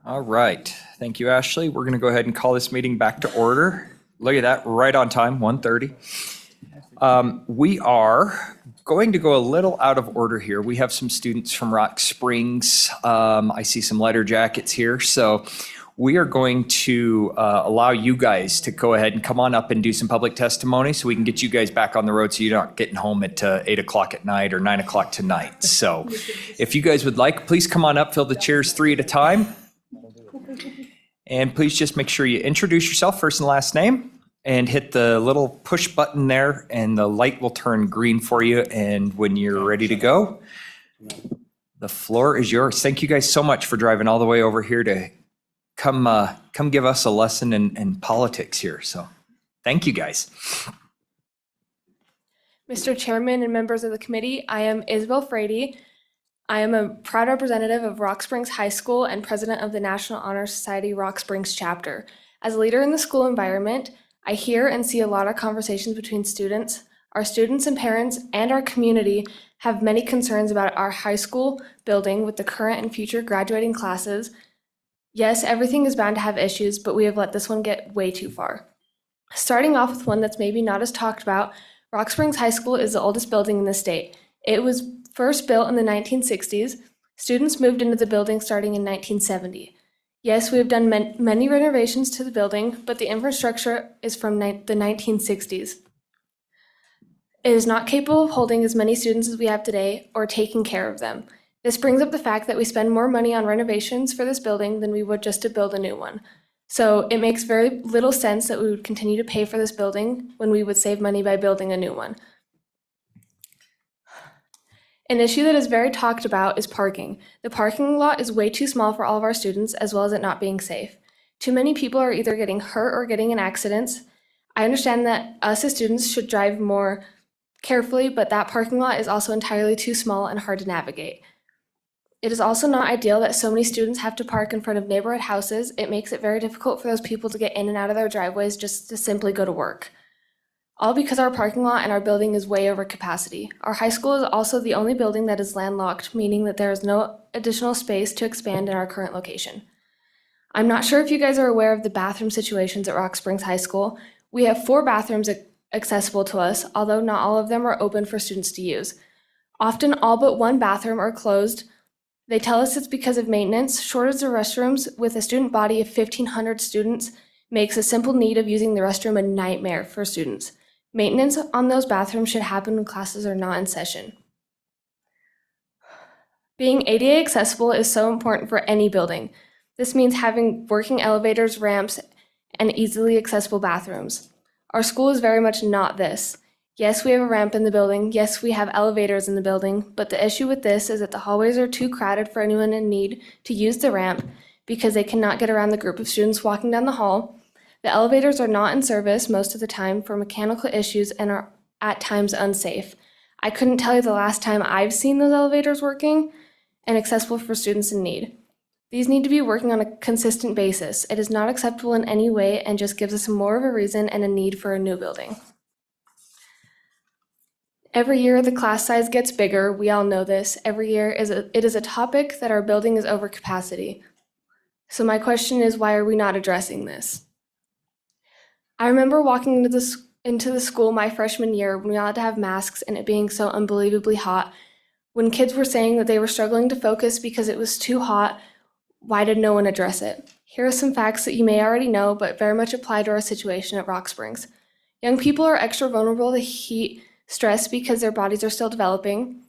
All right. Thank you, Ashley. We're going to go ahead and call this meeting back to order. Look at that, right on time, 1:30. We are going to go a little out of order here. We have some students from Rock Springs. I see some letter jackets here. So we are going to allow you guys to go ahead and come on up and do some public testimony so we can get you guys back on the road so you're not getting home at 8 o'clock at night or 9 o'clock tonight. So if you guys would like, please come on up, fill the chairs 3 at a time. And please just make sure you introduce yourself, first and last name, and hit the little push button there, and the light will turn green for you. And when you're ready to go, the floor is yours. Thank you guys so much for driving all the way over here to come give us a lesson in politics here. So thank you guys. Mr. Chairman and members of the committee, I am Isabel Frady. I am a proud representative of Rock Springs High School and president of the National Honor Society Rock Springs chapter. As a leader in the school environment, I hear and see a lot of conversations between students. Our students and parents and our community have many concerns about our high school building with the current and future graduating classes. Yes, everything is bound to have issues, but we have let this one get way too far. Starting off with one that's maybe not as talked about, Rock Springs High School is the oldest building in the state. It was first built in the 1960s. Students moved into the building starting in 1970. Yes, we have done many renovations to the building, but the infrastructure is from the 1960s. It is not capable of holding as many students as we have today or taking care of them. This brings up the fact that we spend more money on renovations for this building than we would just to build a new one. So it makes very little sense that we would continue to pay for this building when we would save money by building a new one. An issue that is very talked about is parking. The parking lot is way too small for all of our students, as well as it not being safe. Too many people are either getting hurt or getting in accidents. I understand that us as students should drive more carefully, but that parking lot is also entirely too small and hard to navigate. It is also not ideal that so many students have to park in front of neighborhood houses. It makes it very difficult for those people to get in and out of their driveways just to simply go to work. All because our parking lot and our building is way over capacity. Our high school is also the only building that is landlocked, meaning that there is no additional space to expand in our current location. I'm not sure if you guys are aware of the bathroom situations at Rock Springs High School. We have 4 bathrooms accessible to us, although not all of them are open for students to use. Often all but one bathroom are closed. They tell us it's because of maintenance. Shortage of restrooms with a student body of 1,500 students makes a simple need of using the restroom a nightmare for students. Maintenance on those bathrooms should happen when classes are not in session. Being ADA accessible is so important for any building. This means having working elevators, ramps, and easily accessible bathrooms. Our school is very much not this. Yes, we have a ramp in the building. Yes, we have elevators in the building, but the issue with this is that the hallways are too crowded for anyone in need to use the ramp because they cannot get around the group of students walking down the hall. The elevators are not in service most of the time for mechanical issues and are at times unsafe. I couldn't tell you the last time I've seen those elevators working and accessible for students in need. These need to be working on a consistent basis. It is not acceptable in any way and just gives us more of a reason and a need for a new building. Every year the class size gets bigger. We all know this. Every year it is a topic that our building is over capacity. So my question is, why are we not addressing this? I remember walking into the school my freshman year when we all had to have masks and it being so unbelievably hot. When kids were saying that they were struggling to focus because it was too hot, why did no one address it? Here are some facts that you may already know, but very much apply to our situation at Rock Springs. Young people are extra vulnerable to heat stress because their bodies are still developing.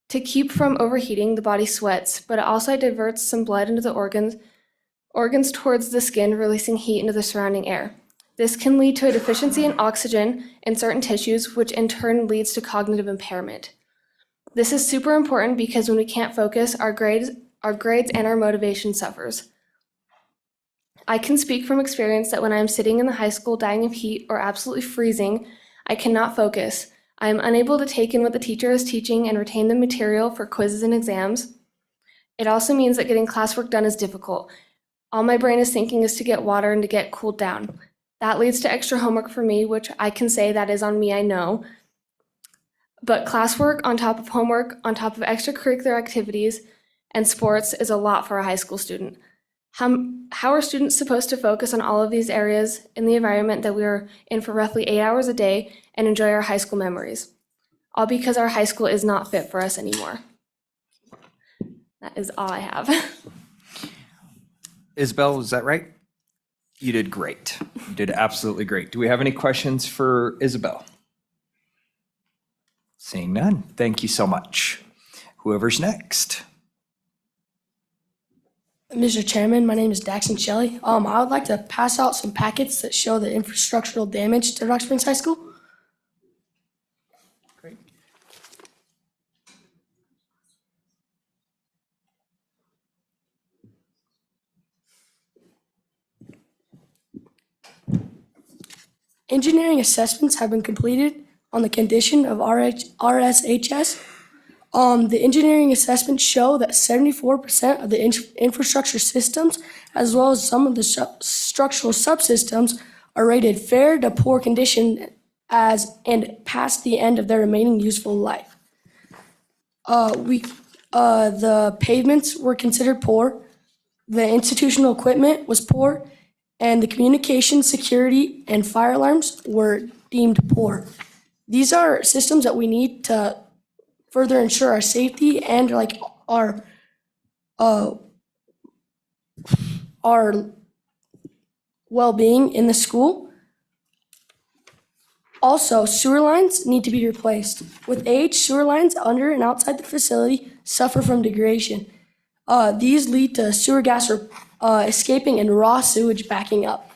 To keep from overheating, the body sweats, but it also diverts some blood into the organs towards the skin, releasing heat into the surrounding air. This can lead to a deficiency in oxygen in certain tissues, which in turn leads to cognitive impairment. This is super important because when we can't focus, our grades and our motivation suffers. I can speak from experience that when I am sitting in the high school dying of heat or absolutely freezing, I cannot focus. I am unable to take in what the teacher is teaching and retain the material for quizzes and exams. It also means that getting classwork done is difficult. All my brain is thinking is to get water and to get cooled down. That leads to extra homework for me, which I can say that is on me, I know. But classwork on top of homework, on top of extracurricular activities and sports is a lot for a high school student. How are students supposed to focus on all of these areas in the environment that we are in for roughly 8 hours a day and enjoy our high school memories? All because our high school is not fit for us anymore. That is all I have. Isabel, is that right? You did great. You did absolutely great. Do we have any questions for Isabel? Seeing none. Thank you so much. Whoever's next. Mr. Chairman, my name is Daxon Shelley. I would like to pass out some packets that show the infrastructural damage to Rock Springs High School. Great. Engineering assessments have been completed on the condition of RSHS. The engineering assessments show that 74% of the infrastructure systems, as well as some of the structural subsystems, are rated fair to poor condition and past the end of their remaining useful life. The pavements were considered poor, the institutional equipment was poor, and the communication, security, and fire alarms were deemed poor. These are systems that we need to further ensure our safety and our well-being in the school. Also, sewer lines need to be replaced. With age, sewer lines under and outside the facility suffer from degradation. These lead to sewer gas escaping and raw sewage backing up.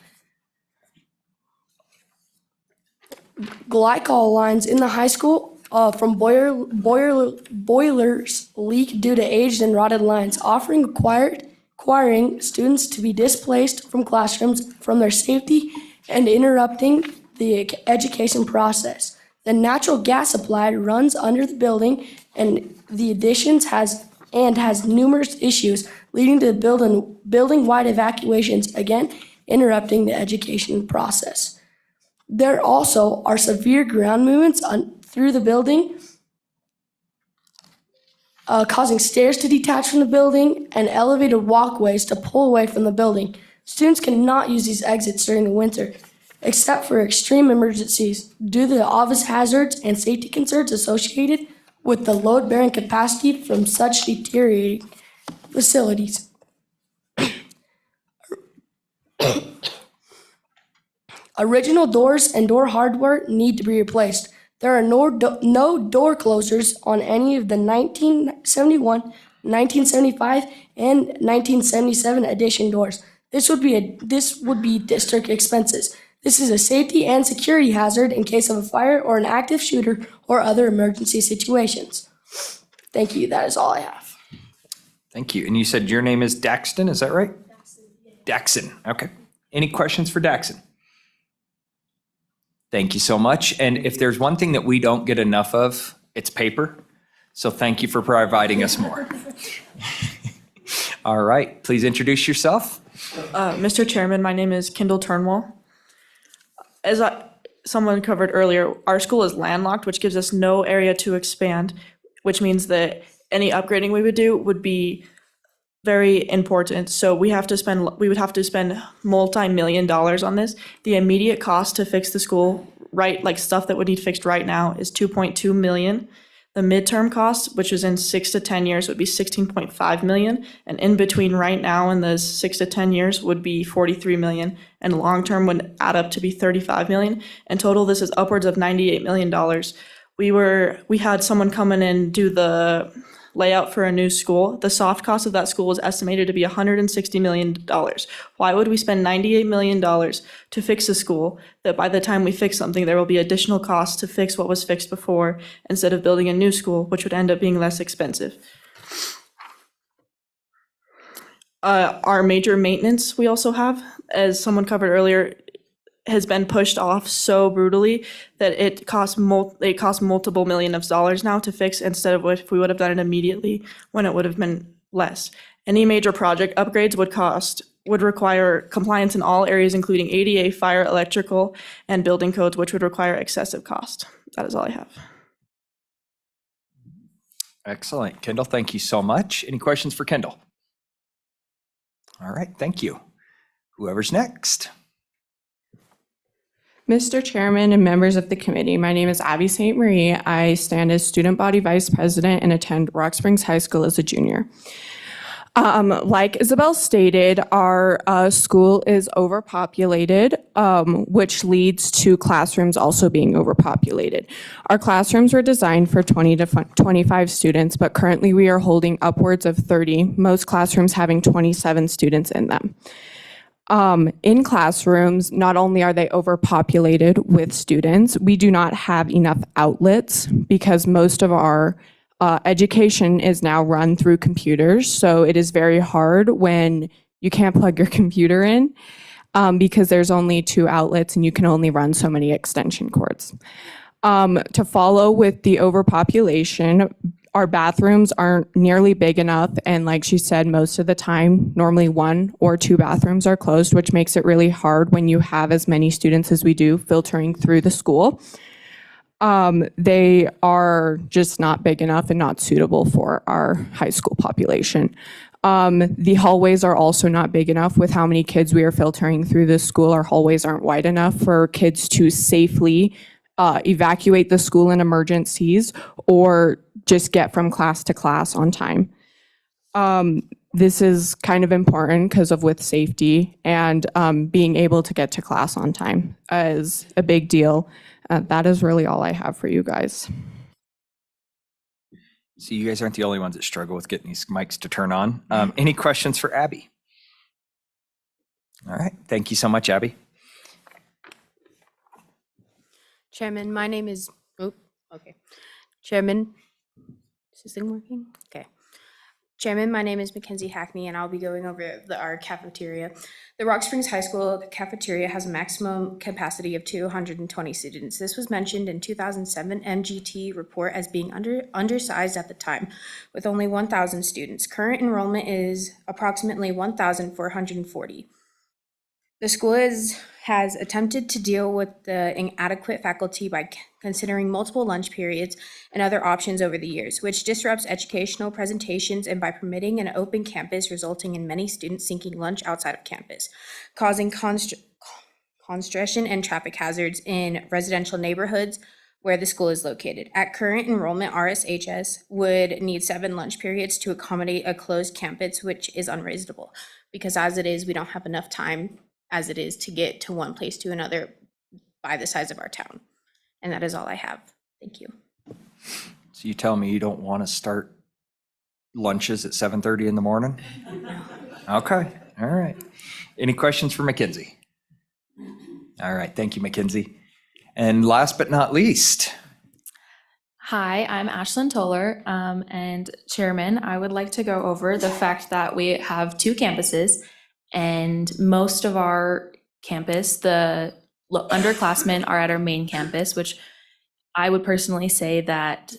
Glycol lines in the high school from boilers leak due to aged and rotted lines, requiring students to be displaced from classrooms from their safety and interrupting the education process. The natural gas supply runs under the building, and the additions has numerous issues, leading to building-wide evacuations, again interrupting the education process. There also are severe ground movements through the building, causing stairs to detach from the building and elevated walkways to pull away from the building. Students cannot use these exits during the winter, except for extreme emergencies, due to the obvious hazards and safety concerns associated with the load-bearing capacity from such deteriorating facilities. Original doors and door hardware need to be replaced. There are no door closers on any of the 1971, 1975, and 1977 edition doors. This would be district expenses. This is a safety and security hazard in case of a fire or an active shooter or other emergency situations. Thank you. That is all I have. Thank you. And you said your name is Daxton, is that right? Daxon. Okay. Any questions for Daxon? Thank you so much. And if there's one thing that we don't get enough of, it's paper. So thank you for providing us more. All right, please introduce yourself. Mr. Chairman, my name is Kendall Turnwall. As someone covered earlier, our school is landlocked, which gives us no area to expand, which means that any upgrading we would do would be very important. So we would have to spend multi-million dollars on this. The immediate cost to fix the school, stuff that would need fixed right now, is $2.2 million. The midterm cost, which is in 6 to 10 years, would be $16.5 million. And in between right now and those 6 to 10 years would be $43 million. And long term would add up to be $35 million. In total, this is upwards of $98 million. We had someone come in and do the layout for a new school. The soft cost of that school is estimated to be $160 million. Why would we spend $98 million to fix a school that by the time we fix something, there will be additional costs to fix what was fixed before instead of building a new school, which would end up being less expensive? Our major maintenance we also have, as someone covered earlier, has been pushed off so brutally that it costs multiple millions of dollars now to fix, instead of if we would have done it immediately when it would have been less. Any major project upgrades would require compliance in all areas, including ADA, fire, electrical, and building codes, which would require excessive cost. That is all I have. Excellent. Kendall, thank you so much. Any questions for Kendall? All right, thank you. Whoever's next. Mr. Chairman and members of the committee, my name is Abby St. Marie. I stand as student body vice president and attend Rock Springs High School as a junior. Like Isabel stated, our school is overpopulated, which leads to classrooms also being overpopulated. Our classrooms were designed for 20 to 25 students, but currently we are holding upwards of 30, most classrooms having 27 students in them. In classrooms, not only are they overpopulated with students, we do not have enough outlets because most of our education is now run through computers. So it is very hard when you can't plug your computer in because there's only 2 outlets and you can only run so many extension cords. To follow with the overpopulation, our bathrooms aren't nearly big enough, and like she said, most of the time, normally 1 or 2 bathrooms are closed, which makes it really hard when you have as many students as we do filtering through the school. They are just not big enough and not suitable for our high school population. The hallways are also not big enough with how many kids we are filtering through the school. Our hallways aren't wide enough for kids to safely evacuate the school in emergencies or just get from class to class on time. This is kind of important because of with safety and being able to get to class on time is a big deal. That is really all I have for you guys. So you guys aren't the only ones that struggle with getting these mics to turn on. Any questions for Abby? All right, thank you so much, Abby. Chairman, my name is, Chairman, is this thing working? Okay. Chairman, my name is Mackenzie Hackney, and I'll be going over our cafeteria. The Rock Springs High School cafeteria has a maximum capacity of 220 students. This was mentioned in 2007 MGT report as being undersized at the time, with only 1,000 students. Current enrollment is approximately 1,440. The school has attempted to deal with the inadequate faculty by considering multiple lunch periods and other options over the years, which disrupts educational presentations, and by permitting an open campus, resulting in many students seeking lunch outside of campus, causing congestion and traffic hazards in residential neighborhoods where the school is located. At current enrollment, RSHS would need 7 lunch periods to accommodate a closed campus, which is unreasonable, because as it is, we don't have enough time as it is to get to one place to another by the size of our town. And that is all I have. Thank you. So you tell me you don't want to start lunches at 7:30 in the morning? Okay, all right. Any questions for Mackenzie? All right, thank you, Mackenzie. And last but not least, Hi, I'm Ashlyn Toller, and Chairman. I would like to go over the fact that we have 2 campuses, and most of our campus, the underclassmen are at our main campus, which I would personally say that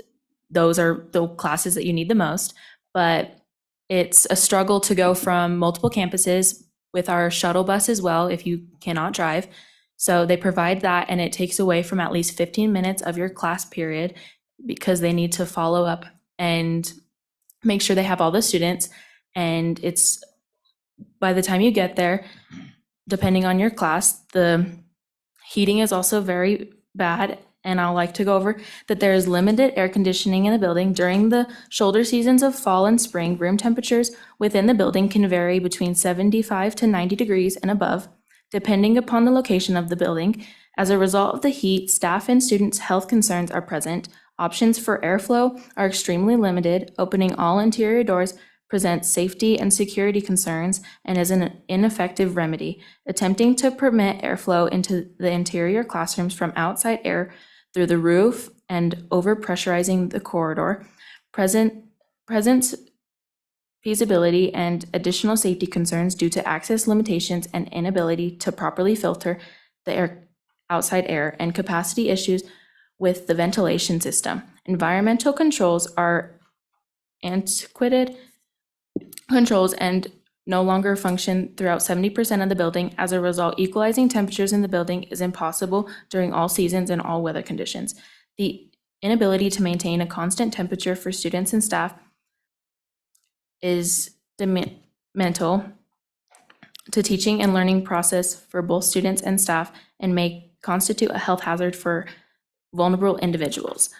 those are the classes that you need the most, but it's a struggle to go from multiple campuses with our shuttle bus as well if you cannot drive. So they provide that, and it takes away from at least 15 minutes of your class period because they need to follow up and make sure they have all the students. And it's by the time you get there, depending on your class, the heating is also very bad. And I'll like to go over that there is limited air conditioning in the building. During the shoulder seasons of fall and spring, room temperatures within the building can vary between 75 to 90 degrees and above, depending upon the location of the building. As a result of the heat, staff and students' health concerns are present. Options for airflow are extremely limited. Opening all interior doors presents safety and security concerns and is an ineffective remedy. Attempting to permit airflow into the interior classrooms from outside air through the roof and overpressurizing the corridor presents feasibility and additional safety concerns due to access limitations and inability to properly filter the outside air, and capacity issues with the ventilation system. Environmental controls are antiquated controls and no longer function throughout 70% of the building. As a result, equalizing temperatures in the building is impossible during all seasons and all weather conditions. The inability to maintain a constant temperature for students and staff is detrimental to teaching and learning process for both students and staff and may constitute a health hazard for vulnerable individuals.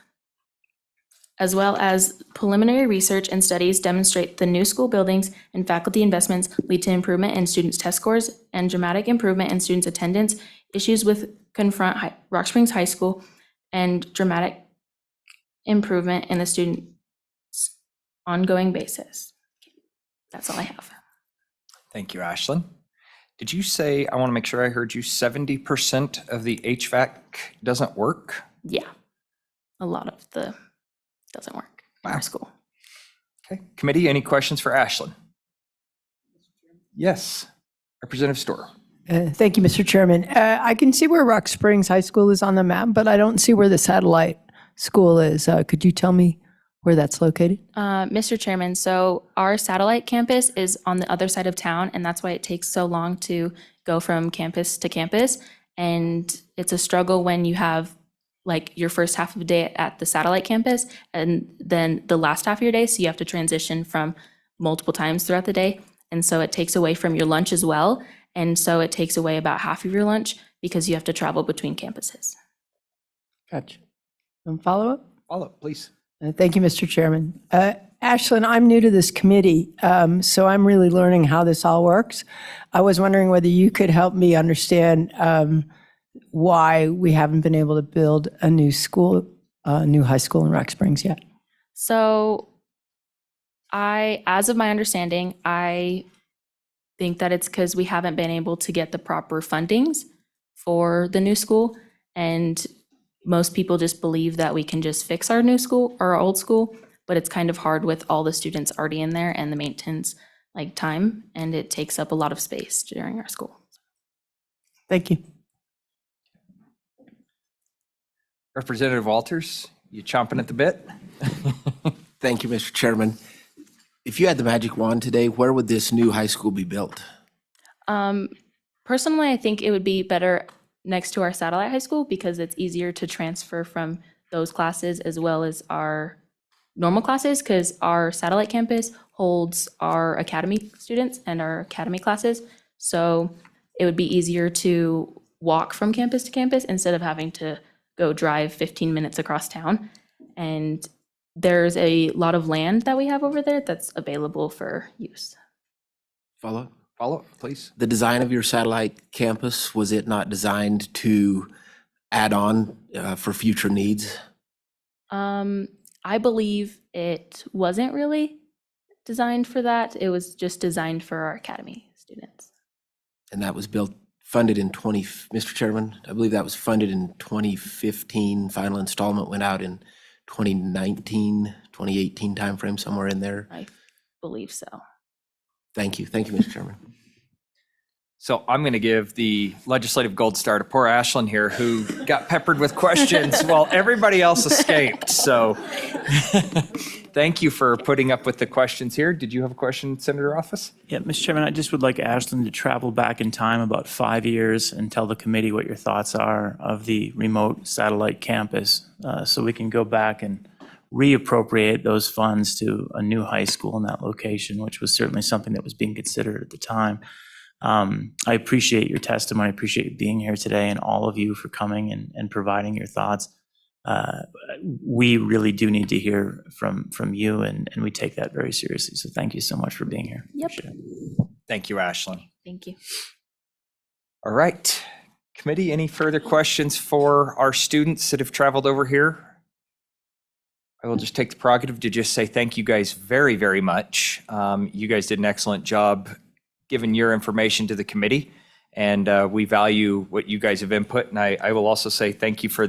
As well as preliminary research and studies demonstrate the new school buildings and faculty investments lead to improvement in students' test scores and dramatic improvement in students' attendance. Issues with confront Rock Springs High School and dramatic improvement in the students' ongoing basis. That's all I have. Thank you, Ashlyn. Did you say, I want to make sure I heard you, 70% of the HVAC doesn't work? Yeah, a lot of the doesn't work in our school. Okay. Committee, any questions for Ashlyn? Yes. Representative Storer. Thank you, Mr. Chairman. I can see where Rock Springs High School is on the map, but I don't see where the satellite school is. Could you tell me where that's located? Mr. Chairman, so our satellite campus is on the other side of town, and that's why it takes so long to go from campus to campus. And it's a struggle when you have like your first half of the day at the satellite campus and then the last half of your day. So you have to transition from multiple times throughout the day. And so it takes away from your lunch as well. And so it takes away about half of your lunch because you have to travel between campuses. Gotcha. Follow-up? Follow up, please. Thank you, Mr. Chairman. Ashlyn, I'm new to this committee, so I'm really learning how this all works. I was wondering whether you could help me understand why we haven't been able to build a new school, new high school in Rock Springs yet. So as of my understanding, I think that it's because we haven't been able to get the proper fundings for the new school. And most people just believe that we can just fix our new school or our old school, but it's kind of hard with all the students already in there and the maintenance like time, and it takes up a lot of space during our school. Thank you. Representative Walters, you chomping at the bit? Thank you, Mr. Chairman. If you had the magic wand today, where would this new high school be built? Personally, I think it would be better next to our satellite high school because it's easier to transfer from those classes as well as our normal classes, because our satellite campus holds our academy students and our academy classes. So it would be easier to walk from campus to campus instead of having to go drive 15 minutes across town. And there's a lot of land that we have over there that's available for use. Follow? Follow up, please. The design of your satellite campus, was it not designed to add on for future needs? I believe it wasn't really designed for that. It was just designed for our academy students. And that was funded in Mr. Chairman, I believe that was funded in 2015. Final installment went out in 2019, 2018 timeframe, somewhere in there. I believe so. Thank you. Thank you, Mr. Chairman. So I'm going to give the legislative gold star to poor Ashlyn here, who got peppered with questions while everybody else escaped. So thank you for putting up with the questions here. Did you have a question, Senator Office? Yeah, Mr. Chairman, I just would like Ashlyn to travel back in time about 5 years and tell the committee what your thoughts are of the remote satellite campus, so we can go back and reappropriate those funds to a new high school in that location, which was certainly something that was being considered at the time. I appreciate your testimony. I appreciate you being here today and all of you for coming and providing your thoughts. We really do need to hear from you, and we take that very seriously. So thank you so much for being here. Yep. Appreciate it. Thank you, Ashlyn. Thank you. All right. Committee, any further questions for our students that have traveled over here? I will just take the prerogative to just say thank you guys very, very much. You guys did an excellent job giving your information to the committee, and we value what you guys have input. And I will also say thank you for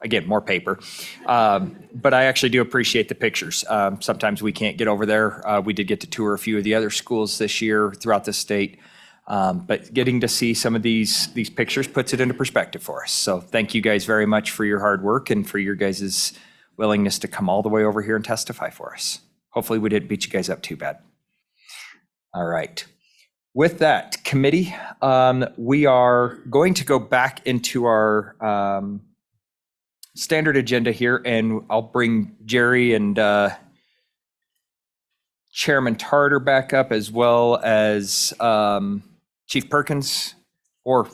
again, more paper. But I actually do appreciate the pictures. Sometimes we can't get over there. We did get to tour a few of the other schools this year throughout the state. But getting to see some of these pictures puts it into perspective for us. So thank you guys very much for your hard work and for your guys' willingness to come all the way over here and testify for us. Hopefully we didn't beat you guys up too bad. All right. With that, committee, we are going to go back into our standard agenda here, and I'll bring Jerry and Chairman Tarter back up, as well as Chief Perkins, or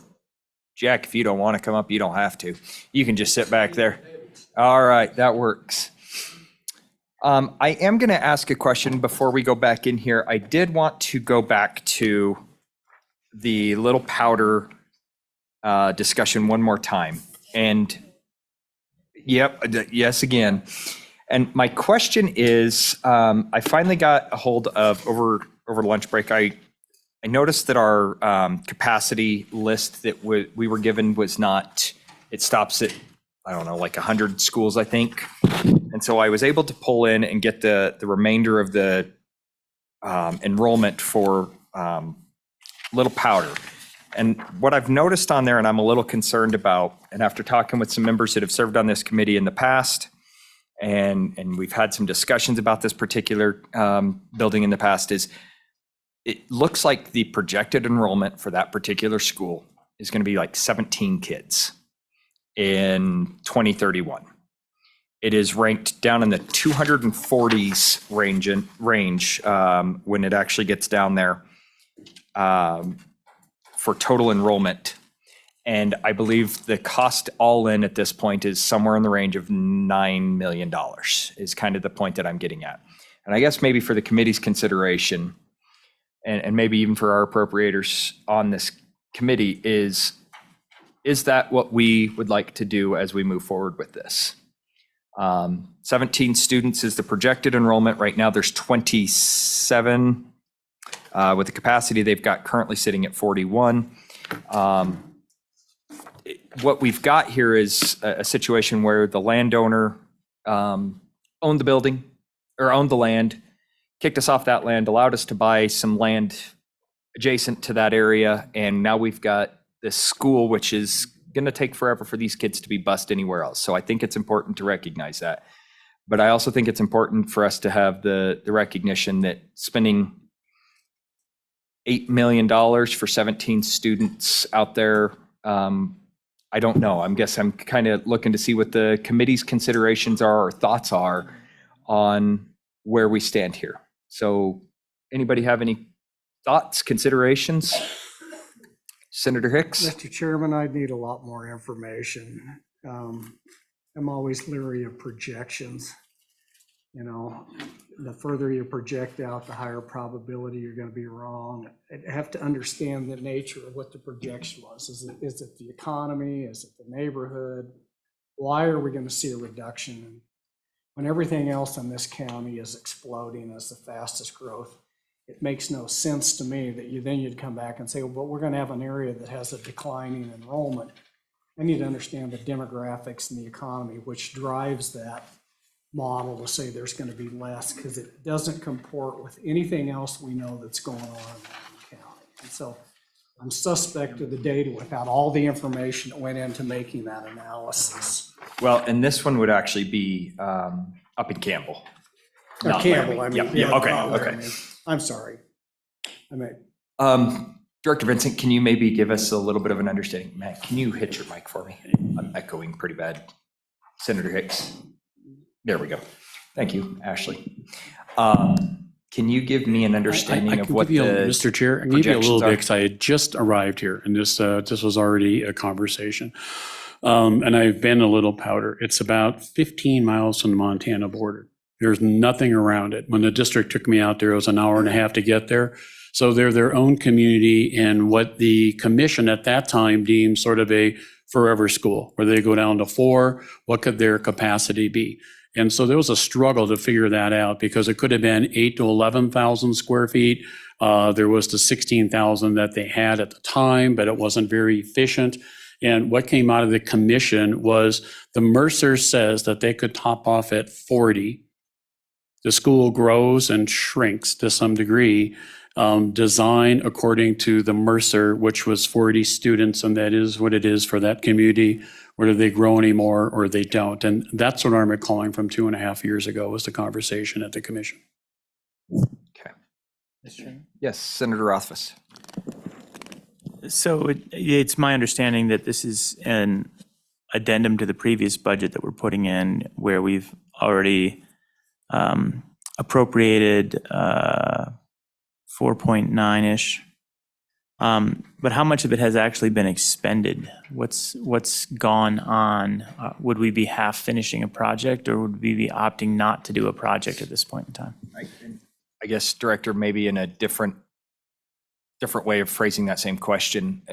Jack, if you don't want to come up, you don't have to. You can just sit back there. All right, that works. I am going to ask a question before we go back in here. I did want to go back to the little powder discussion one more time. And yes, again. And my question is, I finally got a hold of, over lunch break, I noticed that our capacity list that we were given was not, it stops at, I don't know, like 100 schools, I think. And so I was able to pull in and get the remainder of the enrollment for Little Powder. And what I've noticed on there, and I'm a little concerned about, and after talking with some members that have served on this committee in the past, and we've had some discussions about this particular building in the past, is it looks like the projected enrollment for that particular school is going to be like 17 kids in 2031. It is ranked down in the 240s range when it actually gets down there for total enrollment. And I believe the cost all in at this point is somewhere in the range of $9 million is kind of the point that I'm getting at. And I guess maybe for the committee's consideration, and maybe even for our appropriators on this committee, is that what we would like to do as we move forward with this? 17 students is the projected enrollment. Right now there's 27 with the capacity they've got currently sitting at 41. What we've got here is a situation where the landowner owned the building, or owned the land, kicked us off that land, allowed us to buy some land adjacent to that area, and now we've got this school, which is going to take forever for these kids to be bused anywhere else. So I think it's important to recognize that. But I also think it's important for us to have the recognition that spending $8 million for 17 students out there, I don't know. I guess I'm kind of looking to see what the committee's considerations are or thoughts are on where we stand here. So anybody have any thoughts, considerations? Senator Hicks? Mr. Chairman, I'd need a lot more information. I'm always leery of projections. You know, the further you project out, the higher probability you're going to be wrong. I have to understand the nature of what the projection was. Is it the economy? Is it the neighborhood? Why are we going to see a reduction when everything else in this county is exploding as the fastest growth? It makes no sense to me that you'd come back and say, well, we're going to have an area that has a declining enrollment. I need to understand the demographics and the economy, which drives that model to say there's going to be less, because it doesn't comport with anything else we know that's going on in the county. And so I'm suspect of the data without all the information that went into making that analysis. Well, and this one would actually be up in Campbell. Or Not Campbell, Laramie. I mean. Yeah, okay, not okay. Laramie. I'm sorry. I mean, Director Vincent, can you maybe give us a little bit of an understanding? Matt, can you hit your mic for me? I'm echoing pretty bad. Senator Hicks. There we go. Thank you, Ashley. Can you give me an understanding of what the Mr. Chair, I can give you a little projections bit are? because I had just arrived here and this was already a conversation. And I've been a Little Powder. It's about 15 miles from the Montana border. There's nothing around it. When the district took me out there, it was an hour and a half to get there. So they're their own community and what the commission at that time deemed sort of a forever school, where they go down to 4, what could their capacity be? And so there was a struggle to figure that out because it could have been 8 to 11,000 square feet. There was the 16,000 that they had at the time, but it wasn't very efficient. And what came out of the commission was the Mercer says that they could top off at 40. The school grows and shrinks to some degree. Design according to the Mercer, which was 40 students, and that is what it is for that community, whether they grow anymore or they don't. And that's what I'm recalling from 2.5 years ago was the conversation at the commission. Okay. Yes, Senator Rothfuss. So it's my understanding that this is an addendum to the previous budget that we're putting in, where we've already appropriated 4.9-ish But how much of it has actually been expended? What's gone on? Would we be half finishing a project, or would we be opting not to do a project at this point in time? I guess, Director, maybe in a different way of phrasing that same question,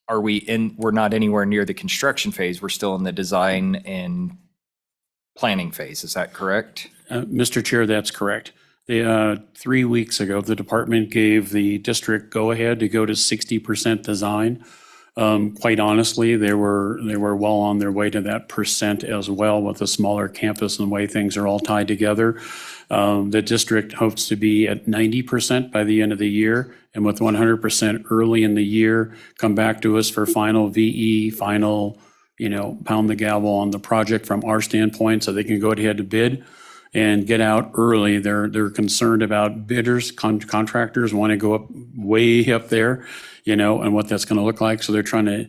we're not anywhere near the construction phase, we're still in the design and planning phase, is that correct? Mr. Chair, that's correct. 3 weeks ago, the department gave the district go-ahead to go to 60% design. Quite honestly, they were well on their way to that percent as well with a smaller campus and the way things are all tied together. The district hopes to be at 90% by the end of the year, and with 100% early in the year, come back to us for final VE, final, pound the gavel on the project from our standpoint so they can go ahead to bid and get out early. They're concerned about bidders, contractors want to go up way up there, and what that's going to look like. So they're trying to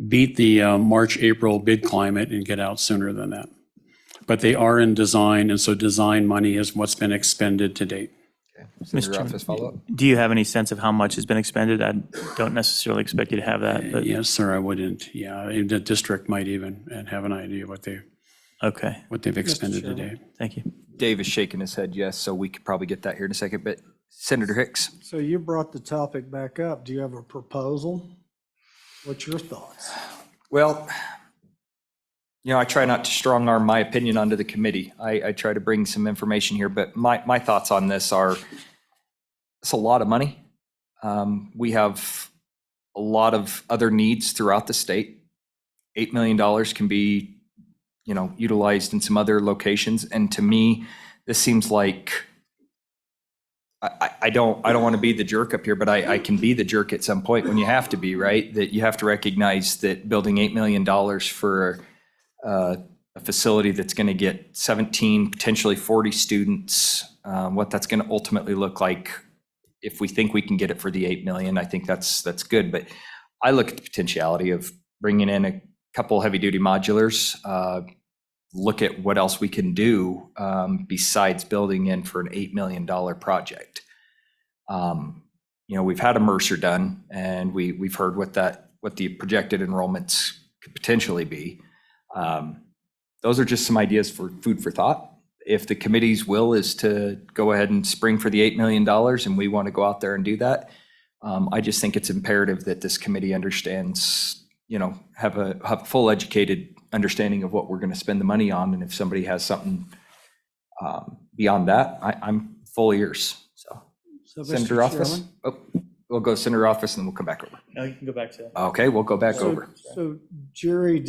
beat the March, April bid climate and get out sooner than that. But they are in design, and so design money is what's been expended to date. Senator Office follow-up? Do you have any sense of how much has been expended? I don't necessarily expect you to have that, but. Yes, sir, I wouldn't. Yeah, the district might even have an idea what they've expended to date. Thank you. Dave is shaking his head yes, so we could probably get that here in a second, but Senator Hicks? So you brought the topic back up. Do you have a proposal? What's your thoughts? Well, I try not to strong arm my opinion onto the committee. I try to bring some information here, but my thoughts on this are, it's a lot of money. We have a lot of other needs throughout the state. $8 million can be, utilized in some other locations. And to me, this seems like, I don't want to be the jerk up here, but I can be the jerk at some point when you have to be, right? That you have to recognize that building $8 million for a facility that's going to get 17, potentially 40 students, what that's going to ultimately look like. If we think we can get it for the 8 million, I think that's good. But I look at the potentiality of bringing in a couple heavy duty modulars, look at what else we can do besides building in for an $8 million project. We've had a Mercer done, and we've heard what the projected enrollments could potentially be. Those are just some ideas for food for thought. If the committee's will is to go ahead and spring for the $8 million and we want to go out there and do that, I just think it's imperative that this committee understands, have a full educated understanding of what we're going to spend the money on. And if somebody has something beyond that, I'm full ears. So Senator Office? Oh, we'll go Senator Office and then we'll come back over. No, you can go back to. Okay, we'll go back over. So Jerry,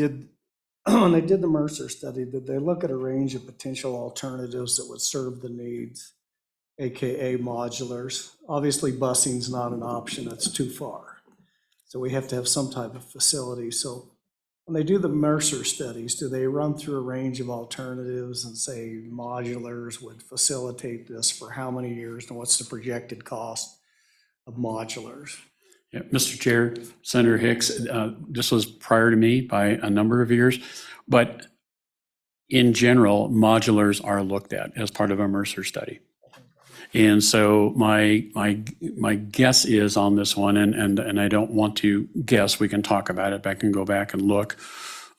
when they did the Mercer study, did they look at a range of potential alternatives that would serve the needs, AKA modulars? Obviously, busing's not an option, that's too far. So we have to have some type of facility. So when they do the Mercer studies, do they run through a range of alternatives and say modulars would facilitate this for how many years, and what's the projected cost of modulars? Yeah, Mr. Chair, Senator Hicks, this was prior to me by a number of years, but in general, modulars are looked at as part of a Mercer study. And so my guess is on this one, and I don't want to guess, we can talk about it, but I can go back and look,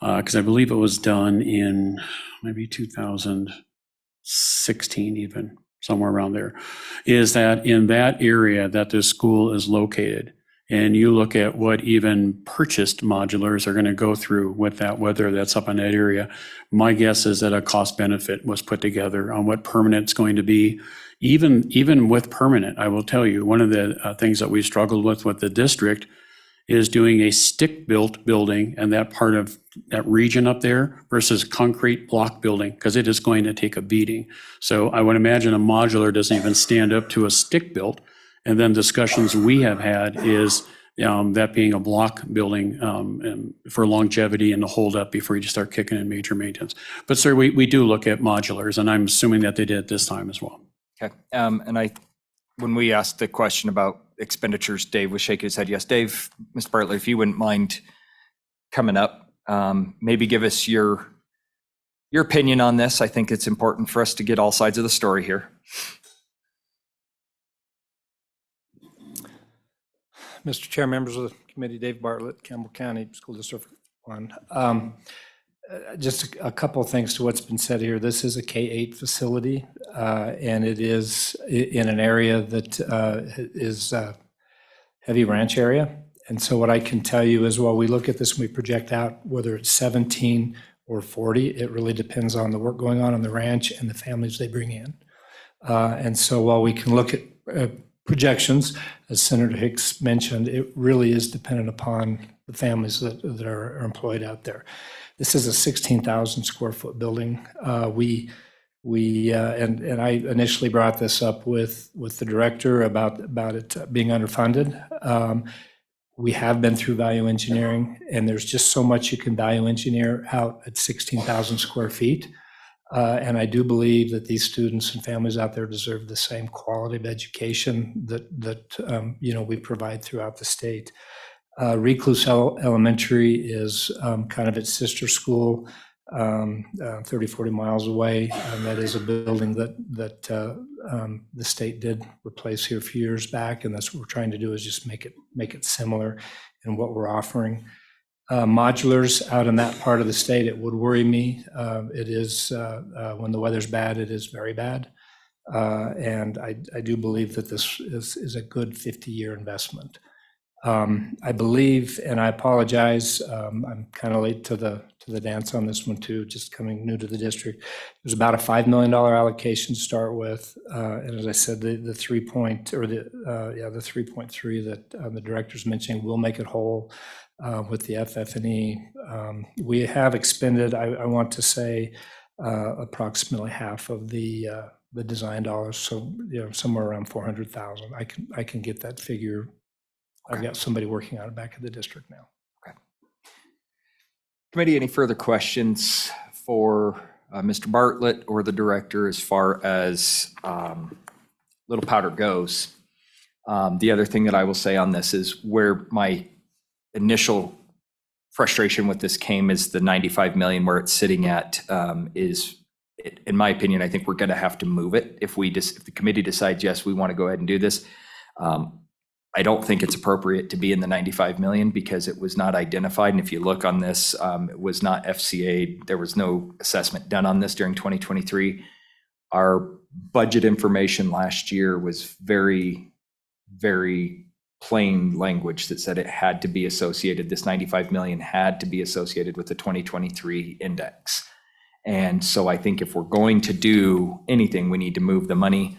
because I believe it was done in maybe 2016 even, somewhere around there, is that in that area that this school is located, and you look at what even purchased modulars are going to go through with that, whether that's up in that area, my guess is that a cost benefit was put together on what permanent's going to be. Even with permanent, I will tell you, one of the things that we struggled with the district is doing a stick-built building and that part of that region up there versus concrete block building, because it is going to take a beating. So I would imagine a modular doesn't even stand up to a stick-built. And then discussions we have had is that being a block building for longevity and to hold up before you just start kicking in major maintenance. But sir, we do look at modulars, and I'm assuming that they did this time as well. Okay, when we asked the question about expenditures, Dave was shaking his head yes. Dave, Mr. Bartlett, if you wouldn't mind coming up, maybe give us your opinion on this. I think it's important for us to get all sides of the story here. Mr. Chair, members of the committee, Dave Bartlett, Campbell County School District 1. Just a couple of things to what's been said here. This is a K-8 facility, and it is in an area that is heavy ranch area. And so what I can tell you is while we look at this and we project out whether it's 17 or 40, it really depends on the work going on the ranch and the families they bring in. And so while we can look at projections, as Senator Hicks mentioned, it really is dependent upon the families that are employed out there. This is a 16,000 square foot building. And I initially brought this up with the director about it being underfunded. We have been through value engineering, and there's just so much you can value engineer out at 16,000 square feet. And I do believe that these students and families out there deserve the same quality of education that we provide throughout the state. Recluse Elementary is kind of its sister school, 30, 40 miles away. And that is a building that the state did replace here a few years back. And that's what we're trying to do is just make it similar in what we're offering. Modulars out in that part of the state, it would worry me. It is, when the weather's bad, it is very bad. And I do believe that this is a good 50-year investment. I believe, and I apologize, I'm kind of late to the dance on this one too, just coming new to the district. There's about a $5 million allocation to start with. And as I said, the 3.3 that the director's mentioning will make it whole. With the FF&E. We have expended, I want to say, approximately half of the design dollars, so somewhere around 400,000. I can get that figure. Okay. I've got somebody working on it back at the district now. Okay. Committee, any further questions for Mr. Bartlett or the director as far as Little Powder goes? The other thing that I will say on this is where my initial frustration with this came is the 95 million where it's sitting at is, in my opinion, I think we're going to have to move it if the committee decides, yes, we want to go ahead and do this. I don't think it's appropriate to be in the 95 million because it was not identified. And if you look on this, it was not FCA. There was no assessment done on this during 2023. Our budget information last year was very, very plain language that said it had to be associated, this 95 million had to be associated with the 2023 index. And so I think if we're going to do anything, we need to move the money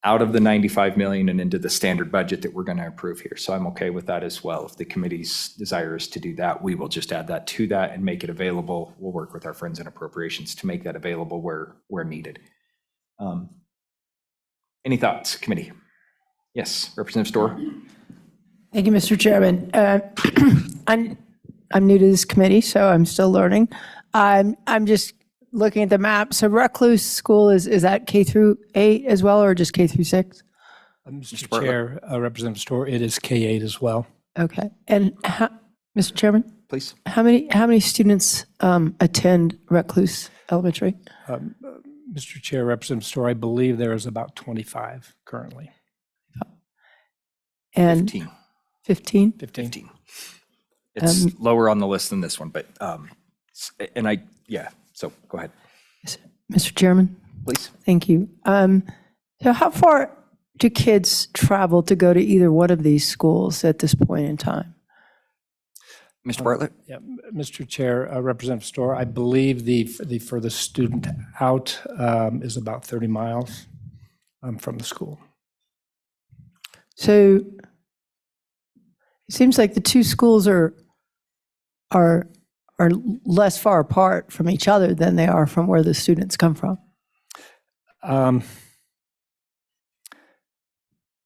out of the 95 million and into the standard budget that we're going to approve here. So I'm okay with that as well. If the committee's desire is to do that, we will just add that to that and make it available. We'll work with our friends in appropriations to make that available where needed. Any thoughts, committee? Yes, Representative Storr. Thank you, Mr. Chairman. I'm new to this committee, so I'm still learning. I'm just looking at the map. So Recluse School, is that K through 8 as well, or just K through 6? Mr. Chair, Representative Storr, it is K-8 as well. Okay. And Mr. Chairman? Please. How many students attend Recluse Elementary? Mr. Chair, Representative Storr, I believe there is about 25 currently. And 15. 15? 15. It's lower on the list than this one, but, so go ahead. Mr. Chairman? Please. Thank you. So how far do kids travel to go to either one of these schools at this point in time? Mr. Bartlett? Yeah, Mr. Chair, Representative Storr, I believe the furthest student out is about 30 miles from the school. So it seems like the two schools are less far apart from each other than they are from where the students come from.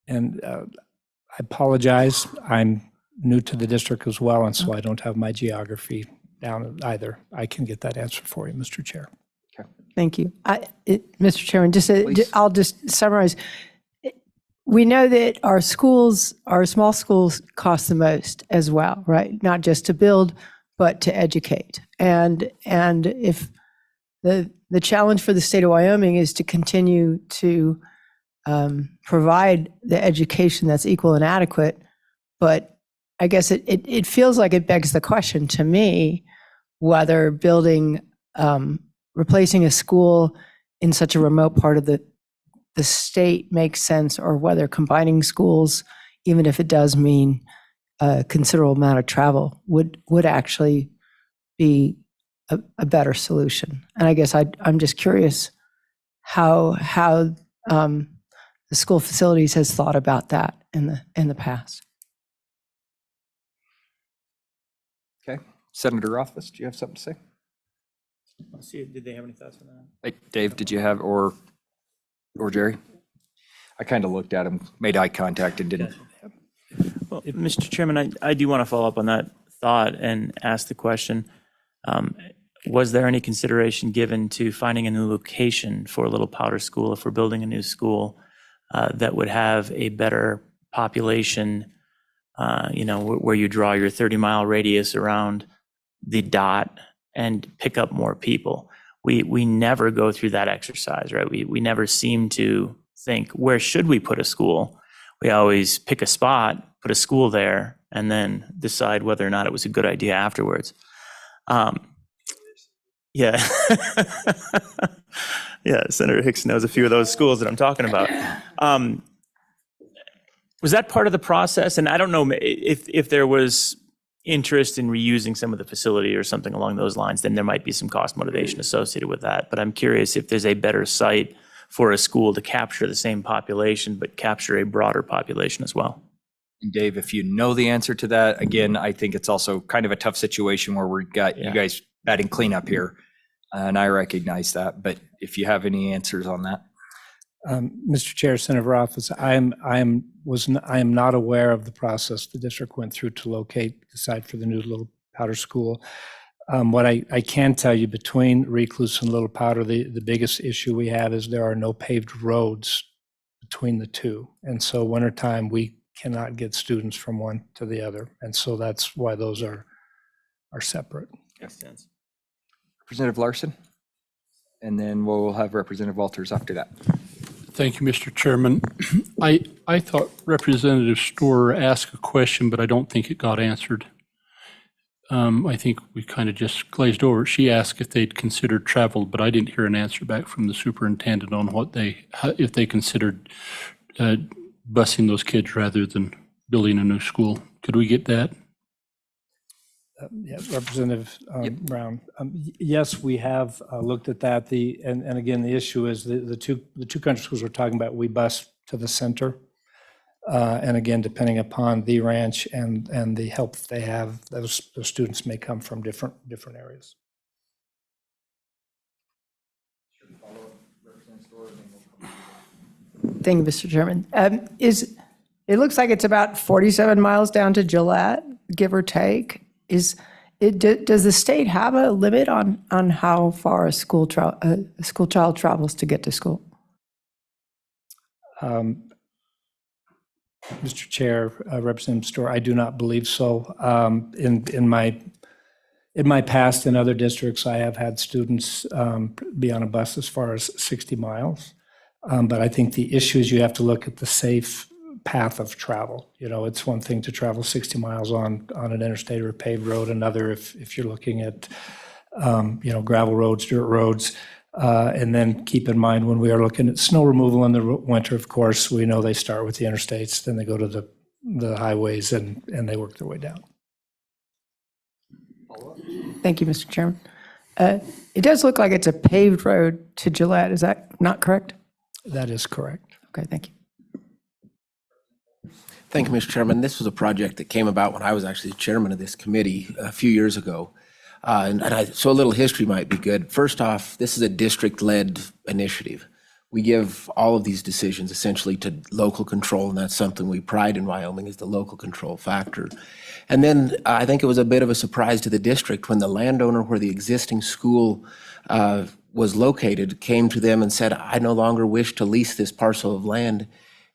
And I apologize, I'm new to the district as well, and so I don't have my geography down either. I can get that answer for you, Mr. Chair. Okay. Thank you. Mr. Chairman, Please. I'll just summarize. We know that our small schools cost the most as well, right? Not just to build, but to educate. And if the challenge for the state of Wyoming is to continue to provide the education that's equal and adequate, but I guess it feels like it begs the question to me whether replacing a school in such a remote part of the state makes sense, or whether combining schools, even if it does mean a considerable amount of travel, would actually be a better solution. And I guess I'm just curious how the school facilities has thought about that in the past. Okay. Senator Rothfuss, do you have something to say? Let's see, did they have any thoughts on that? Hey, Dave, did you have, or Jerry? I kind of looked at him, made eye contact and didn't. Well, Mr. Chairman, I do want to follow up on that thought and ask the question, was there any consideration given to finding a new location for Little Powder School if we're building a new school that would have a better population, where you draw your 30-mile radius around the dot and pick up more people? We never go through that exercise, right? We never seem to think, where should we put a school? We always pick a spot, put a school there, and then decide whether or not it was a good idea afterwards. Yeah. Yeah, Senator Hicks knows a few of those schools that I'm talking about. Was that part of the process? And I don't know if there was interest in reusing some of the facility or something along those lines, then there might be some cost motivation associated with that. But I'm curious if there's a better site for a school to capture the same population, but capture a broader population as well. And Dave, if you know the answer to that, again, I think it's also kind of a tough situation where we've got you guys batting cleanup here, and I recognize that. But if you have any answers on that. Mr. Chair, Senator Office, I am not aware of the process the district went through to locate the site for the new Little Powder School. What I can tell you, between Recluse and Little Powder, the biggest issue we have is there are no paved roads between the two. And so wintertime, we cannot get students from one to the other. And so that's why those are separate. Makes sense. Representative Larson, and then we'll have Representative Walters after that. Thank you, Mr. Chairman. I thought Representative Storer asked a question, but I don't think it got answered. I think we kind of just glazed over. She asked if they'd considered travel, but I didn't hear an answer back from the superintendent on if they considered busing those kids rather than building a new school. Could we get that? Yeah, Representative Brown. Yes, we have looked at that. And again, the issue is the two country schools we're talking about, we bus to the center. And again, depending upon the ranch and the help they have, those students may come from different areas. Thank you, Mr. Chairman. It looks like it's about 47 miles down to Gillette, give or take. Does the state have a limit on how far a school child travels to get to school? Mr. Chair, Representative Storer, I do not believe so. In my past in other districts, I have had students be on a bus as far as 60 miles. But I think the issue is you have to look at the safe path of travel. You know, it's one thing to travel 60 miles on an interstate or a paved road, another if you're looking at, gravel roads, dirt roads. And then keep in mind, when we are looking at snow removal in the winter, of course, we know they start with the interstates, then they go to the highways and they work their way down. Thank you, Mr. Chairman. It does look like it's a paved road to Gillette. Is that not correct? That is correct. Okay, thank you. Thank you, Mr. Chairman. This was a project that came about when I was actually chairman of this committee a few years ago. So a little history might be good. First off, this is a district-led initiative. We give all of these decisions essentially to local control, and that's something we pride in Wyoming, is the local control factor. And then I think it was a bit of a surprise to the district when the landowner where the existing school was located came to them and said, I no longer wish to lease this parcel of land,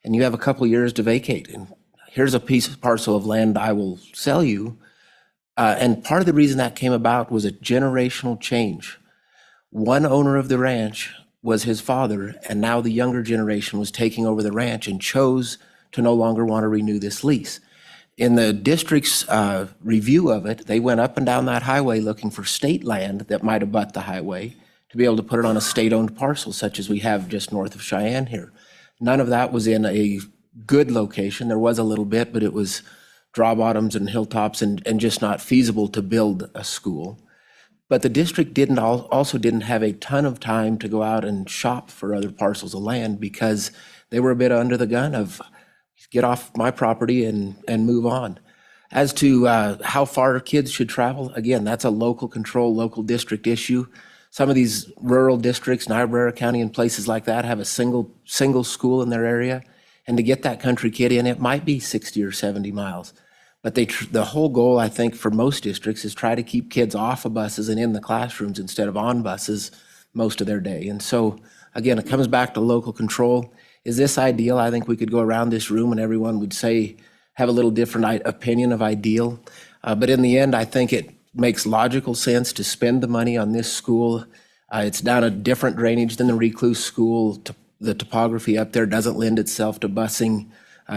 and you have a couple years to vacate. And here's a parcel of land I will sell you. And part of the reason that came about was a generational change. One owner of the ranch was his father, and now the younger generation was taking over the ranch and chose to no longer want to renew this lease. In the district's review of it, they went up and down that highway looking for state land that might abut the highway to be able to put it on a state-owned parcel, such as we have just north of Cheyenne here. None of that was in a good location. There was a little bit, but it was draw bottoms and hilltops and just not feasible to build a school. But the district also didn't have a ton of time to go out and shop for other parcels of land because they were a bit under the gun of get off my property and move on. As to how far kids should travel, again, that's a local control, local district issue. Some of these rural districts, Niobrara County and places like that, have a single school in their area. And to get that country kid in, it might be 60 or 70 miles. But the whole goal, I think, for most districts is try to keep kids off of buses and in the classrooms instead of on buses most of their day. And so, again, it comes back to local control. Is this ideal? I think we could go around this room and everyone would say, have a little different opinion of ideal. But in the end, I think it makes logical sense to spend the money on this school. It's down a different drainage than the Recluse School. The topography up there doesn't lend itself to busing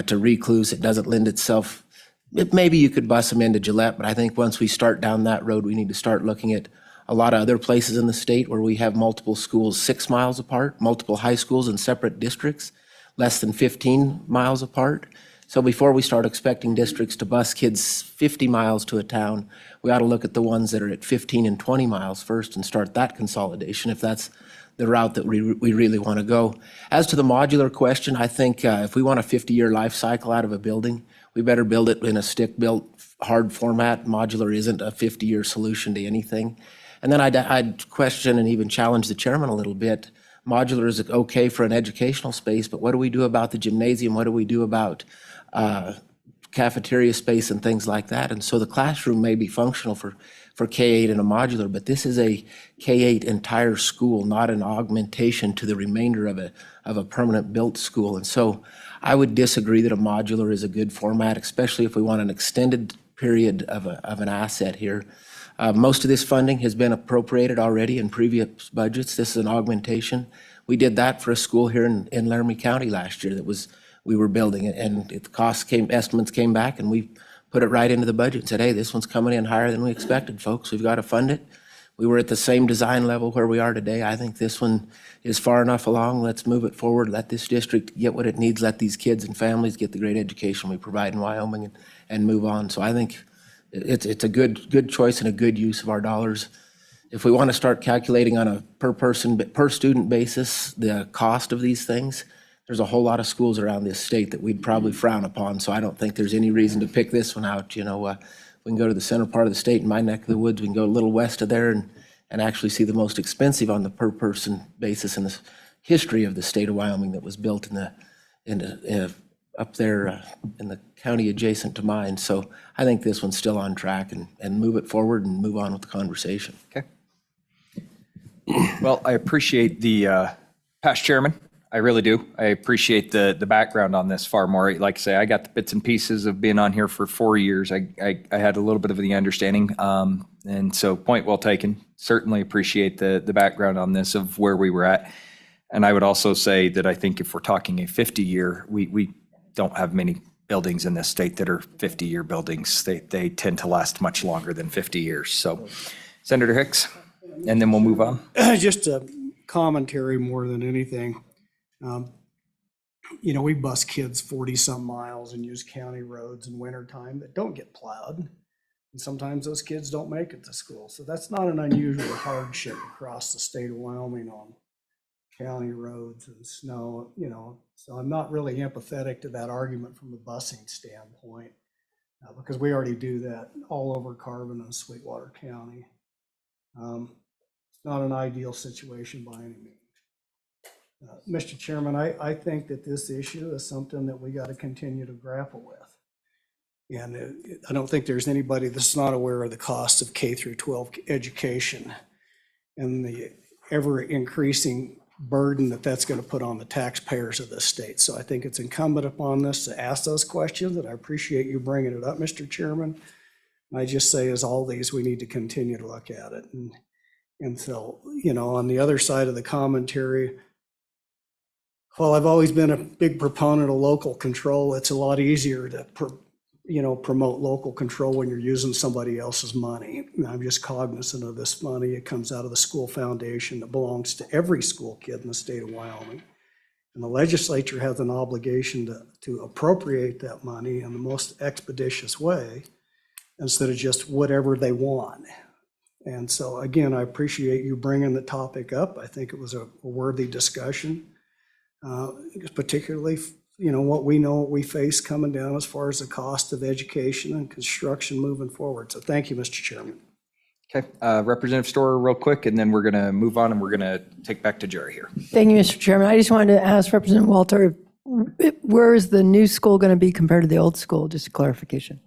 to Recluse. It doesn't lend itself. Maybe you could bus them into Gillette, but I think once we start down that road, we need to start looking at a lot of other places in the state where we have multiple schools 6 miles apart, multiple high schools in separate districts, less than 15 miles apart. So before we start expecting districts to bus kids 50 miles to a town, we ought to look at the ones that are at 15 and 20 miles first and start that consolidation if that's the route that we really want to go. As to the modular question, I think if we want a 50-year life cycle out of a building, we better build it in a stick-built hard format. Modular isn't a 50-year solution to anything. And then I'd question and even challenge the chairman a little bit. Modular is okay for an educational space, but what do we do about the gymnasium? What do we do about cafeteria space and things like that? And so the classroom may be functional for K-8 and a modular, but this is a K-8 entire school, not an augmentation to the remainder of a permanent built school. And so I would disagree that a modular is a good format, especially if we want an extended period of an asset here. Most of this funding has been appropriated already in previous budgets. This is an augmentation. We did that for a school here in Laramie County last year we were building it, and the estimates came back, and we put it right into the budget and said, hey, this one's coming in higher than we expected, folks. We've got to fund it. We were at the same design level where we are today. I think this one is far enough along. Let's move it forward. Let this district get what it needs. Let these kids and families get the great education we provide in Wyoming and move on. So I think it's a good choice and a good use of our dollars. If we want to start calculating on a per student basis the cost of these things, there's a whole lot of schools around this state that we'd probably frown upon. So I don't think there's any reason to pick this one out. We can go to the center part of the state in my neck of the woods. We can go a little west of there and actually see the most expensive on the per person basis in the history of the state of Wyoming that was built up there in the county adjacent to mine. So I think this one's still on track and move it forward and move on with the conversation. Okay. Well, I appreciate the past chairman. I really do. I appreciate the background on this far more. Like I say, I got the bits and pieces of being on here for 4 years. I had a little bit of the understanding. And so point well taken. Certainly appreciate the background on this of where we were at. And I would also say that I think if we're talking a 50-year, we don't have many buildings in this state that are 50-year buildings. They tend to last much longer than 50 years. So Senator Hicks, and then we'll move on. Just a commentary more than anything. We bus kids 40-some miles and use county roads in wintertime that don't get plowed. And sometimes those kids don't make it to school. So that's not an unusual hardship across the state of Wyoming on county roads and snow, So I'm not really empathetic to that argument from a busing standpoint because we already do that all over Carbon and Sweetwater County. It's not an ideal situation by any means. Mr. Chairman, I think that this issue is something that we got to continue to grapple with. And I don't think there's anybody that's not aware of the cost of K through 12 education and the ever increasing burden that's going to put on the taxpayers of this state. So I think it's incumbent upon us to ask those questions, and I appreciate you bringing it up, Mr. Chairman. I just say, as always, we need to continue to look at it. And so, on the other side of the commentary, while I've always been a big proponent of local control, it's a lot easier to promote local control when you're using somebody else's money. And I'm just cognizant of this money. It comes out of the school foundation that belongs to every school kid in the state of Wyoming. And the legislature has an obligation to appropriate that money in the most expeditious way instead of just whatever they want. And so, again, I appreciate you bringing the topic up. I think it was a worthy discussion, particularly, what we face coming down as far as the cost of education and construction moving forward. So thank you, Mr. Chairman. Okay, Representative Storer, real quick, and then we're going to move on and we're going to take back to Jerry here. Thank you, Mr. Chairman. I just wanted to ask Representative Walter, where is the new school going to be compared to the old school? Just a clarification.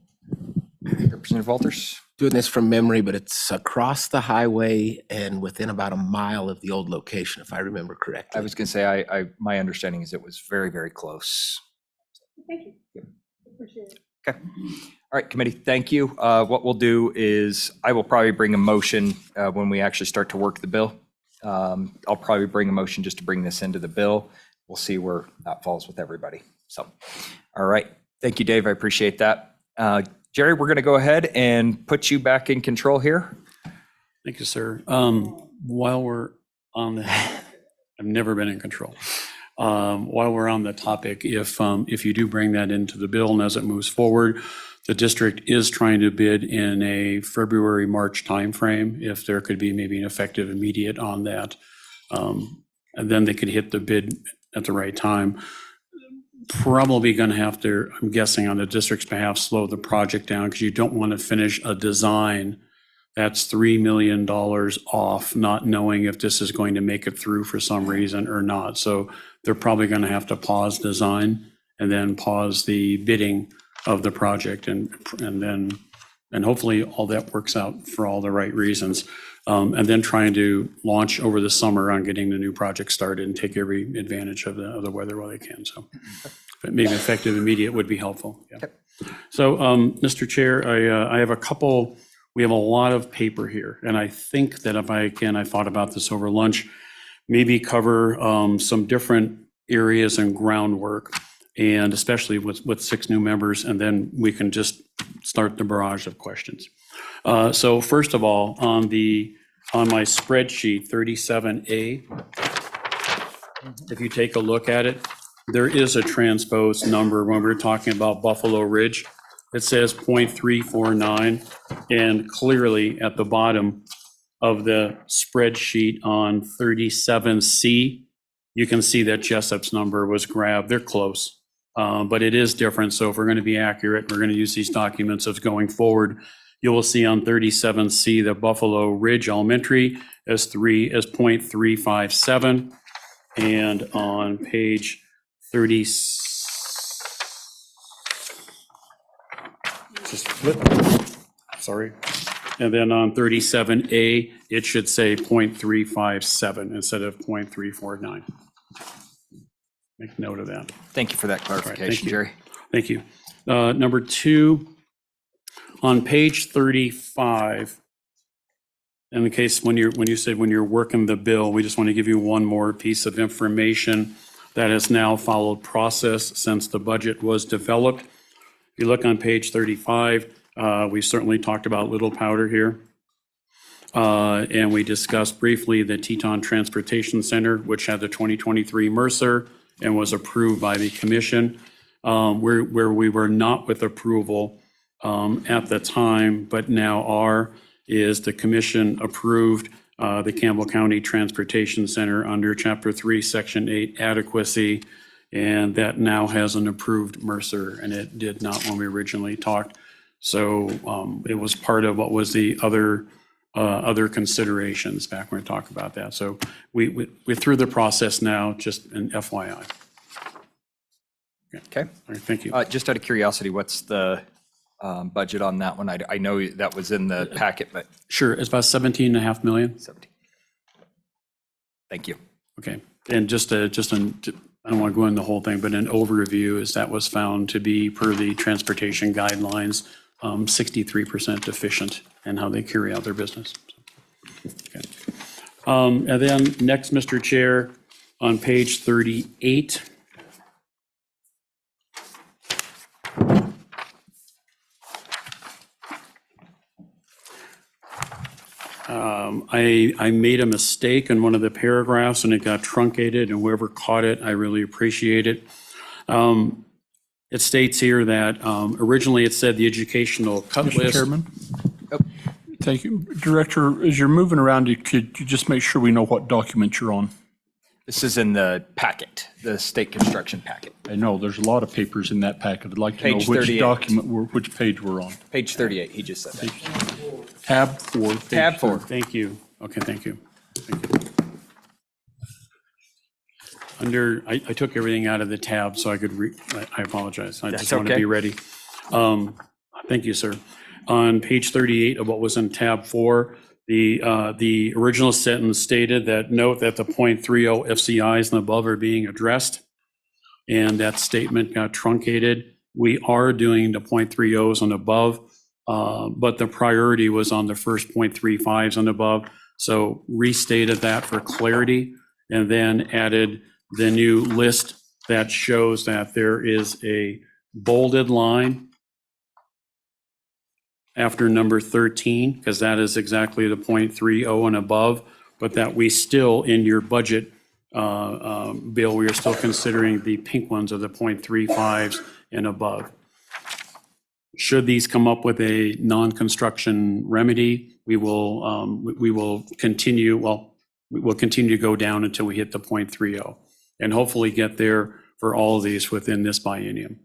Representative Walters? Doing this from memory, but it's across the highway and within about a mile of the old location, if I remember correctly. I was going to say, my understanding is it was very, very close. Thank you. Yep. Okay. All right, committee, thank you. What we'll do is I will probably bring a motion when we actually start to work the bill. I'll probably bring a motion just to bring this into the bill. We'll see where that falls with everybody. So, all right. Thank you, Dave. I appreciate that. Jerry, we're going to go ahead and put you back in control here. Thank you, sir. While we're on the, I've never been in control. While we're on the topic, if you do bring that into the bill and as it moves forward, the district is trying to bid in a February, March timeframe, if there could be maybe an effective immediate on that. And then they could hit the bid at the right time. Probably going to have to, I'm guessing on the district's behalf, slow the project down because you don't want to finish a design that's $3 million off, not knowing if this is going to make it through for some reason or not. So they're probably going to have to pause design and then pause the bidding of the project, and hopefully all that works out for all the right reasons. And then trying to launch over the summer on getting the new project started and take every advantage of the weather while they can. So maybe effective immediate would be helpful. Yeah. Okay. So, Mr. Chair, I have a couple. We have a lot of paper here, and I think that if I thought about this over lunch, maybe cover some different areas and groundwork, and especially with 6 new members, and then we can just start the barrage of questions. So first of all, on my spreadsheet 37A, if you take a look at it, there is a transposed number when we're talking about Buffalo Ridge. It says 0.349, and clearly at the bottom of the spreadsheet on 37C, you can see that Jessup's number was grabbed. They're close, but it is different. So if we're going to be accurate, we're going to use these documents as going forward. You will see on 37C that Buffalo Ridge Elementary is 0.357, and on page 30. Just flip. Sorry. And then on 37A, it should say 0.357 instead of 0.349. Make note of that. Thank you for that clarification, Jerry. Thank you. Number 2, on page 35, in the case when you said when you're working the bill, we just want to give you one more piece of information that has now followed process since the budget was developed. If you look on page 35, we certainly talked about Little Powder here. And we discussed briefly the Teton Transportation Center, which had the 2023 Mercer and was approved by the commission. Where we were not with approval at the time, but now are, is the commission approved the Campbell County Transportation Center under Chapter 3, Section 8 advocacy. And that now has an approved Mercer, and it did not when we originally talked. So it was part of what was the other considerations back when we talked about that. So we're through the process now, just an FYI. Okay. All right, thank you. Just out of curiosity, what's the budget on that one? I know that was in the packet, but Sure, it's about 17.5 million. 17. Thank you. Okay, and I don't want to go into the whole thing, but an overview is that was found to be, per the transportation guidelines, 63% efficient in how they carry out their business. Okay. And then next, Mr. Chair, on page 38, I made a mistake in one of the paragraphs and it got truncated, and whoever caught it, I really appreciate it. It states here that originally it said the educational cut Mr. list. Chairman? Thank you. Director, as you're moving around, could you just make sure we know what document you're on? This is in the packet, the state construction packet. I know, there's a lot of papers in that packet. I'd like to know Page which 38. document, which page we're on. Page 38, he just said that. Tab 4. page Tab 4. Thank you. Okay, thank you. Thank you. I took everything out of the tab so I could I apologize. I just That's want to okay. be ready. Thank you, sir. On page 38 of what was in tab 4, the original sentence stated that note that the .30 FCIs and above are being addressed, and that statement got truncated. We are doing the .30s and above, but the priority was on the first .35s and above. So restated that for clarity, and then added the new list that shows that there is a bolded line after number 13, because that is exactly the .30 and above, but that we still, in your budget bill, we are still considering the pink ones of the .35s and above. Should these come up with a non-construction remedy, we will continue, we will continue to go down until we hit the .30 and hopefully get there for all of these within this biennium.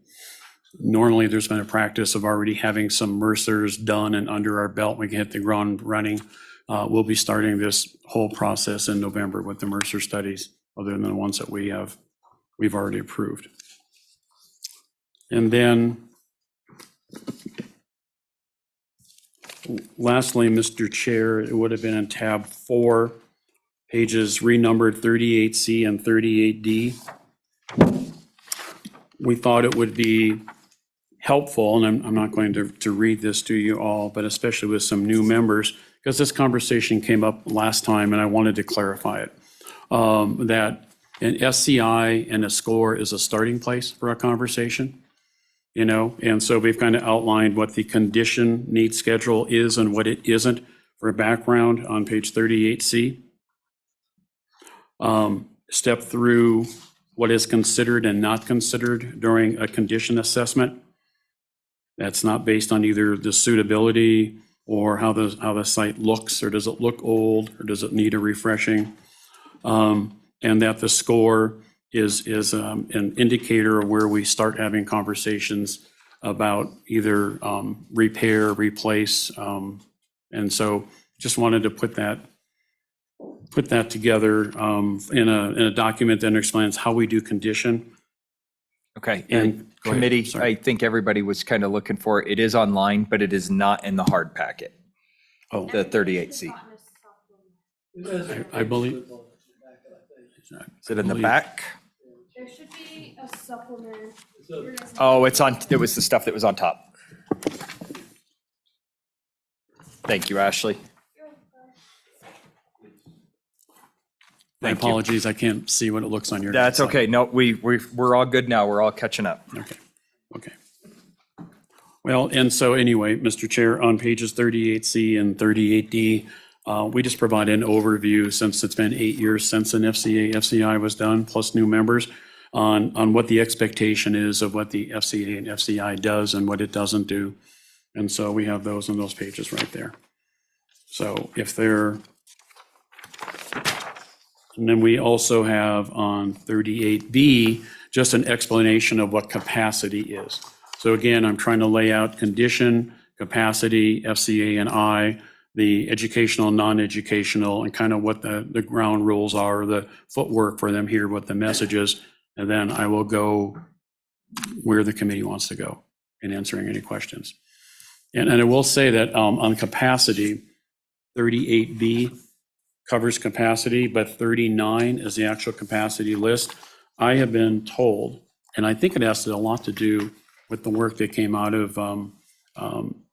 Normally, there's been a practice of already having some Mercers done and under our belt. We can hit the ground running. We'll be starting this whole process in November with the Mercer studies, other than the ones that we've already approved. And then lastly, Mr. Chair, it would have been in tab 4, pages renumbered 38C and 38D. We thought it would be helpful, and I'm not going to read this to you all, but especially with some new members, because this conversation came up last time and I wanted to clarify it, that an SCI and a score is a starting place for a conversation, you know? And so we've kind of outlined what the condition need schedule is and what it isn't for background on page 38C. Step through what is considered and not considered during a condition assessment. That's not based on either the suitability or how the site looks, or does it look old, or does it need a refreshing? And that the score is an indicator of where we start having conversations about either repair, replace. And so just wanted to put that together in a document that explains how we do condition. Okay, And- and go ahead, committee, sorry. I think everybody was kind of looking for, it is online, but it is not in the hard packet, Oh, the 38C. I believe. Is it in the back? There should be a supplement. Oh, it was the stuff that was on top. Thank you, Ashley. My Thank you. apologies, I can't see what it looks on your. That's side. okay. No, we're all good now. We're all catching up. Okay. Well, and so anyway, Mr. Chair, on pages 38C and 38D, we just provide an overview, since it's been 8 years since an FCI was done, plus new members, on what the expectation is of what the FCA and FCI does and what it doesn't do. And so we have those on those pages right there. So if they're, and then we also have on 38B, just an explanation of what capacity is. So again, I'm trying to lay out condition, capacity, FCA and I, the educational, non-educational, and kind of what the ground rules are, the footwork for them here, what the message is. And then I will go where the committee wants to go in answering any questions. And I will say that on capacity, 38B covers capacity, but 39 is the actual capacity list. I have been told, and I think it has a lot to do with the work that came out of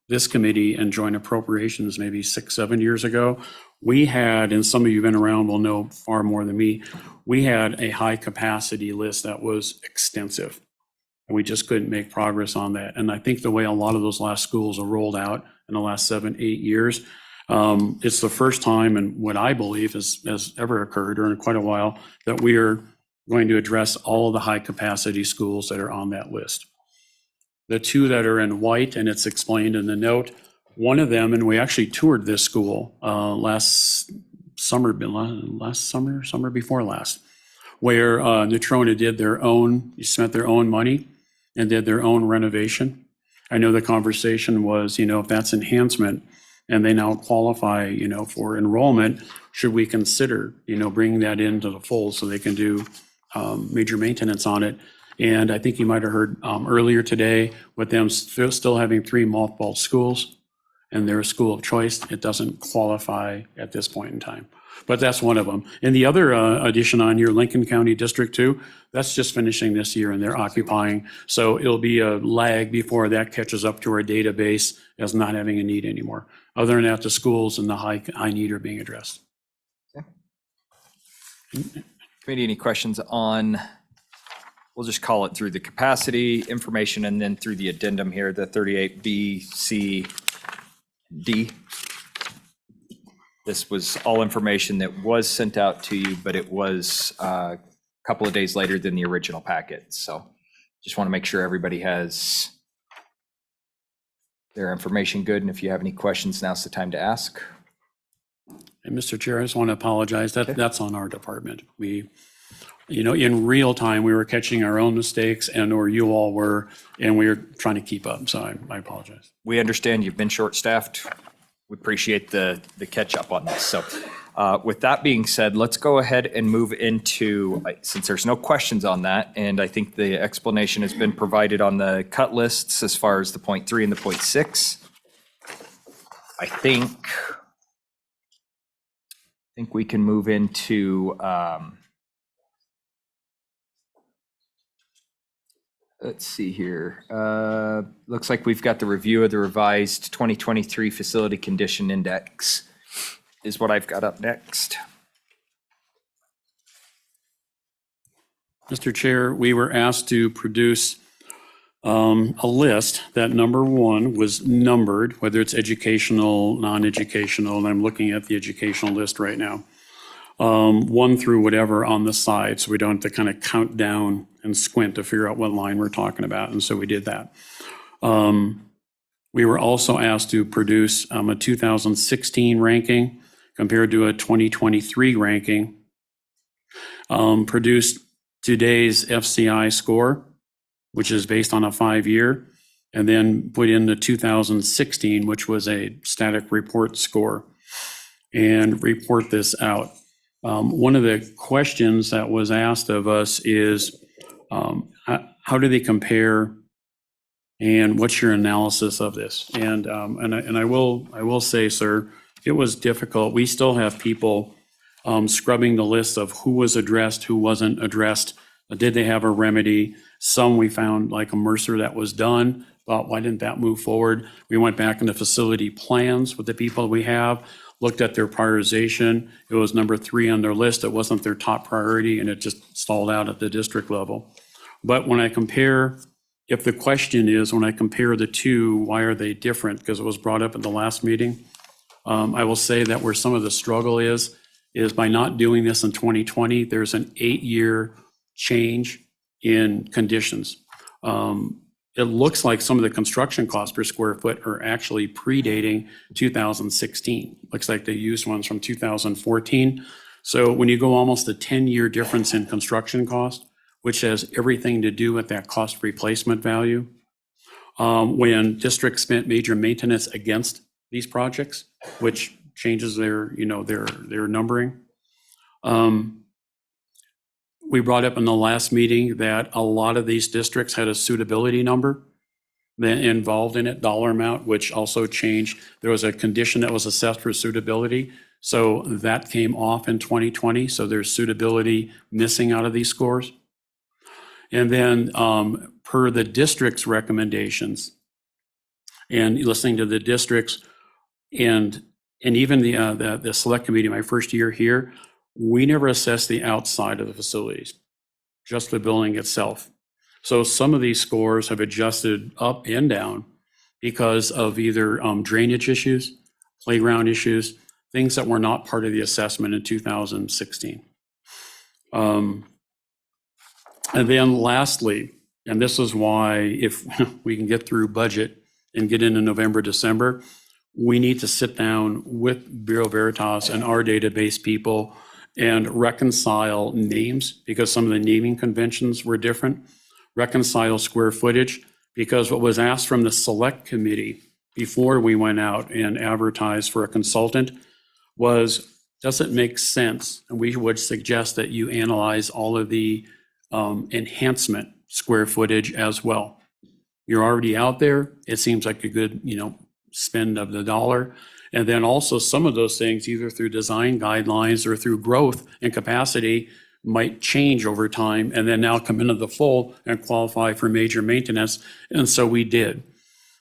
this committee and joint appropriations maybe 6-7 years ago. We had, and some of you have been around will know far more than me, we had a high capacity list that was extensive. And we just couldn't make progress on that. And I think the way a lot of those last schools are rolled out in the last 7-8 years, It's the first time, and what I believe has ever occurred, or in quite a while, that we are going to address all of the high-capacity schools that are on that list. The two that are in white, and it's explained in the note, one of them, and we actually toured this school last summer before last, where Natrona did spent their own money and did their own renovation. I know the conversation was, if that's enhancement and they now qualify, for enrollment, should we consider, bringing that into the fold so they can do major maintenance on it? And I think you might have heard earlier today, with them still having 3 mothballed schools, and they're a school of choice, it doesn't qualify at this point in time. But that's one of them. And the other addition on here, Lincoln County District 2, that's just finishing this year, and they're occupying. So it'll be a lag before that catches up to our database as not having a need anymore. Other than that, the schools and the high need are being addressed. Committee, any questions on, we'll just call it through the capacity information and then through the addendum here, the 38B, C, D. This was all information that was sent out to you, but it was a couple of days later than the original packet. So just want to make sure everybody has their information good. And if you have any questions, now's the time to ask. And Mr. Chair, I just want to apologize. That's on our department. We, in real time, we were catching our own mistakes, or you all were, and we were trying to keep up. So I apologize. We understand you've been short-staffed. We appreciate the catch up on this. So with that being said, let's go ahead and move into, since there's no questions on that, and I think the explanation has been provided on the cut lists as far as the point 3 and the point 6. I think we can move into, let's see here. Looks like we've got the review of the revised 2023 Facility Condition Index is what I've got up next. Mr. Chair, we were asked to produce a list that, number 1, was numbered, whether it's educational, non-educational, and I'm looking at the educational list right now. 1 through whatever on the side, so we don't have to kind of count down and squint to figure out what line we're talking about, and so we did that. We were also asked to produce a 2016 ranking compared to a 2023 ranking, produce today's FCI score, which is based on a 5-year, and then put in the 2016, which was a static report score, and report this out. One of the questions that was asked of us is, how do they compare, and what's your analysis of this? And I will say, sir, it was difficult. We still have people scrubbing the list of who was addressed, who wasn't addressed. Did they have a remedy? Some we found, like a Mercer, that was done. Thought, why didn't that move forward? We went back into facility plans with the people we have, looked at their prioritization. It was number 3 on their list. It wasn't their top priority, and it just stalled out at the district level. But when I compare, if the question is, when I compare the two, why are they different? Because it was brought up at the last meeting. I will say that where some of the struggle is by not doing this in 2020, there's an 8-year change in conditions. It looks like some of the construction costs per square foot are actually predating 2016. Looks like they used ones from 2014. So when you go almost a 10-year difference in construction cost, which has everything to do with that cost replacement value, when districts spent major maintenance against these projects, which changes their numbering. We brought up in the last meeting that a lot of these districts had a suitability number then involved in it, dollar amount, which also changed. There was a condition that was assessed for suitability. So that came off in 2020. So there's suitability missing out of these scores. And then per the district's recommendations and listening to the districts and even the select committee, my first year here, we never assessed the outside of the facilities, just the building itself. So some of these scores have adjusted up and down because of either drainage issues playground issues, things that were not part of the assessment in 2016. And then lastly, and this is why if we can get through budget and get into November, December, we need to sit down with Bureau Veritas and our database people and reconcile names, because some of the naming conventions were different, reconcile square footage, because what was asked from the select committee before we went out and advertised for a consultant was, does it make sense? And we would suggest that you analyze all of the enhancement square footage as well. You're already out there. It seems like a good, spend of the dollar. And then also some of those things, either through design guidelines or through growth and capacity, might change over time and then now come into the fold and qualify for major maintenance. And so we did.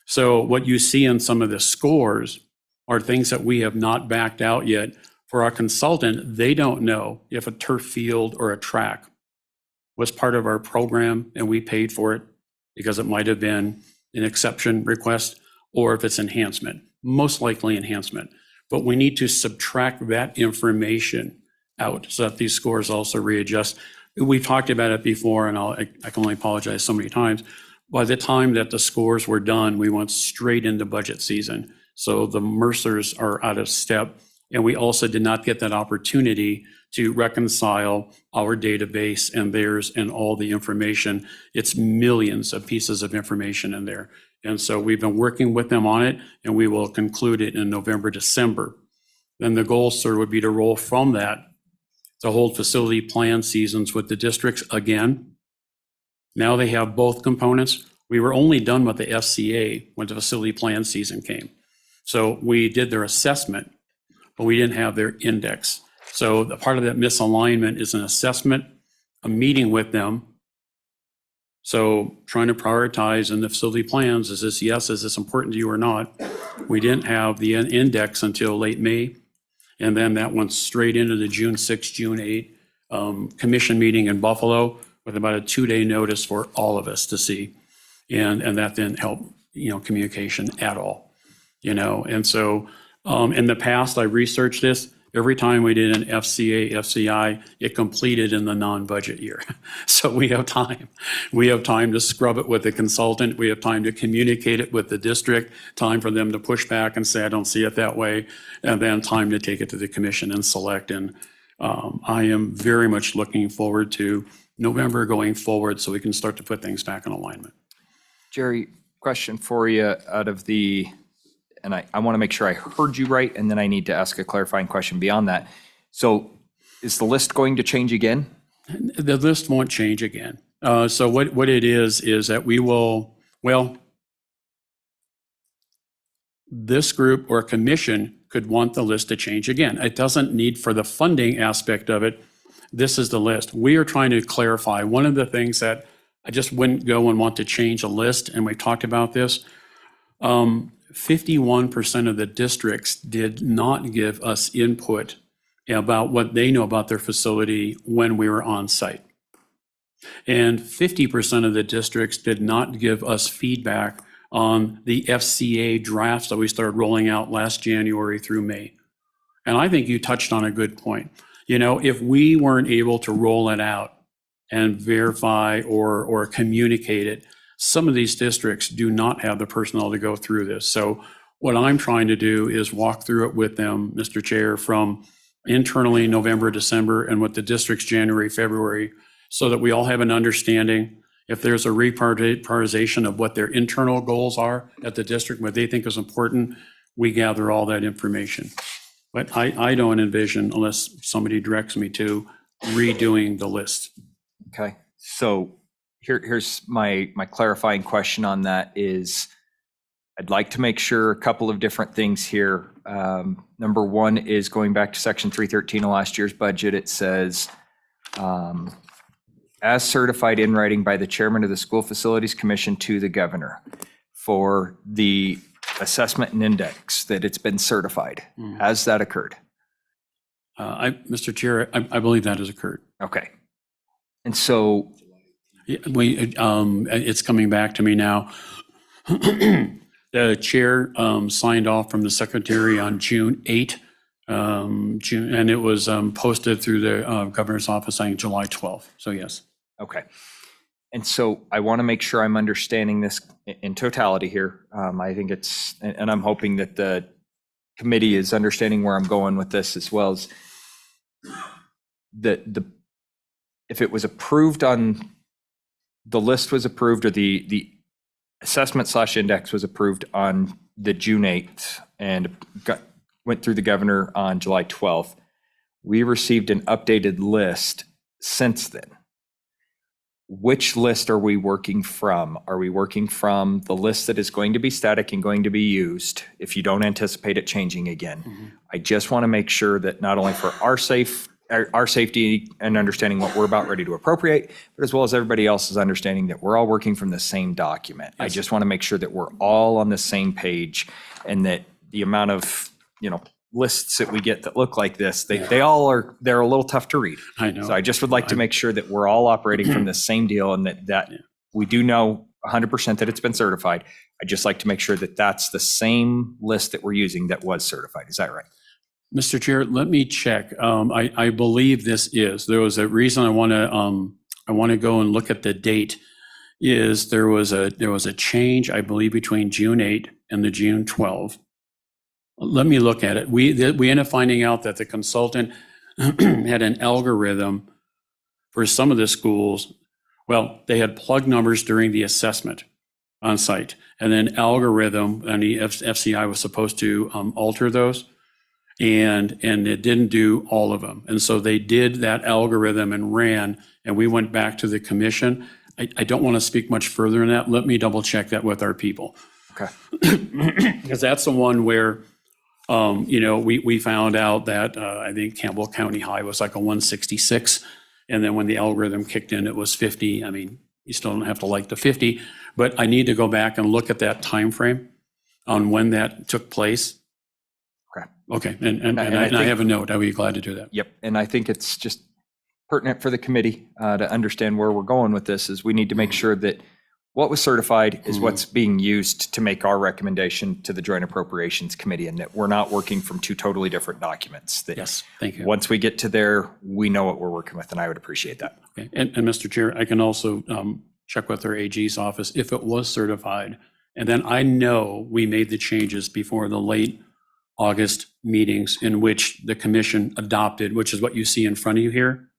So what you see in some of the scores are things that we have not backed out yet. For our consultant, they don't know if a turf field or a track was part of our program and we paid for it because it might have been an exception request, or if it's enhancement, most likely enhancement. But we need to subtract that information out so that these scores also readjust. We've talked about it before, and I can only apologize so many times. By the time that the scores were done, we went straight into budget season. So the Mercers are out of step. And we also did not get that opportunity to reconcile our database and theirs and all the information. It's millions of pieces of information in there. And so we've been working with them on it, and we will conclude it in November, December. Then the goal, sir, would be to roll from that to hold facility plan seasons with the districts again. Now they have both components. We were only done with the FCA when the facility plan season came. So we did their assessment, but we didn't have their index. So the part of that misalignment is an assessment, a meeting with them. So trying to prioritize in the facility plans, is this yes, is this important to you or not? We didn't have the index until late May. And then that went straight into the June 6, June 8 commission meeting in Buffalo with about a 2-day notice for all of us to see. And that didn't help, communication at all, And so in the past, I researched this. Every time we did an FCA, FCI, it completed in the non-budget year. So we have time. We have time to scrub it with the consultant. We have time to communicate it with the district, time for them to push back and say, I don't see it that way, and then time to take it to the commission and select. And I am very much looking forward to November going forward so we can start to put things back in alignment. Jerry, question for you out of the, and I want to make sure I heard you right, and then I need to ask a clarifying question beyond that. So is the list going to change again? The list won't change again. So what it is that we will, this group or commission could want the list to change again. It doesn't need for the funding aspect of it. This is the list. We are trying to clarify. One of the things that I just wouldn't go and want to change a list, and we talked about this, 51% of the districts did not give us input about what they know about their facility when we were on site. And 50% of the districts did not give us feedback on the FCA drafts that we started rolling out last January through May. And I think you touched on a good point. If we weren't able to roll it out and verify or communicate it, some of these districts do not have the personnel to go through this. So what I'm trying to do is walk through it with them, Mr. Chair, from internally November, December, and with the districts January, February, so that we all have an understanding. If there's a reprioritization of what their internal goals are at the district, what they think is important, we gather all that information. But I don't envision, unless somebody directs me to, redoing the list. Okay, so here's my clarifying question on that is, I'd like to make sure a couple of different things here. Number one is going back to section 313 of last year's budget. It says, as certified in writing by the chairman of the School Facilities Commission to the governor for the assessment and index, that it's been certified. Has that occurred? Mr. Chair, I believe that has occurred. Okay. And so, It's coming back to me now. The chair signed off from the secretary on June 8, and it was posted through the governor's office on July 12th. So yes. Okay. And so I want to make sure I'm understanding this in totality here. I think it's, and I'm hoping that the committee is understanding where I'm going with this, as well as if it was approved on, the list was approved, or the assessment/index was approved on the June 8th and went through the governor on July 12th. We received an updated list since then. Which list are we working from? Are we working from the list that is going to be static and going to be used if you don't anticipate it changing again? I just want to make sure that not only for our safety and understanding what we're about ready to appropriate, but as well as everybody else's understanding that we're all working from the same document. I just want to make sure that we're all on the same page, and that the amount of, lists that we get that look like this, they're a little tough to read. I know. So I just would like to make sure that we're all operating from the same deal, and that we do know 100% that it's been certified. I'd just like to make sure that that's the same list that we're using that was certified. Is that right? Mr. Chair, let me check. I believe this is. There was a reason I want to go and look at the date. Is there was a change, I believe, between June 8 and the June 12. Let me look at it. We ended up finding out that the consultant had an algorithm for some of the schools. Well, they had plug numbers during the assessment on site, and then algorithm, and the FCI was supposed to alter those, and it didn't do all of them. And so they did that algorithm and ran, and we went back to the commission. I don't want to speak much further than that. Let me double check that with our people. Okay. Because that's the one where we found out that I think Campbell County High was like a 166. And then when the algorithm kicked in, it was 50. I mean, you still don't have to like the 50, but I need to go back and look at that time frame on when that took place. Okay. And I have a note. I would be glad to do that. Yep. And I think it's just pertinent for the committee to understand where we're going with this, is we need to make sure that what was certified is what's being used to make our recommendation to the Joint Appropriations Committee, and that we're not working from two totally different documents. That Yes, thank you. once we get to there, we know what we're working with, and I would appreciate that. Okay. And Mr. Chair, I can also check with our AG's office if it was certified. And then I know we made the changes before the late August meetings in which the commission adopted, which is what you see in front of you here.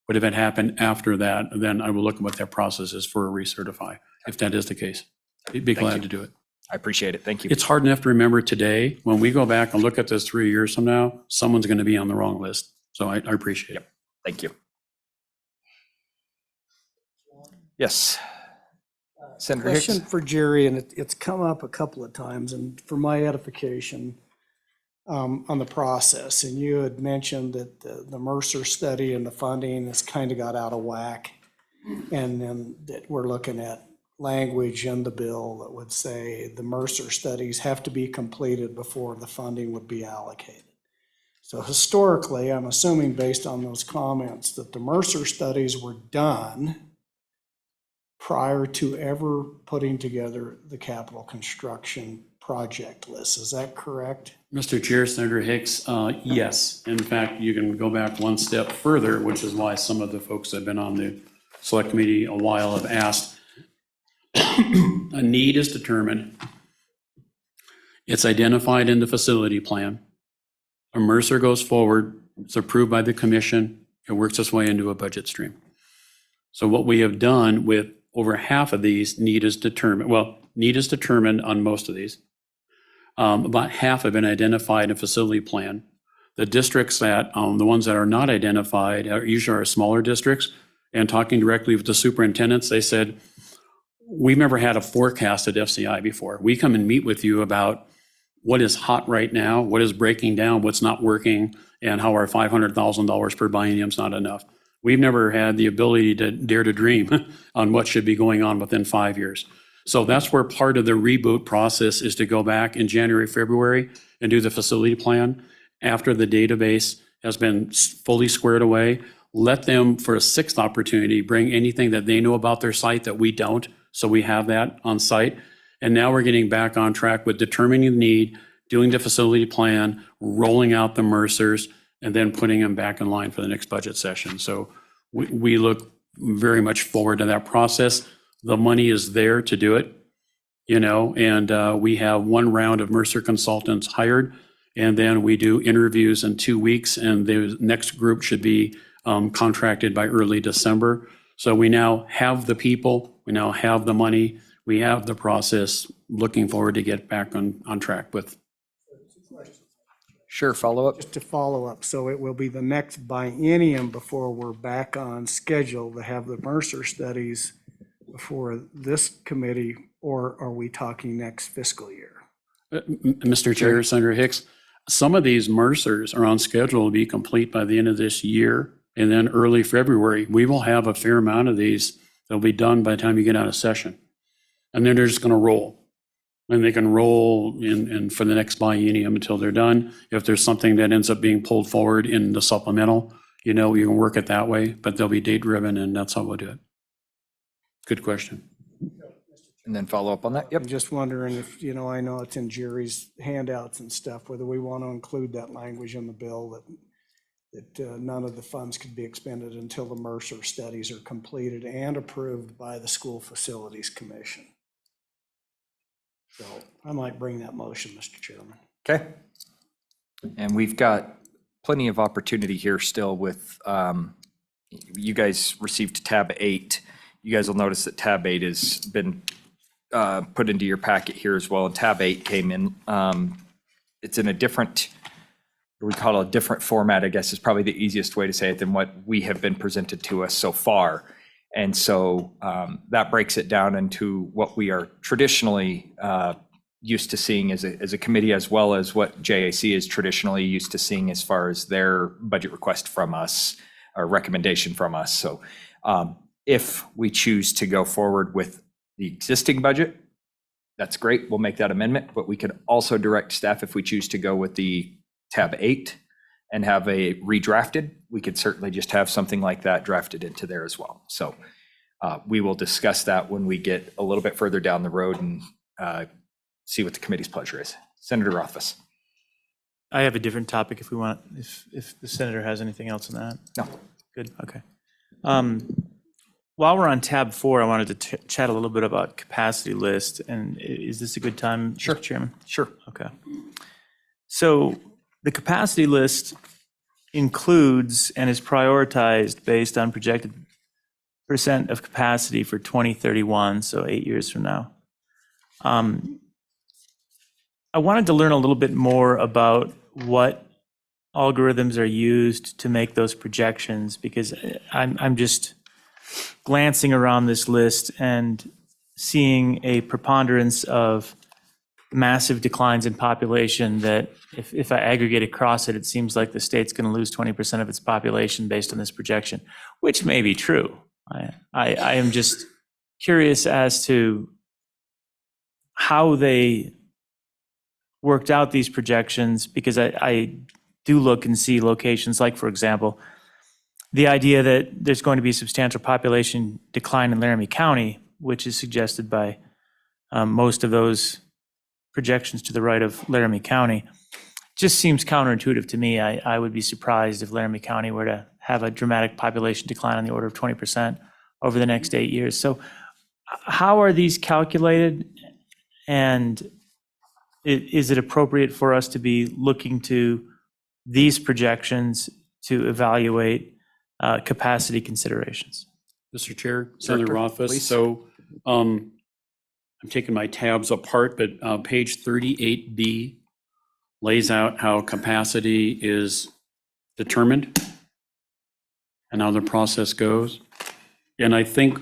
But if it happened after that, then I will look at what their process is for a recertify, if that is the case. I'd be glad to do it. I appreciate it. Thank you. It's hard enough to remember today. When we go back and look at this 3 years from now, someone's going to be on the wrong list. So I appreciate it. Thank you. Yes. Senator Hicks. Question for Jerry, and it's come up a couple of times, and for my edification on the process. And you had mentioned that the Mercer study and the funding has kind of got out of whack. And then that we're looking at language in the bill that would say the Mercer studies have to be completed before the funding would be allocated. So historically, I'm assuming based on those comments that the Mercer studies were done prior to ever putting together the capital construction project list. Is that correct? Mr. Chair, Senator Hicks, yes. In fact, you can go back one step further, which is why some of the folks that have been on the select committee a while have asked. A need is determined. It's identified in the facility plan. A Mercer goes forward, it's approved by the commission, it works its way into a budget stream. So what we have done with over half of these, need is determined on most of these. About half have been identified in a facility plan. The districts that, the ones that are not identified are usually our smaller districts. And talking directly with the superintendents, they said, we've never had a forecast at FCI before. We come and meet with you about what is hot right now, what is breaking down, what's not working, and how our $500,000 per biennium is not enough. We've never had the ability to dare to dream on what should be going on within 5 years. So that's where part of the reboot process is, to go back in January, February and do the facility plan after the database has been fully squared away. Let them, for a sixth opportunity, bring anything that they know about their site that we don't, so we have that on site. And now we're getting back on track with determining the need, doing the facility plan, rolling out the Mercers, and then putting them back in line for the next budget session. So we look very much forward to that process. The money is there to do it, and we have one round of Mercer consultants hired, and then we do interviews in 2 weeks, and the next group should be contracted by early December. So we now have the people, we now have the money, we have the process. Looking forward to get back on track with. Sure, follow up. Just to follow up, so it will be the next biennium before we're back on schedule to have the Mercer studies before this committee, or are we talking next fiscal year? Mr. Chair, Senator Hicks, some of these Mercers are on schedule to be complete by the end of this year, and then early February. We will have a fair amount of these that'll be done by the time you get out of session. And then they're just going to roll. And they can roll in for the next biennium until they're done. If there's something that ends up being pulled forward in the supplemental, you can work it that way, but they'll be date driven, and that's how we'll do it. Good question. And then follow up on that. Yep. I'm just wondering if, I know it's in Jerry's handouts and stuff, whether we want to include that language in the bill that none of the funds could be expended until the Mercer studies are completed and approved by the School Facilities Commission. So I might bring that motion, Mr. Chairman. Okay. And we've got plenty of opportunity here still with, you guys received tab 8. You guys will notice that tab 8 has been put into your packet here as well. And tab 8 came in, it's in a different, we call it a different format, I guess is probably the easiest way to say it, than what we have been presented to us so far. And so that breaks it down into what we are traditionally used to seeing as a committee, as well as what JAC is traditionally used to seeing as far as their budget request from us, or recommendation from us. So if we choose to go forward with the existing budget, that's great. We'll make that amendment, but we could also direct staff, if we choose to go with the tab 8 and have a redrafted, we could certainly just have something like that drafted into there as well. So we will discuss that when we get a little bit further down the road and see what the committee's pleasure is. Senator Rothfuss. I have a different topic if we want, if the senator has anything else on that. No. Good, okay. While we're on tab 4, I wanted to chat a little bit about capacity list. And is this a good time, Sure. Mr. Chairman? Sure. Okay. So the capacity list includes and is prioritized based on projected % of capacity for 2031, so 8 years from now. I wanted to learn a little bit more about what algorithms are used to make those projections, because I'm just glancing around this list and seeing a preponderance of massive declines in population that if I aggregate across it, it seems like the state's going to lose 20% of its population based on this projection, which may be true. I am just curious as to how they worked out these projections, because I do look and see locations like, for example, the idea that there's going to be a substantial population decline in Laramie County, which is suggested by most of those projections to the right of Laramie County, just seems counterintuitive to me. I would be surprised if Laramie County were to have a dramatic population decline on the order of 20% over the next 8 years. So how are these calculated, and is it appropriate for us to be looking to these projections to evaluate capacity considerations? Mr. Chair, Senator Rothfuss. please. So I'm taking my tabs apart, but page 38B lays out how capacity is determined and how the process goes. And I think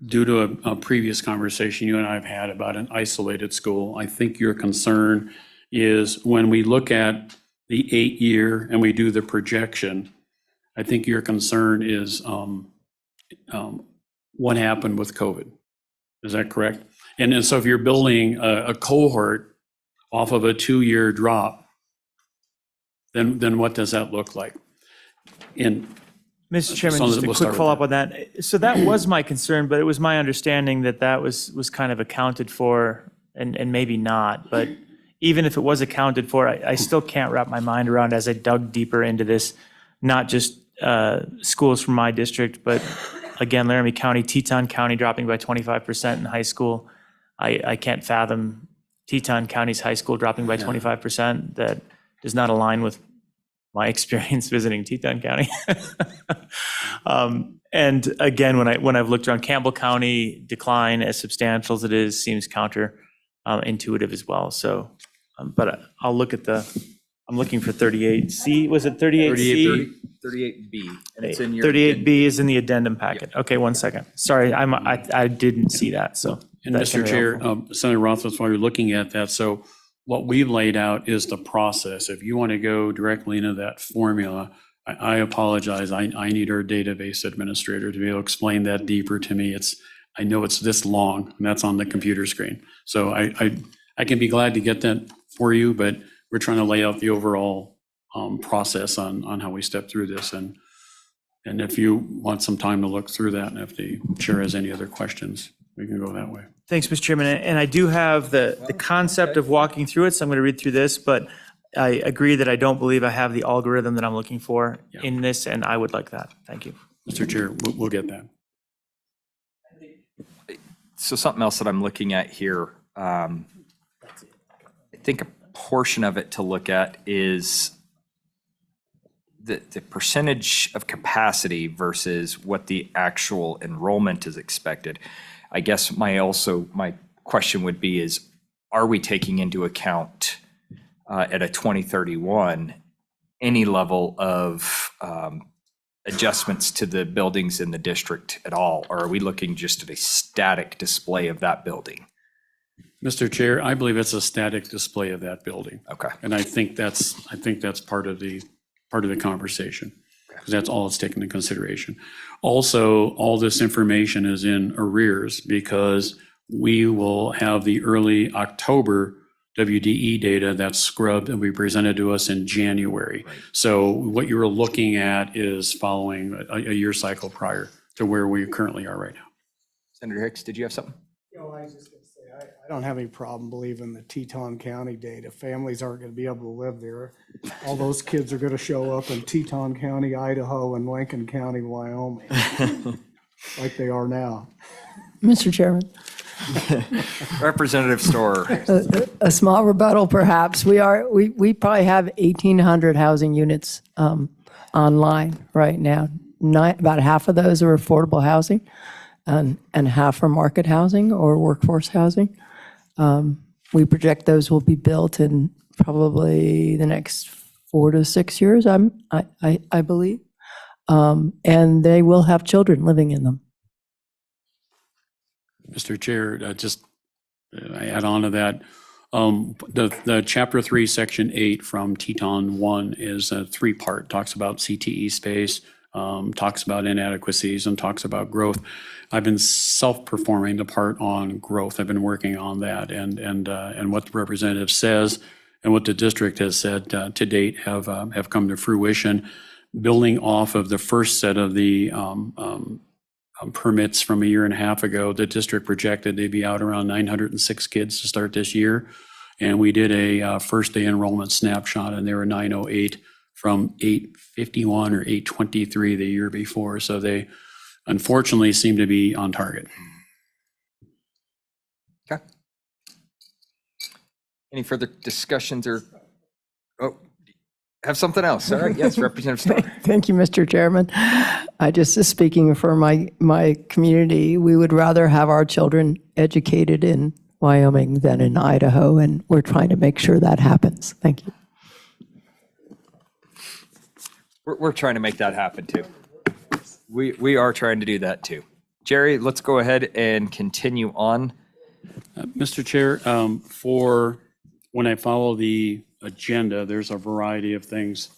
due to a previous conversation you and I have had about an isolated school, I think your concern is when we look at the 8-year and we do the projection, I think your concern is what happened with COVID. Is that correct? And so if you're building a cohort off of a 2-year drop, then what does that look like? And Mr. Chairman, So just a we'll quick start with follow-up that. on that. So that was my concern, but it was my understanding that that was kind of accounted for, and maybe not. But even if it was accounted for, I still can't wrap my mind around, as I dug deeper into this, not just schools from my district, but again, Laramie County, Teton County dropping by 25% in high school. I can't fathom Teton County's high school dropping by 25%. That does not align with my experience visiting Teton County. And again, when I've looked around, Campbell County decline as substantial as it is seems intuitive as well. So, but I'll look at I'm looking for 38C. Was it 38C? 38B, and it's in your. 38B is in the addendum packet. Okay, one second. Sorry, I didn't see that, so. And that's Mr. very Chair, helpful. Senator Rothfuss, while you're looking at that, so what we've laid out is the process. If you want to go directly into that formula, I apologize. I need our database administrator to be able to explain that deeper to me. I know it's this long, and that's on the computer screen. So I can be glad to get that for you, but we're trying to lay out the overall process on how we step through this. And if you want some time to look through that, and if the chair has any other questions, we can go that way. Thanks, Mr. Chairman. And I do have the concept of walking through it, so I'm going to read through this, but I agree that I don't believe I have the algorithm that I'm looking for in this, and I would like that. Thank you. Mr. Chair, we'll get that. So something else that I'm looking at here, I think a portion of it to look at is the percentage of capacity versus what the actual enrollment is expected. I guess my question would be is, are we taking into account at a 2031 any level of adjustments to the buildings in the district at all? Or are we looking just at a static display of that building? Mr. Chair, I believe it's a static display of that building. Okay. And I think that's part of the conversation, because that's all it's taken into consideration. Also, all this information is in arrears because we will have the early October WDE data that's scrubbed and be presented to us in January. Right. So what you're looking at is following a year cycle prior to where we currently are right now. Senator Hicks, did you have something? I was just going to say, I don't have any problem believing the Teton County data. Families aren't going to be able to live there. All those kids are going to show up in Teton County, Idaho, and Lincoln County, Wyoming, like they are now. Mr. Chairman, Representative Storer. a small rebuttal perhaps. We probably have 1,800 housing units online right now. About half of those are affordable housing and half are market housing or workforce housing. We project those will be built in probably the next 4 to 6 years, I believe. And they will have children living in them. Mr. Chair, I add on to that. The Chapter 3, Section 8 from Teton 1 is a 3-part, talks about CTE space, talks about inadequacies, and talks about growth. I've been self-performing the part on growth. I've been working on that, and what the representative says and what the district has said to date have come to fruition. Building off of the first set of the permits from a year and a half ago, the district projected they'd be out around 906 kids to start this year. And we did a first day enrollment snapshot, and there were 908 from 851 or 823 the year before. So they unfortunately seem to be on target. Okay. Any further discussions or, have something else? All right, yes, Representative Storer. Thank you, Mr. Chairman. I just speaking for my community, we would rather have our children educated in Wyoming than in Idaho, and we're trying to make sure that happens. Thank you. We're trying to make that happen too. We are trying to do that too. Jerry, let's go ahead and continue on. Mr. Chair, for when I follow the agenda, there's a variety of things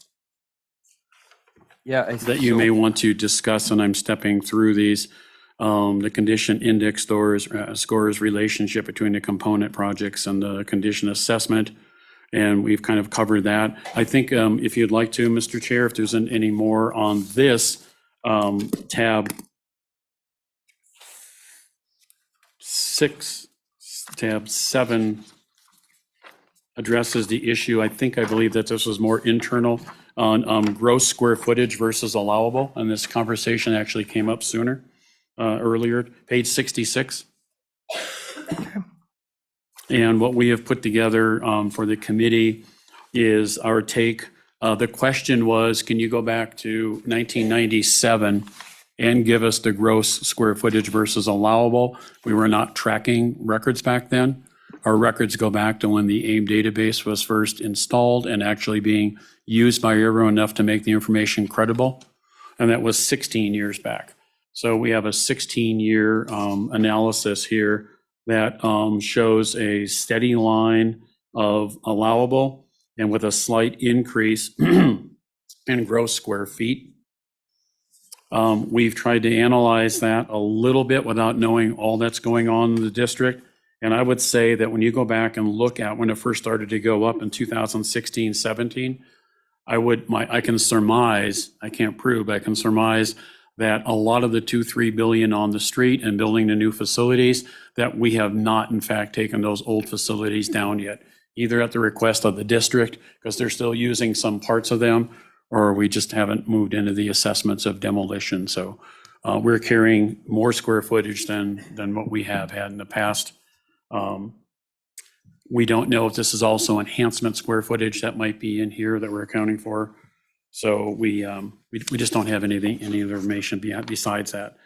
that you may want to discuss, and I'm stepping through these. The condition index scores relationship between the component projects and the condition assessment, and we've kind of covered that. I think if you'd like to, Mr. Chair, if there's any more on this, tab 7 addresses the issue. I believe that this was more internal on gross square footage versus allowable, and this conversation actually came up sooner, earlier, page 66. And what we have put together for the committee is our take. The question was, can you go back to 1997 and give us the gross square footage versus allowable? We were not tracking records back then. Our records go back to when the AIM database was first installed and actually being used by everyone enough to make the information credible. And that was 16 years back. So we have a 16-year analysis here that shows a steady line of allowable and with a slight increase in gross square feet. We've tried to analyze that a little bit without knowing all that's going on in the district. And I would say that when you go back and look at when it first started to go up in 2016, 17, I can surmise, I can't prove, but I can surmise that a lot of the 2-3 billion on the street and building the new facilities, that we have not in fact taken those old facilities down yet, either at the request of the district, because they're still using some parts of them, or we just haven't moved into the assessments of demolition. So we're carrying more square footage than what we have had in the past. We don't know if this is also enhancement square footage that might be in here that we're accounting for. So we just don't have any information besides that.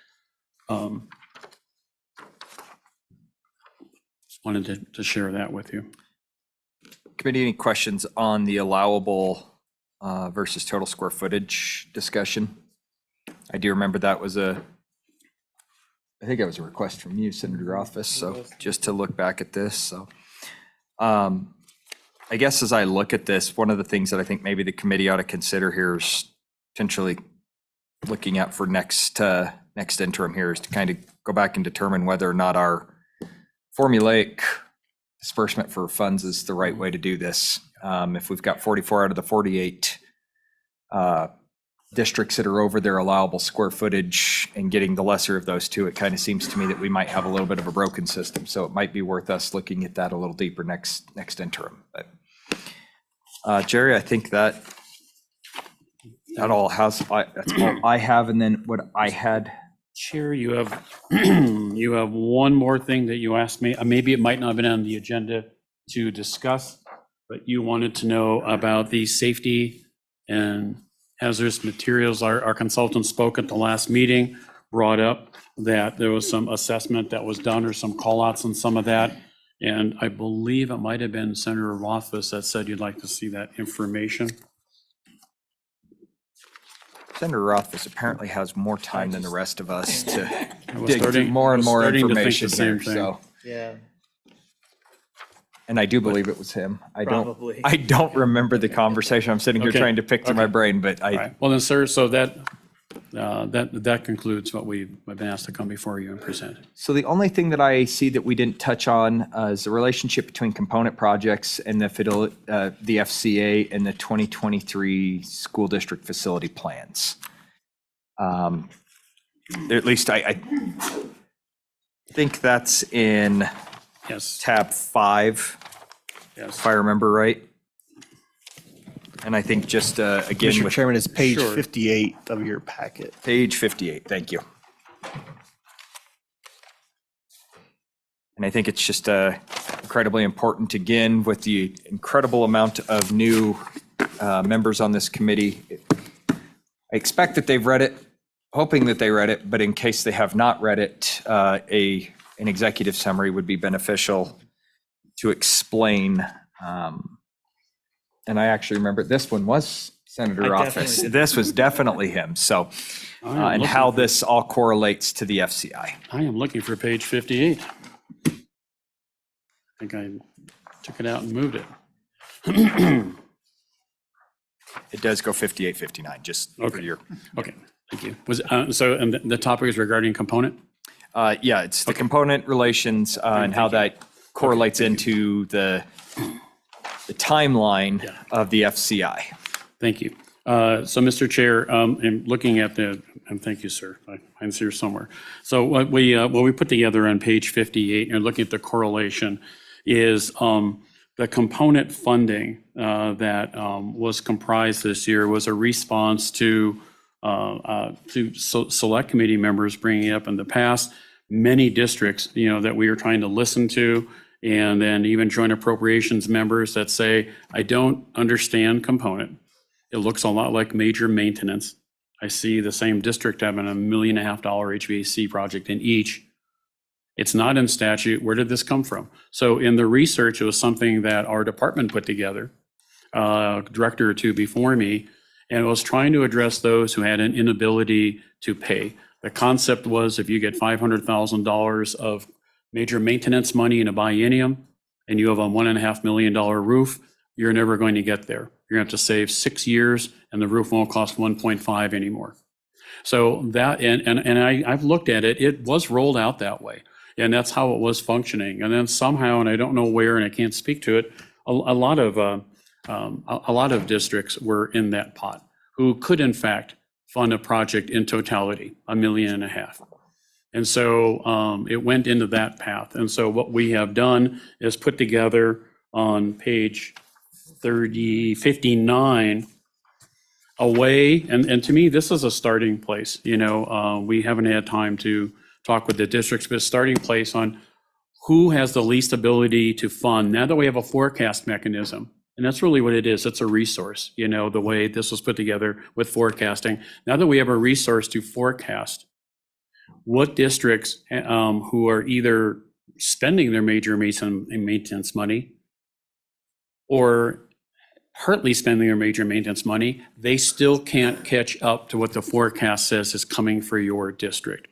Just wanted to share that with you. Committee, any questions on the allowable versus total square footage discussion? I do remember that was I think it was a request from you, Senator Office, so just to look back at this, so. I guess as I look at this, one of the things that I think maybe the committee ought to consider here is potentially looking at for next interim here is to kind of go back and determine whether or not our formulaic disbursement for funds is the right way to do this. If we've got 44 out of the 48 districts that are over their allowable square footage and getting the lesser of those two, it kind of seems to me that we might have a little bit of a broken system. So it might be worth us looking at that a little deeper next interim. But Jerry, I think that all has, that's all I have. And then what I had. Chair, you have you have one more thing that you asked me. Maybe it might not have been on the agenda to discuss, but you wanted to know about the safety and hazardous materials. Our consultant spoke at the last meeting, brought up that there was some assessment that was done or some call outs on some of that. And I believe it might have been Senator Rothfuss that said you'd like to see that information. Senator Rothfuss apparently has more time than the rest of us to dig through more and more information here, so. Yeah, And I do believe it was him. probably. I don't remember the conversation. I'm sitting here Okay. trying to pick through my brain, but All right. Well then, sir, so that concludes what I've been asked to come before you and present. So the only thing that I see that we didn't touch on is the relationship between component projects and the FCA and the 2023 school district facility plans. At least I think that's in Yes, tab 5, yes. if I remember right. And I think just again, Mr. with Chairman, it's page Sure. 58 of your packet. page 58, thank you. And I think it's just incredibly important, again, with the incredible amount of new members on this committee. I expect that they've read it, hoping that they read it, but in case they have not read it, an executive summary would be beneficial to explain. And I actually remember this one was Senator Office. This was definitely him. So, and how this all correlates to the FCI. I am looking for page 58. I think I took it out and moved it. It does go 58, 59, just for your. Okay, thank you. And the topic is regarding component? Yeah, it's the component relations and how that correlates into the timeline of the FCI. Thank you. So, Mr. Chair, in looking at the and thank you, sir. Mine's here somewhere. So what we put together on page 58, and looking at the correlation, is the component funding that was comprised this year was a response to select committee members bringing up in the past, many districts, that we are trying to listen to, and then even joint appropriations members that say, I don't understand component. It looks a lot like major maintenance. I see the same district having $1.5 million HVAC project in each. It's not in statute. Where did this come from? So in the research, it was something that our department put together, a director or two before me, and it was trying to address those who had an inability to pay. The concept was if you get $500,000 of major maintenance money in a biennium and you have a $1.5 million roof, you're never going to get there. You're going to have to save 6 years and the roof won't cost 1.5 anymore. So that, and I've looked at it, it was rolled out that way. And that's how it was functioning. And then somehow, and I don't know where, and I can't speak to it, a lot of districts were in that pot who could in fact fund a project in totality, $1.5 million. And so it went into that path. And so what we have done is put together on page 59 a way, and to me, this is a starting place. We haven't had time to talk with the districts, but a starting place on who has the least ability to fund. Now that we have a forecast mechanism, and that's really what it is, it's a resource, the way this was put together with forecasting. Now that we have a resource to forecast what districts who are either spending their major maintenance money or partly spending their major maintenance money, they still can't catch up to what the forecast says is coming for your district.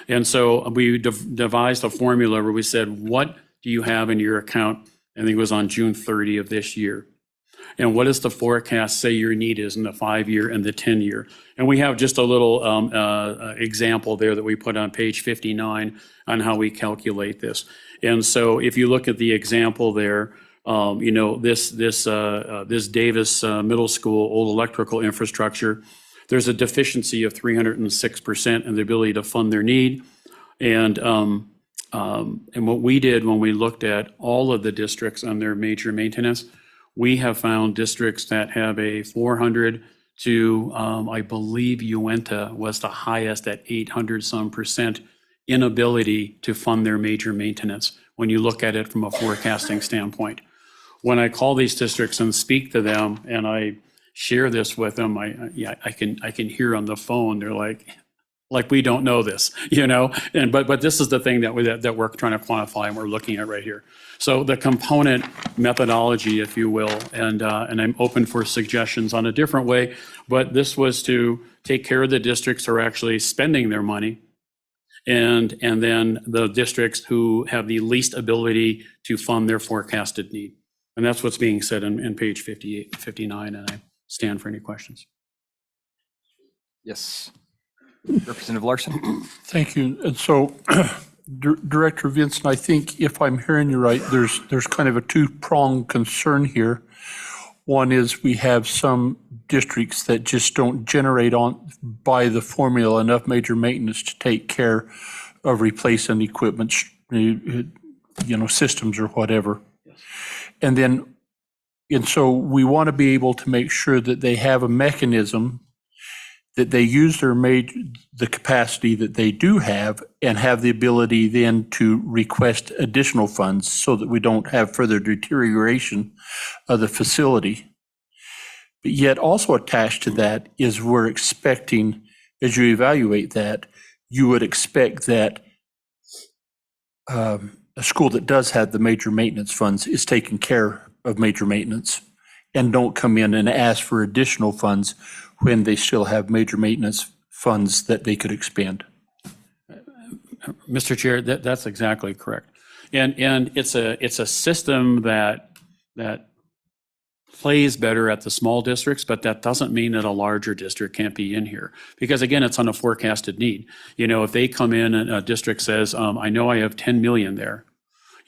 And so we devised a formula where we said, what do you have in your account? I think it was on June 30 of this year. And what does the forecast say your need is in the 5-year and the 10-year? And we have just a little example there that we put on page 59 on how we calculate this. And so if you look at the example there, this Davis Middle School old electrical infrastructure, there's a deficiency of 306% in the ability to fund their need. And what we did when we looked at all of the districts on their major maintenance, we have found districts that have a 400 to, I believe Uinta was the highest at 800% inability to fund their major maintenance when you look at it from a forecasting standpoint. When I call these districts and speak to them and I share this with them, I can hear on the phone, they're like we don't know this, but this is the thing that we're trying to quantify and we're looking at right here. So the component methodology, if you will, and I'm open for suggestions on a different way, but this was to take care of the districts who are actually spending their money, and then the districts who have the least ability to fund their forecasted need. And that's what's being said in page 58, 59, and I stand for any questions. Yes. Representative Larson? Thank you. And so, Director Vincent, I think if I'm hearing you right, there's kind of a two-pronged concern here. One is we have some districts that just don't generate by the formula enough major maintenance to take care of replacing equipment, systems or whatever. And so we want to be able to make sure that they have a mechanism that they use the capacity that they do have and have the ability then to request additional funds so that we don't have further deterioration of the facility. But yet also attached to that is we're expecting, as you evaluate that, you would expect that a school that does have the major maintenance funds is taking care of major maintenance and don't come in and ask for additional funds when they still have major maintenance funds that they could expand. Mr. Chair, that's exactly correct. And it's a system that plays better at the small districts, but that doesn't mean that a larger district can't be in here. Because again, it's on a forecasted need. If they come in and a district says, I know I have 10 million there,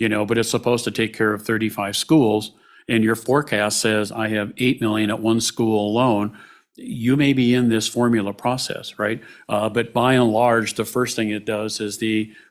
but it's supposed to take care of 35 schools, and your forecast says I have 8 million at one school alone, you may be in this formula process, right? But by and large, the first thing it does is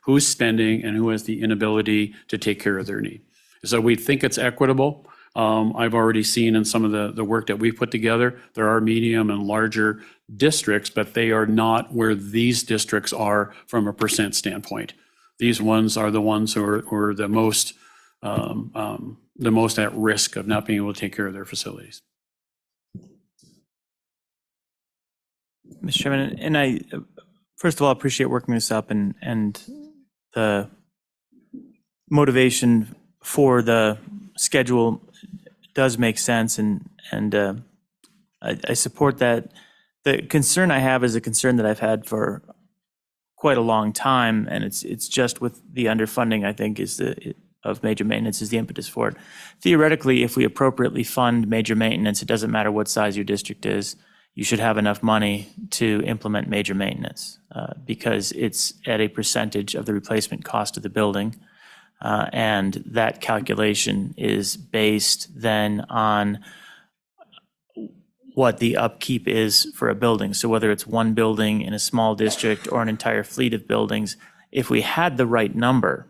who's spending and who has the inability to take care of their need. So we think it's equitable. I've already seen in some of the work that we've put together, there are medium and larger districts, but they are not where these districts are from a percent standpoint. These ones are the ones who are the most at risk of not being able to take care of their facilities. Mr. Chairman, and I, first of all, appreciate working this up and the motivation for the schedule does make sense, and I support that. The concern I have is a concern that I've had for quite a long time, and it's just with the underfunding, I think, of major maintenance is the impetus for it. Theoretically, if we appropriately fund major maintenance, it doesn't matter what size your district is, you should have enough money to implement major maintenance because it's at a percentage of the replacement cost of the building. And that calculation is based then on what the upkeep is for a building. So whether it's one building in a small district or an entire fleet of buildings, if we had the right number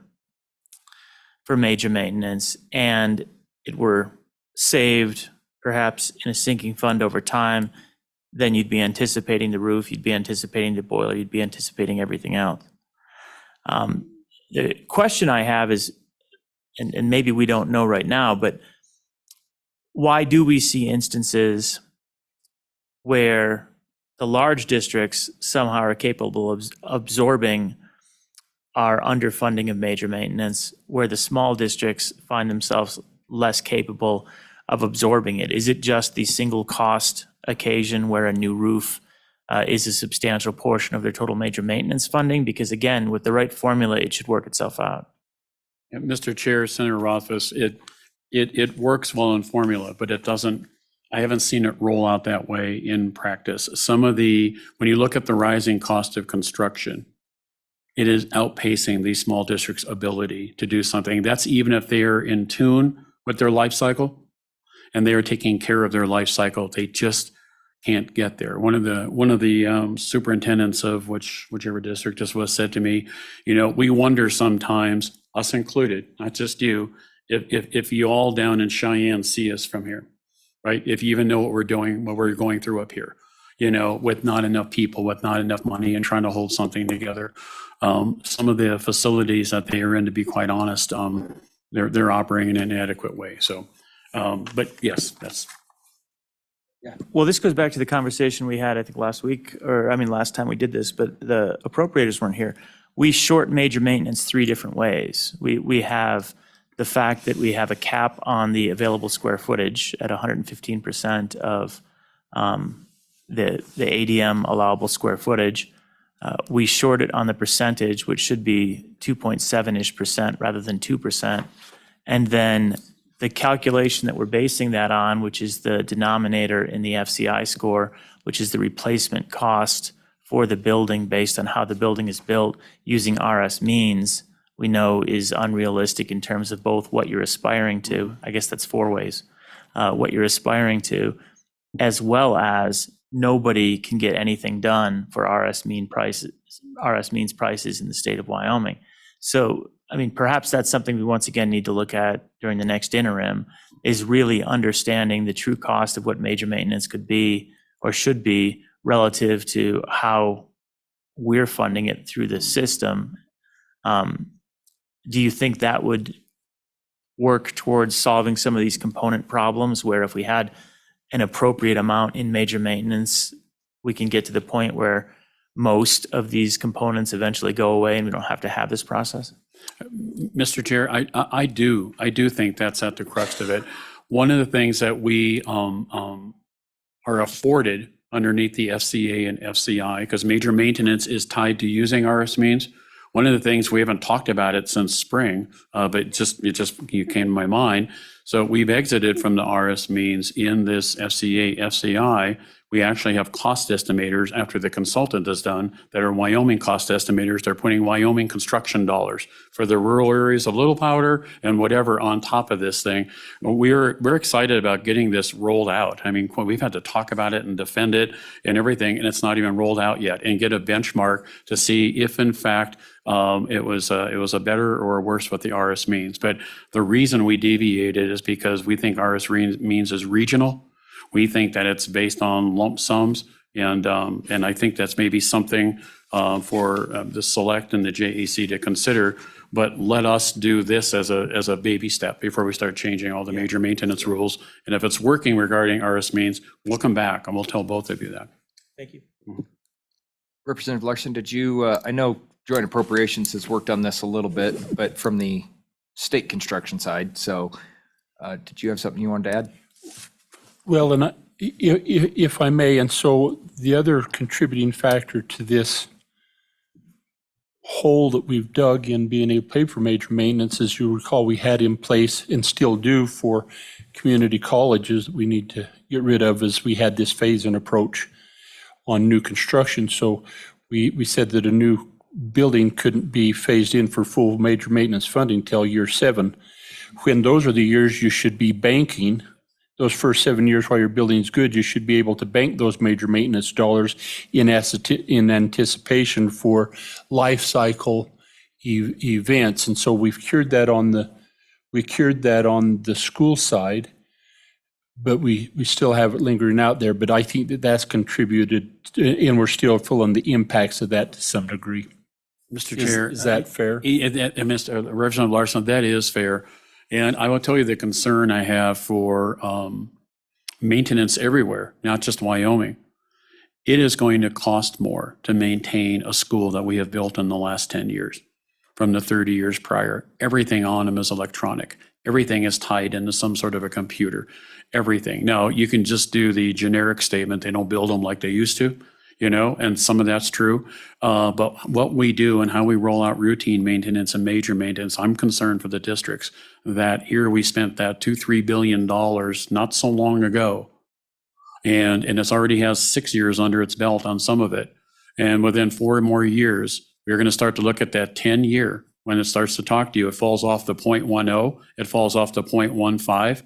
for major maintenance and it were saved perhaps in a sinking fund over time, then you'd be anticipating the roof, you'd be anticipating the boiler, you'd be anticipating everything else. The question I have is, and maybe we don't know right now, but why do we see instances where the large districts somehow are capable of absorbing our underfunding of major maintenance, where the small districts find themselves less capable of absorbing it? Is it just the single cost occasion where a new roof is a substantial portion of their total major maintenance funding? Because again, with the right formula, it should work itself out. Yeah, Mr. Chair, Senator Rothfuss, it works well in formula, but it doesn't, I haven't seen it roll out that way in practice. When you look at the rising cost of construction, it is outpacing these small districts' ability to do something. That's even if they are in tune with their life cycle and they are taking care of their life cycle, they just can't get there. One of the superintendents of whichever district just was said to me, we wonder sometimes, us included, not just you, if you all down in Cheyenne see us from here, right? If you even know what we're doing, what we're going through up here, with not enough people, with not enough money and trying to hold something together. Some of the facilities that they are in, to be quite honest, they're operating in an inadequate way. So, but yes, that's. Yeah. Well, this goes back to the conversation we had, I think, last time we did this, but the appropriators weren't here. We short major maintenance 3 different ways. We have the fact that we have a cap on the available square footage at 115% of the ADM allowable square footage. We short it on the percentage, which should be 2.7-ish% rather than 2%. And then the calculation that we're basing that on, which is the denominator in the FCI score, which is the replacement cost for the building based on how the building is built using RS means, we know is unrealistic in terms of both what you're aspiring to, I guess that's 4 ways, what you're aspiring to, as well as nobody can get anything done for RS means prices in the state of Wyoming. So, perhaps that's something we once again need to look at during the next interim, is really understanding the true cost of what major maintenance could be or should be relative to how we're funding it through the system. Do you think that would work towards solving some of these component problems, where if we had an appropriate amount in major maintenance, we can get to the point where most of these components eventually go away and we don't have to have this process? Mr. Chair, I do think that's at the crux of it. One of the things that we are afforded underneath the FCA and FCI, because major maintenance is tied to using RS means. One of the things, we haven't talked about it since spring, but it just came to my mind. So we've exited from the RS means in this FCA, FCI. We actually have cost estimators after the consultant is done that are Wyoming cost estimators. They're putting Wyoming construction dollars for the rural areas of Little Powder and whatever on top of this thing. We're excited about getting this rolled out. I mean, we've had to talk about it and defend it and everything, and it's not even rolled out yet, and get a benchmark to see if in fact it was a better or worse what the RS means. But the reason we deviated is because we think RS means is regional. We think that it's based on lump sums, and I think that's maybe something for the select and the JEC to consider. But let us do this as a baby step before we start changing all the major maintenance rules. And if it's working regarding RS means, we'll come back and we'll tell both of you that. Thank you. Representative Larson, did you, I know Joint Appropriations has worked on this a little bit, but from the state construction side, so did you have something you wanted to add? Well, and if I may, and so the other contributing factor to this hole that we've dug in being able to pay for major maintenance, as you recall, we had in place and still do for community colleges that we need to get rid of, as we had this phase-in approach on new construction. So we said that a new building couldn't be phased in for full major maintenance funding till year 7, when those are the years you should be banking. Those first 7 years while your building's good, you should be able to bank those major maintenance dollars in anticipation for life cycle events. And so we've cured that on the school side, but we still have it lingering out there. But I think that that's contributed, and we're still feeling the impacts of that to some degree. Mr. Chair. Is that fair? Mr. Representative Larson, that is fair. And I will tell you the concern I have for maintenance everywhere, not just Wyoming. It is going to cost more to maintain a school that we have built in the last 10 years from the 30 years prior. Everything on them is electronic. Everything is tied into some sort of a computer. Everything. Now, you can just do the generic statement, they don't build them like they used to, and some of that's true. But what we do and how we roll out routine maintenance and major maintenance, I'm concerned for the districts that here we spent that $2-3 billion not so long ago. And it already has 6 years under its belt on some of it. And within 4 more years, we're going to start to look at that 10-year. When it starts to talk to you, it falls off the 0.10, it falls off to 0.15,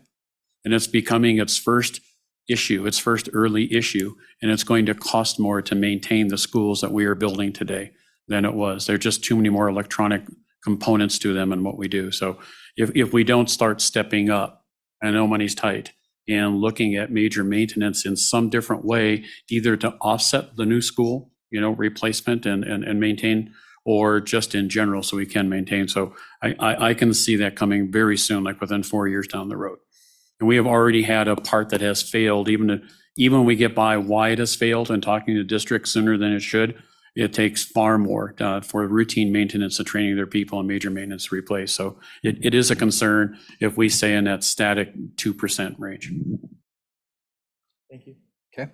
and it's becoming its first issue, its first early issue, and it's going to cost more to maintain the schools that we are building today than it was. There are just too many more electronic components to them and what we do. So if we don't start stepping up, I know money's tight, and looking at major maintenance in some different way, either to offset the new school, replacement and maintain, or just in general so we can maintain. So I can see that coming very soon, like within 4 years down the road. And we have already had a part that has failed, even when we get by why it has failed and talking to districts sooner than it should, it takes far more for routine maintenance and training their people and major maintenance to replace. So it is a concern if we stay in that static 2% range. Thank you. Okay.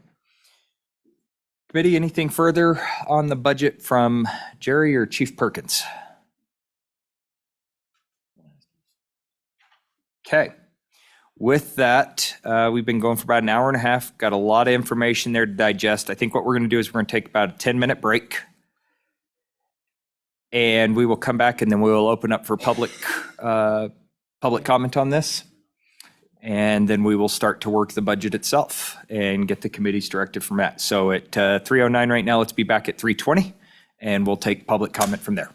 Committee, anything further on the budget from Jerry or Chief Perkins? Okay. With that, we've been going for about an hour and a half, got a lot of information there to digest. I think what we're going to do is we're going to take about a 10-minute break. And we will come back and then we will open up for public comment on this. And then we will start to work the budget itself and get the committee's directive from that. So at 3:09 right now, let's be back at 3:20 and we'll take public comment from there.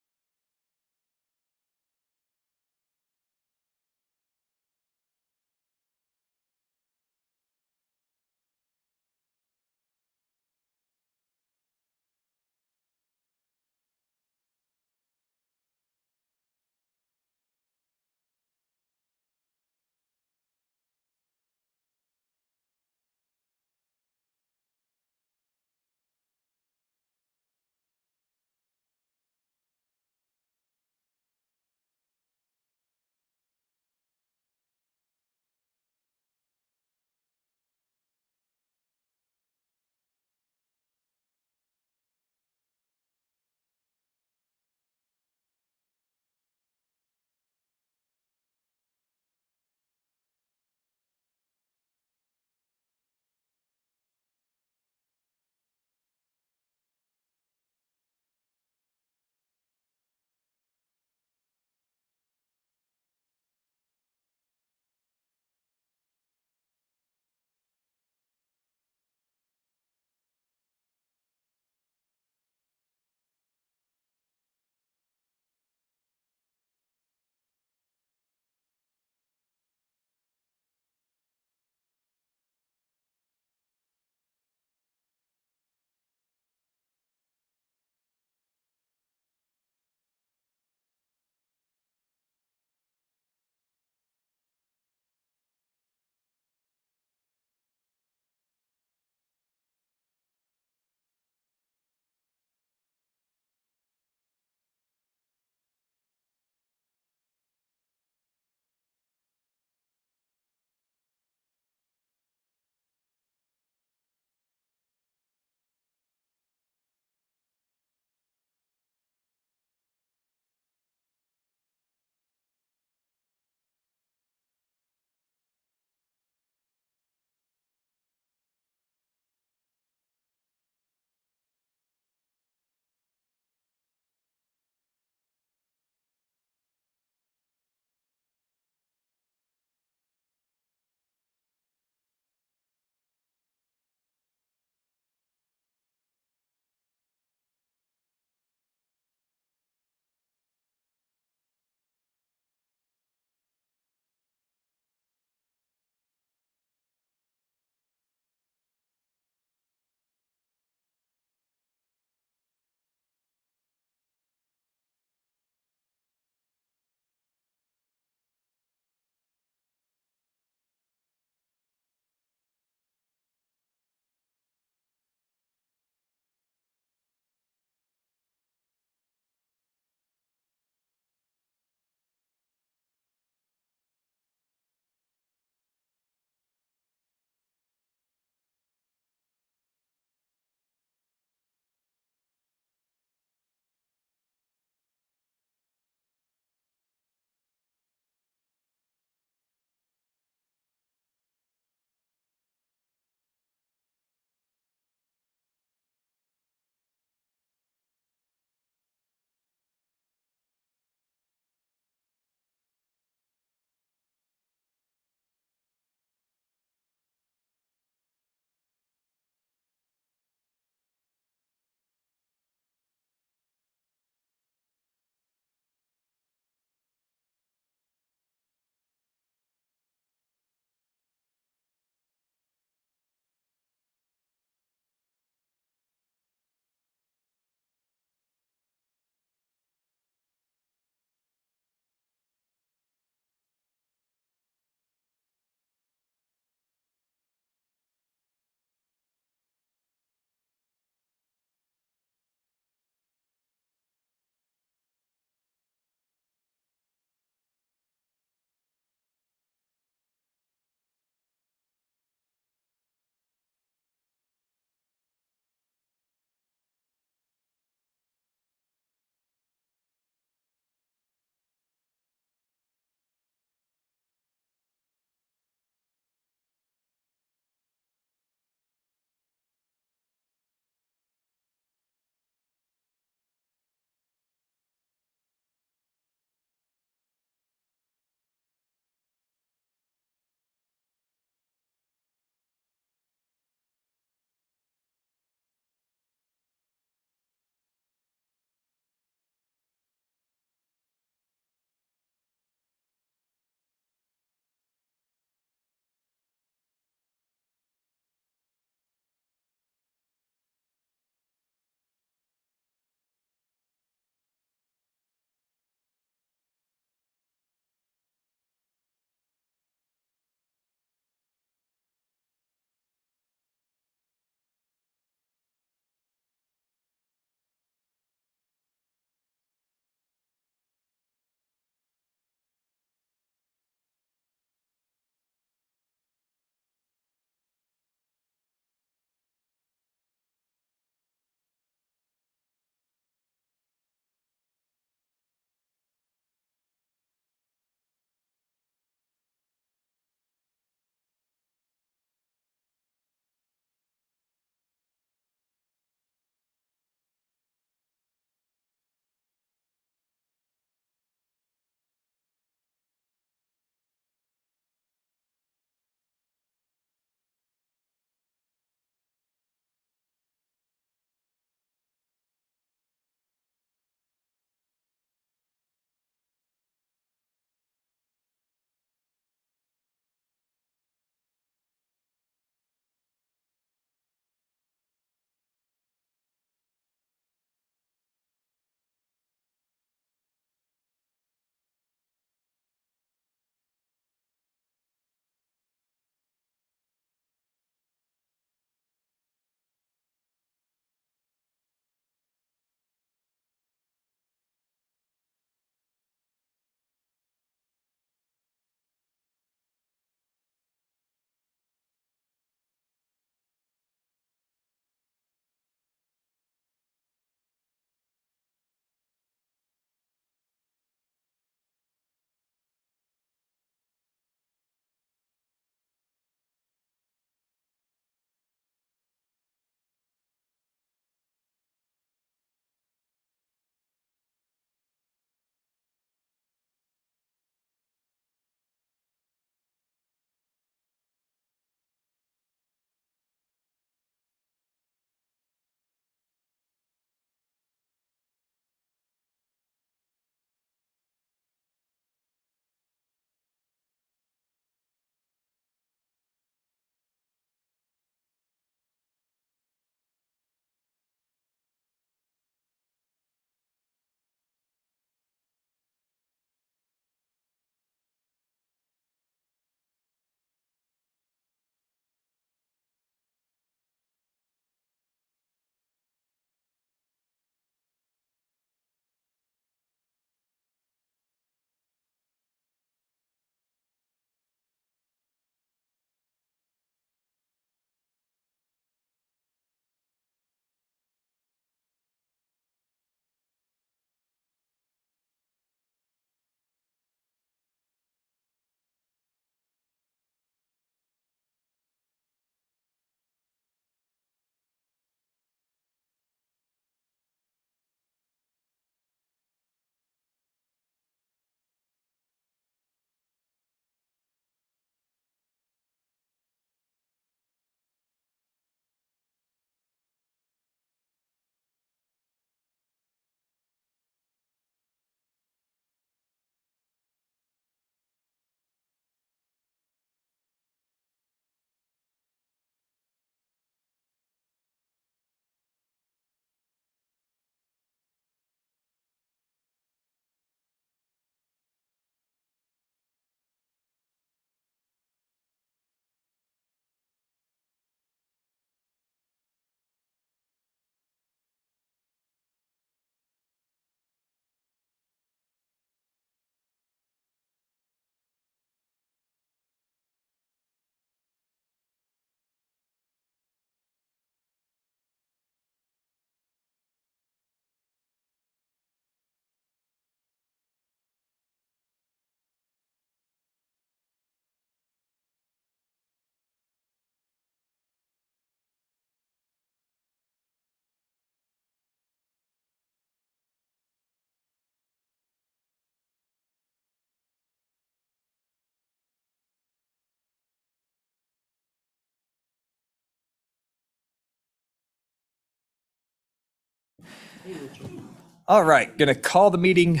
All right, going to call the meeting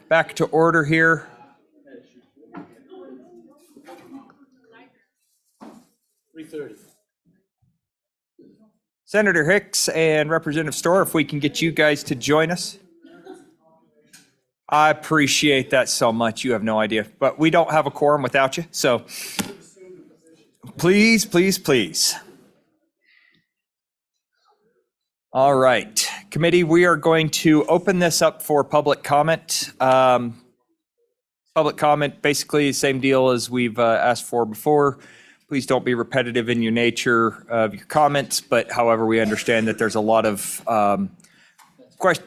back to order here. Senator Hicks and Representative Storr, if we can get you guys to join us. I appreciate that so much. You have no idea, but we don't have a quorum without you. So please, please, please. All right, committee, we are going to open this up for public comment. Public comment, basically the same deal as we've asked for before. Please don't be repetitive in your nature of your comments, but however, we understand that there's a lot of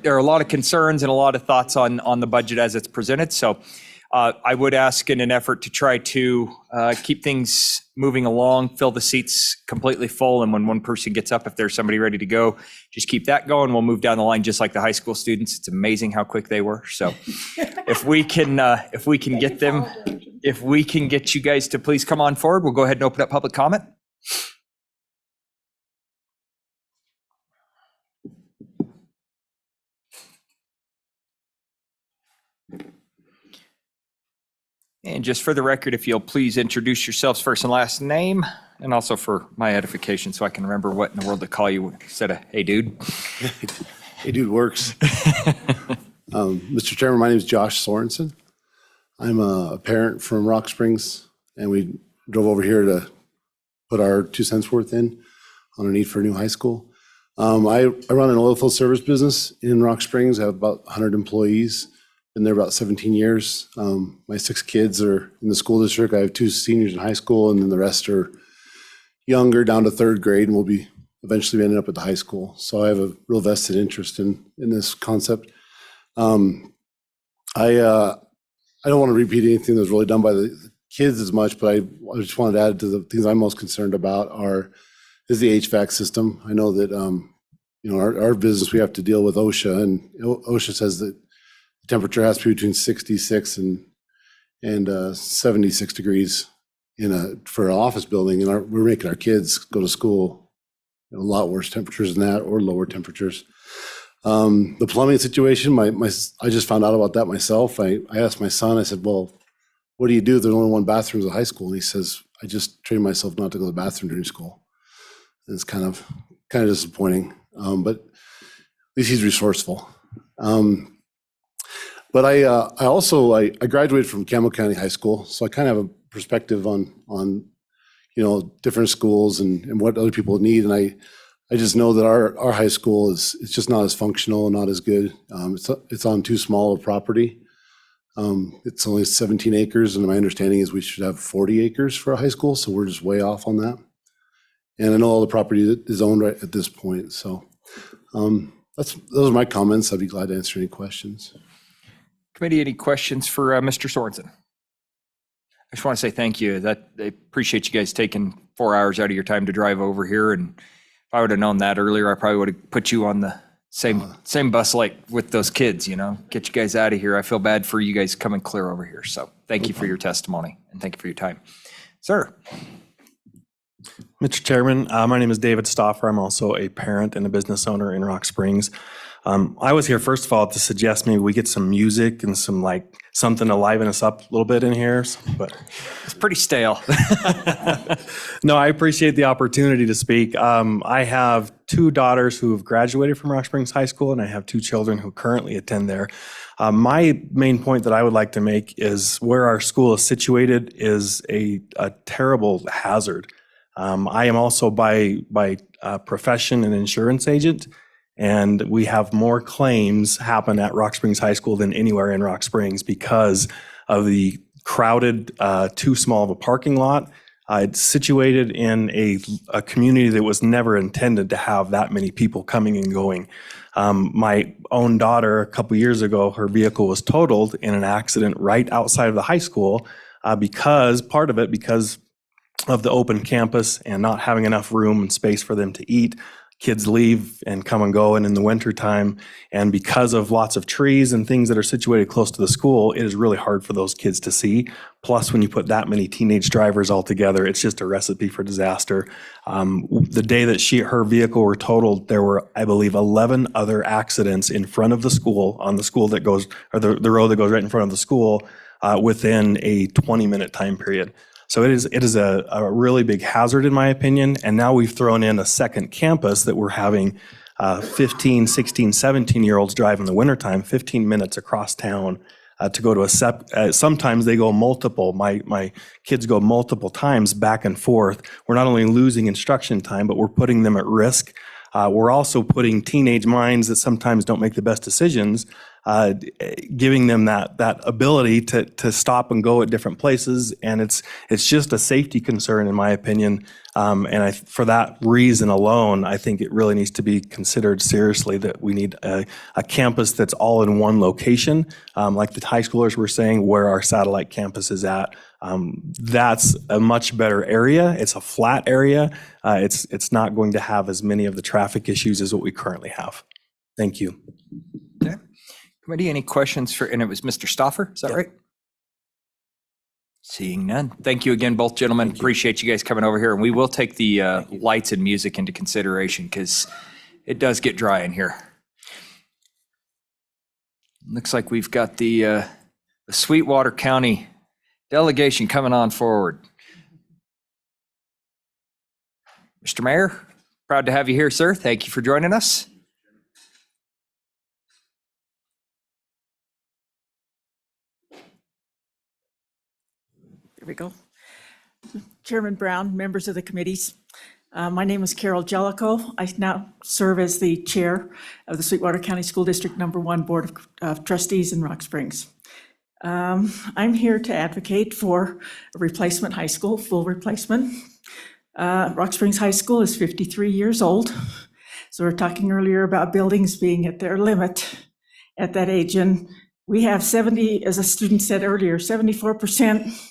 there are a lot of concerns and a lot of thoughts on the budget as it's presented. So I would ask in an effort to try to keep things moving along, fill the seats completely full. And when one person gets up, if there's somebody ready to go, just keep that going. We'll move down the line just like the high school students. It's amazing how quick they were. So if we can get them, if we can get you guys to please come on forward, we'll go ahead and open up public comment. And just for the record, if you'll please introduce yourselves first and last name, and also for my edification so I can remember what in the world to call you instead of, hey, dude. Hey, dude works. Mr. Chairman, my name is Josh Sorensen. I'm a parent from Rock Springs, and we drove over here to put our 2 cents worth in on a need for a new high school. I run an oil field service business in Rock Springs. I have about 100 employees. Been there about 17 years. My 6 kids are in the school district. I have 2 seniors in high school, and then the rest are younger, down to 3rd grade, and will be eventually ending up at the high school. So I have a real vested interest in this concept. I don't want to repeat anything that was really done by the kids as much, but I just wanted to add to the things I'm most concerned about is the HVAC system. I know that our business, we have to deal with OSHA, and OSHA says that temperature has to be between 66 and 76 degrees for an office building, and we're making our kids go to school a lot worse temperatures than that, or lower temperatures. The plumbing situation, I just found out about that myself. I asked my son, I said, well, what do you do if there's only 1 bathroom at high school? And he says, I just train myself not to go to the bathroom during school. And it's kind of disappointing, but at least he's resourceful. But I graduated from Campbell County High School, so I kind of have a perspective on different schools and what other people need. And I just know that our high school it's just not as functional and not as good. It's on too small a property. It's only 17 acres, and my understanding is we should have 40 acres for a high school, so we're just way off on that. And I know all the property that is owned right at this point. So those are my comments. I'd be glad to answer any questions. Committee, any questions for Mr. Sorensen? I just want to say thank you. I appreciate you guys taking 4 hours out of your time to drive over here. And if I would have known that earlier, I probably would have put you on the same bus like with those kids, get you guys out of here. I feel bad for you guys coming clear over here. So thank you for your testimony and thank you for your time. Sir. Mr. Chairman, my name is David Stoffer. I'm also a parent and a business owner in Rock Springs. I was here, first of all, to suggest maybe we get some music and something to liven us up a little bit in here, but it's pretty stale. No, I appreciate the opportunity to speak. I have 2 daughters who have graduated from Rock Springs High School, and I have 2 children who currently attend there. My main point that I would like to make is where our school is situated is a terrible hazard. I am also by profession an insurance agent, and we have more claims happen at Rock Springs High School than anywhere in Rock Springs because of the crowded, too small of a parking lot. It's situated in a community that was never intended to have that many people coming and going. My own daughter, a couple years ago, her vehicle was totaled in an accident right outside of the high school because of the open campus and not having enough room and space for them to eat. kids leave and come and go, and in the wintertime, and because of lots of trees and things that are situated close to the school, it is really hard for those kids to see. Plus, when you put that many teenage drivers all together, it's just a recipe for disaster. The day that her vehicle were totaled, there were, I believe, 11 other accidents in front of the school, on the school that goes, or the road that goes right in front of the school, within a 20-minute time period. So it is a really big hazard, in my opinion. And now we've thrown in a second campus that we're having 15, 16, 17-year-olds drive in the wintertime, 15 minutes across town to go to sometimes they go multiple. My kids go multiple times back and forth. We're not only losing instruction time, but we're putting them at risk. We're also putting teenage minds that sometimes don't make the best decisions, giving them that ability to stop and go at different places, and it's just a safety concern, in my opinion. For that reason alone, I think it really needs to be considered seriously that we need a campus that's all in one location, like the high schoolers were saying, where our satellite campus is at. That's a much better area. It's a flat area. It's not going to have as many of the traffic issues as what we currently have. Thank you. Okay. Committee, any questions for, and it was Mr. Stoffer, is that right? Seeing none. Thank you again, both gentlemen. Appreciate you guys coming over here. And we will take the lights and music into consideration because it does get dry in here. Looks like we've got the Sweetwater County delegation coming on forward. Mr. Mayor, proud to have you here, sir. Thank you for joining us. There we go. Chairman Brown, members of the committees. My name is Carol Jellicoe. I now serve as the chair of the Sweetwater County School District No. 1 Board of Trustees in Rock Springs. I'm here to advocate for a replacement high school, full replacement. Rock Springs High School is 53 years old. So we were talking earlier about buildings being at their limit at that age. And we have 70, as a student said earlier, 74%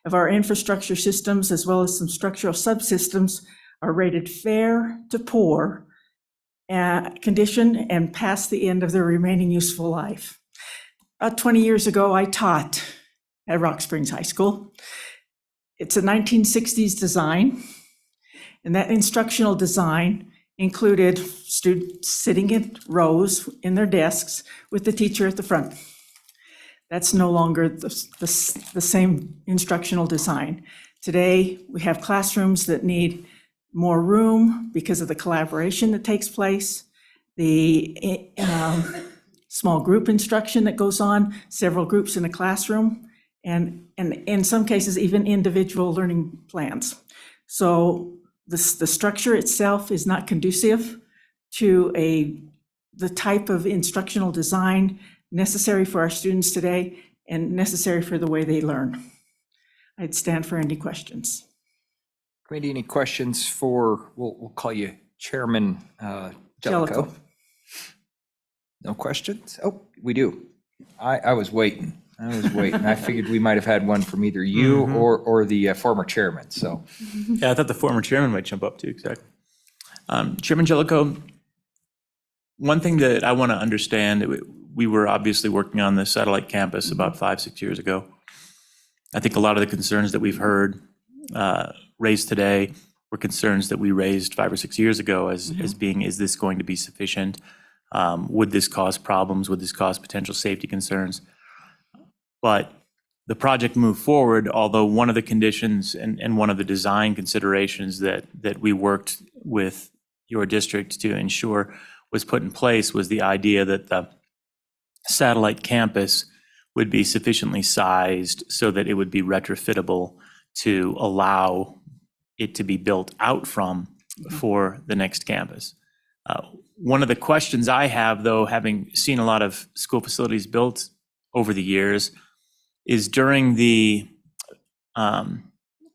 of our infrastructure systems, as well as some structural subsystems, are rated fair to poor condition and past the end of their remaining useful life. About 20 years ago, I taught at Rock Springs High School. It's a 1960s design, and that instructional design included students sitting in rows in their desks with the teacher at the front. That's no longer the same instructional design. Today, we have classrooms that need more room because of the collaboration that takes place, the small group instruction that goes on, several groups in a classroom, and in some cases, even individual learning plans. So the structure itself is not conducive to the type of instructional design necessary for our students today and necessary for the way they learn. I'd stand for any questions. Committee, any questions for, we'll call you Chairman Jellicoe. No questions? Oh, we do. I was waiting. I figured we might have had one from either you or the former chairman, so. Yeah, I thought the former chairman might jump up too, exactly. Chairman Jellicoe, one thing that I want to understand, we were obviously working on the satellite campus about 5-6 years ago. I think a lot of the concerns that we've heard raised today were concerns that we raised 5 or 6 years ago as being, is this going to be sufficient? Would this cause problems? Would this cause potential safety concerns? But the project moved forward, although one of the conditions and one of the design considerations that we worked with your district to ensure was put in place was the idea that the satellite campus would be sufficiently sized so that it would be retrofittable to allow it to be built out from for the next campus. One of the questions I have, though, having seen a lot of school facilities built over the years, is during the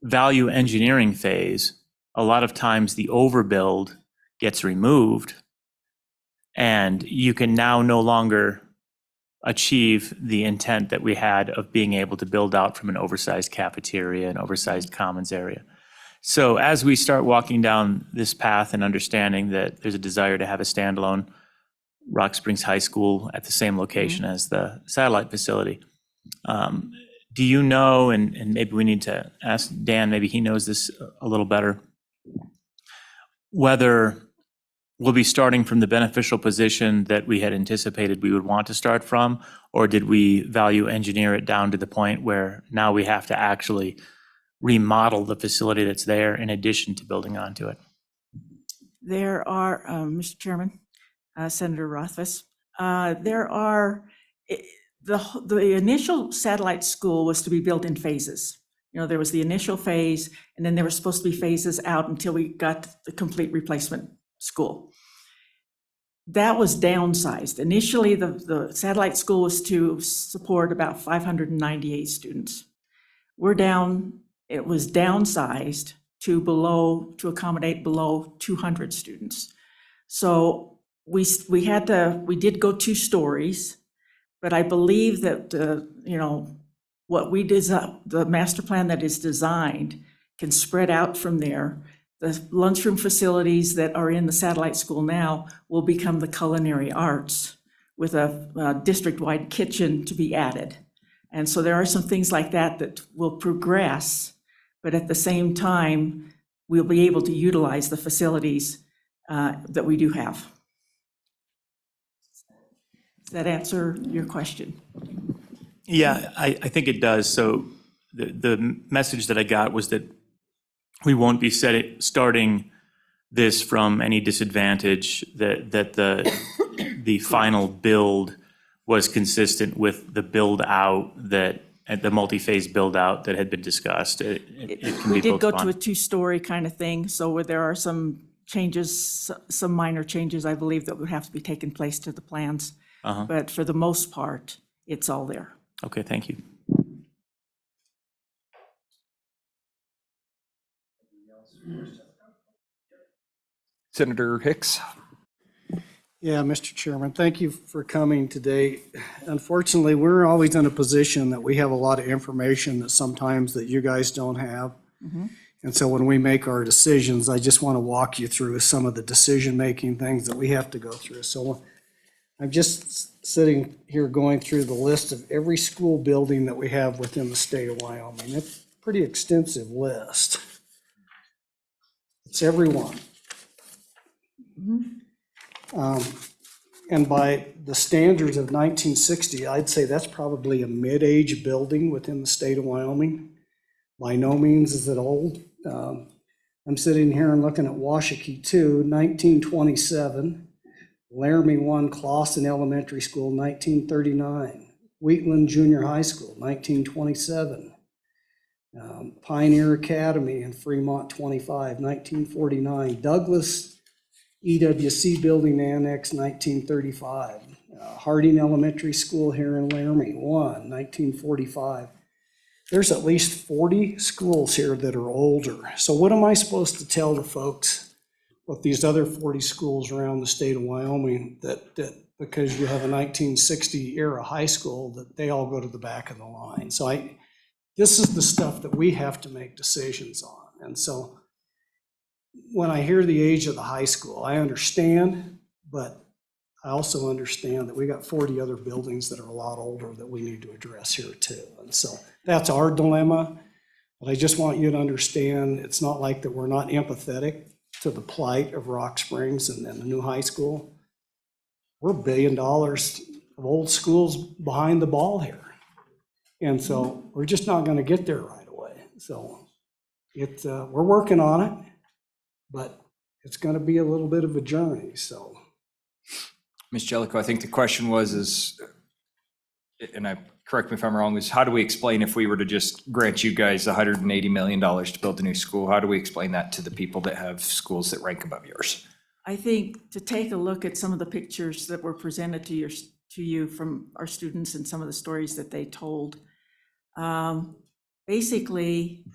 value engineering phase, a lot of times the overbuild gets removed and you can now no longer achieve the intent that we had of being able to build out from an oversized cafeteria and oversized commons area. So as we start walking down this path and understanding that there's a desire to have a standalone Rock Springs High School at the same location as the satellite facility, do you know, and maybe we need to ask Dan, maybe he knows this a little better, whether we'll be starting from the beneficial position that we had anticipated we would want to start from, or did we value engineer it down to the point where now we have to actually remodel the facility that's there in addition to building onto it? There are, Mr. Chairman, Senator Rothfuss, there are, the initial satellite school was to be built in phases. You know, there was the initial phase, and then there were supposed to be phases out until we got the complete replacement school. That was downsized. Initially, the satellite school was to support about 598 students. It was downsized to accommodate below 200 students. So we did go 2 stories, but I believe that what we design, the master plan that is designed, can spread out from there. The lunchroom facilities that are in the satellite school now will become the culinary arts with a district-wide kitchen to be added. And so there are some things like that that will progress, but at the same time, we'll be able to utilize the facilities that we do have. Does that answer your question? Yeah, I think it does. So the message that I got was that we won't be starting this from any disadvantage, that the final build was consistent with the build out the multi-phase build out that had been discussed. It can We be did built go upon. to a 2-story kind of thing, so where there are some changes, some minor changes, I believe, that would have to be taken place to the plans. But for the most part, it's all there. Okay, thank you. Senator Hicks? Yeah, Mr. Chairman, thank you for coming today. Unfortunately, we're always in a position that we have a lot of information that sometimes that you guys don't have. And so when we make our decisions, I just want to walk you through some of the decision-making things that we have to go through. So I'm just sitting here going through the list of every school building that we have within the state of Wyoming. It's a pretty extensive list. It's every one. And by the standards of 1960, I'd say that's probably a mid-age building within the state of Wyoming. By no means is it old. I'm sitting here and looking at Washakie 2, 1927. Laramie 1, Clawson Elementary School, 1939. Wheatland Junior High School, 1927. Pioneer Academy in Fremont, 25, 1949. Douglas EWC Building Annex, 1935. Harding Elementary School here in Laramie, 1945. There's at least 40 schools here that are older. So what am I supposed to tell the folks with these other 40 schools around the state of Wyoming that because you have a 1960 era high school, that they all go to the back of the line? So this is the stuff that we have to make decisions on. And so when I hear the age of the high school, I understand, but I also understand that we got 40 other buildings that are a lot older that we need to address here too. And so that's our dilemma. But I just want you to understand, it's not like that we're not empathetic to the plight of Rock Springs and then the new high school. We're $1 billion of old schools behind the ball here. And so we're just not going to get there right away. So we're working on it, but it's going to be a little bit of a journey. So, Ms. Jellicoe, I think the question was, and correct me if I'm wrong, is how do we explain if we were to just grant you guys $180 million to build a new school? How do we explain that to the people that have schools that rank above yours? I think to take a look at some of the pictures that were presented to you from our students and some of the stories that they told. Basically,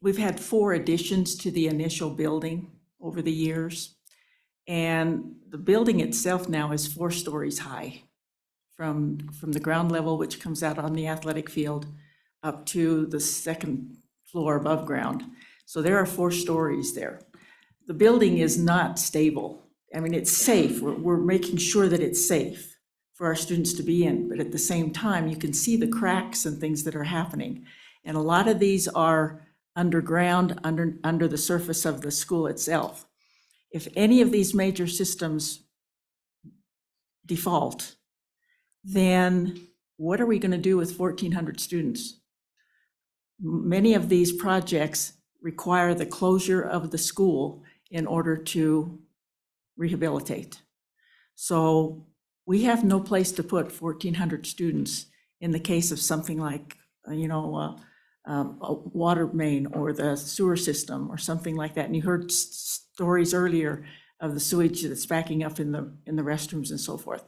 we've had 4 additions to the initial building over the years. And the building itself now is 4 stories high from the ground level, which comes out on the athletic field, up to the second floor above ground. So there are 4 stories there. The building is not stable. I mean, it's safe. We're making sure that it's safe for our students to be in, but at the same time, you can see the cracks and things that are happening. And a lot of these are underground, under the surface of the school itself. If any of these major systems default, then what are we going to do with 1,400 students? Many of these projects require the closure of the school in order to rehabilitate. So we have no place to put 1,400 students in the case of something like, a water main or the sewer system or something like that. And you heard stories earlier of the sewage that's backing up in the restrooms and so forth.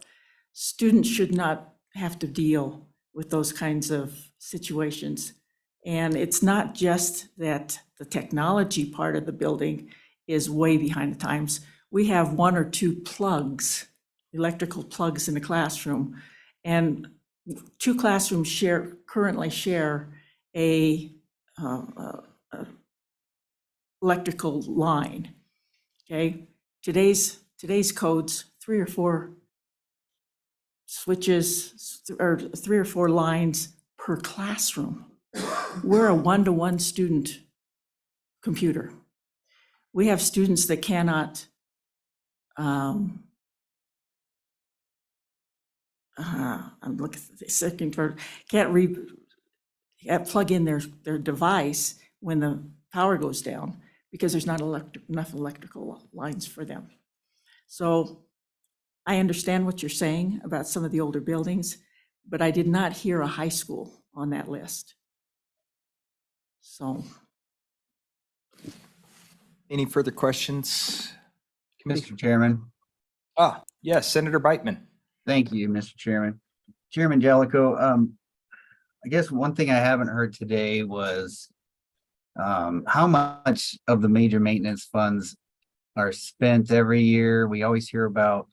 Students should not have to deal with those kinds of situations. And it's not just that the technology part of the building is way behind the times. We have 1 or 2 plugs, electrical plugs in the classroom, and 2 classrooms currently share a electrical line. Okay, today's codes, 3 or 4 switches or 3 or 4 lines per classroom. We're a 1-to-1 student computer. We have students that cannot I'm looking at the second for can't plug in their device when the power goes down because there's not enough electrical lines for them. So I understand what you're saying about some of the older buildings, but I did not hear a high school on that list. So. Any further questions? Mr. Chairman. Yes, Senator Beitman. Thank you, Mr. Chairman. Chairman Jellicoe, I guess one thing I haven't heard today was how much of the major maintenance funds are spent every year. We always hear about,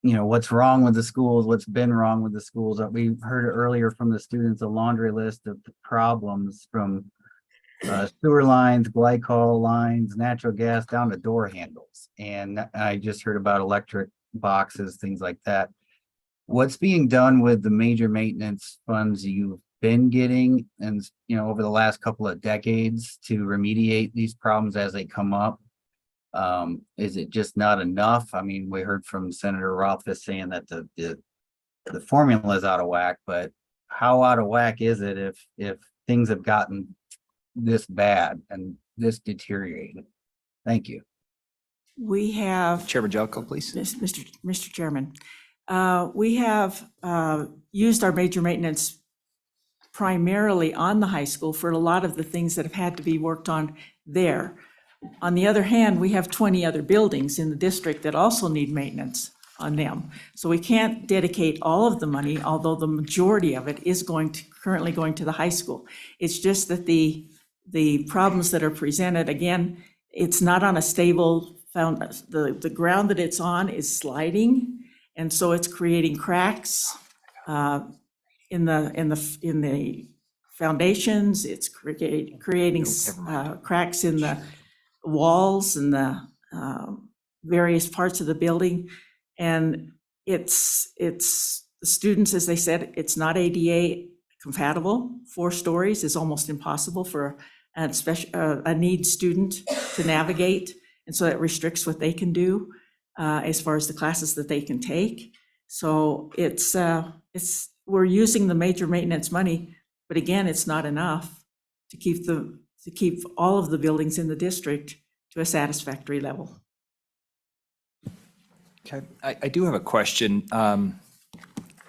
what's wrong with the schools, what's been wrong with the schools. We heard earlier from the students a laundry list of problems from sewer lines, glycol lines, natural gas, down to door handles. And I just heard about electric boxes, things like that. What's being done with the major maintenance funds you've been getting and, over the last couple of decades to remediate these problems as they come up? Is it just not enough? I mean, we heard from Senator Rothfuss saying that the formula is out of whack, but how out of whack is it if things have gotten this bad and this deteriorated? Thank you. We have. Chairman Jellicoe, please. Mr. Chairman, we have used our major maintenance primarily on the high school for a lot of the things that have had to be worked on there. On the other hand, we have 20 other buildings in the district that also need maintenance on them. So we can't dedicate all of the money, although the majority of it is currently going to the high school. It's just that the problems that are presented, again, it's not on a stable the ground that it's on is sliding, and so it's creating cracks in the foundations. It's creating cracks in the walls and the various parts of the building, and it's the students, as they said, it's not ADA compatible. 4 stories is almost impossible for a need student to navigate. And so it restricts what they can do as far as the classes that they can take. So we're using the major maintenance money, but again, it's not enough to keep all of the buildings in the district to a satisfactory level. Okay, I do have a question. I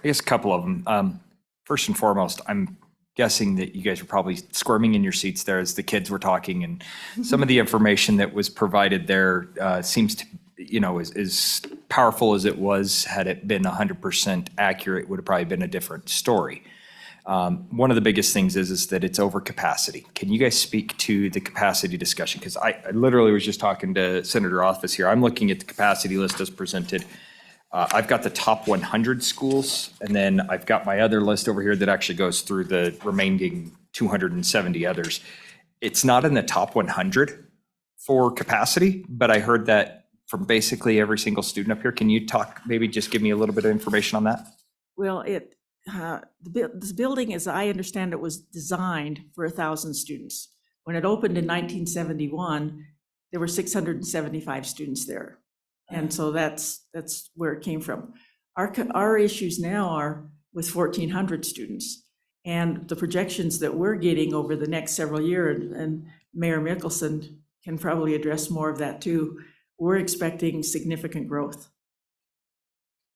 guess a couple of them. First and foremost, I'm guessing that you guys were probably squirming in your seats there as the kids were talking, and some of the information that was provided there seems to, as powerful as it was, had it been 100% accurate, would have probably been a different story. One of the biggest things is that it's overcapacity. Can you guys speak to the capacity discussion? Because I literally was just talking to Senator Rothfuss here. I'm looking at the capacity list as presented. I've got the top 100 schools, and then I've got my other list over here that actually goes through the remaining 270 others. It's not in the top 100 for capacity, but I heard that from basically every single student up here. Can you talk, maybe just give me a little bit of information on that? Well, this building, as I understand it, was designed for 1,000 students. When it opened in 1971, there were 675 students there. And so that's where it came from. Our issues now are with 1,400 students. And the projections that we're getting over the next several years, and Mayor Mickelson can probably address more of that too, we're expecting significant growth.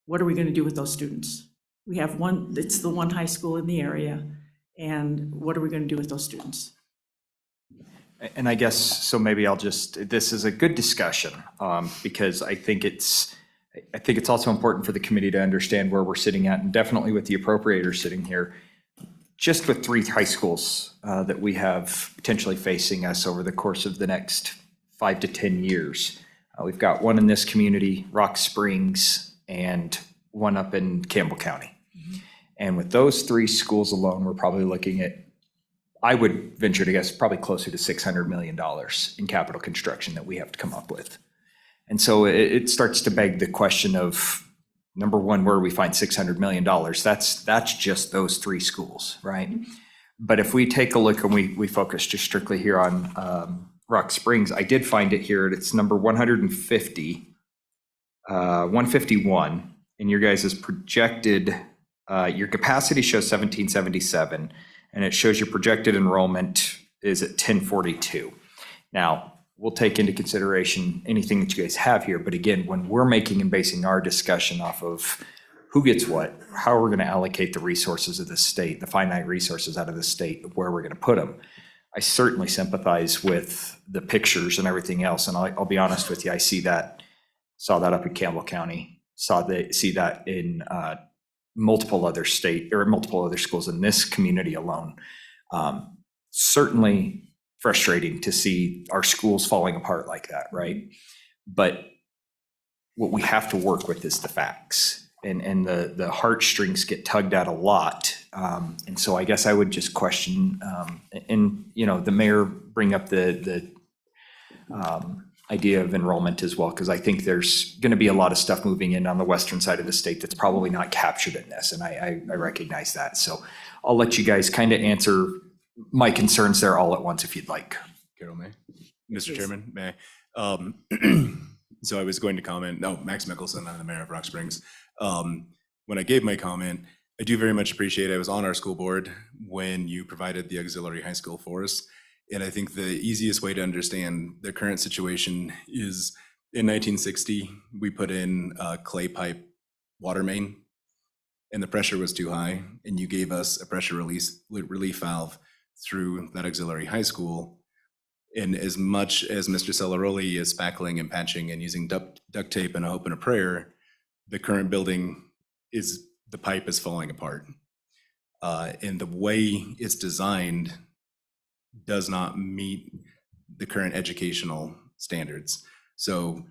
What are we going to do with those students? We have one, it's the one high school in the area, and what are we going to do with those students? And I guess, so maybe I'll just, this is a good discussion, because I think it's also important for the committee to understand where we're sitting at, and definitely with the appropriator sitting here. Just with 3 high schools that we have potentially facing us over the course of the next 5 to 10 years. We've got one in this community, Rock Springs, and one up in Campbell County. And with those 3 schools alone, we're probably looking at, I would venture to guess, probably closer to $600 million in capital construction that we have to come up with. And so it starts to beg the question of, number one, where do we find $600 million? That's just those 3 schools, right? But if we take a look and we focus just strictly here on Rock Springs, I did find it here. It's number 151, and your guys' projected, your capacity shows 1777, and it shows your projected enrollment is at 1042. Now, we'll take into consideration anything that you guys have here, but again, when we're making and basing our discussion off of who gets what, how we're going to allocate the resources of the state, the finite resources out of the state, where we're going to put them, I certainly sympathize with the pictures and everything else. And I'll be honest with you, I saw that up in Campbell County, see that in multiple other schools in this community alone. Certainly frustrating to see our schools falling apart like that, right? But what we have to work with is the facts, and the heartstrings get tugged at a lot. And so I guess I would just question, and the mayor bring up the idea of enrollment as well, because I think there's going to be a lot of stuff moving in on the western side of the state that's probably not captured in this, and I recognize that. So I'll let you guys kind of answer my concerns there all at once if you'd like. Carol, may? Mr. Chairman, may I? So I was going to comment, Max Mickelson, I'm the mayor of Rock Springs. When I gave my comment, I do very much appreciate, I was on our school board when you provided the auxiliary high school for us. And I think the easiest way to understand the current situation is in 1960, we put in a clay pipe water main, and the pressure was too high, and you gave us a pressure relief valve through that auxiliary high school. And as much as Mr. Celeroli is spackling and patching and using duct tape and a hope and a prayer, the current building the pipe is falling apart. And the way it's designed does not meet the current educational standards. So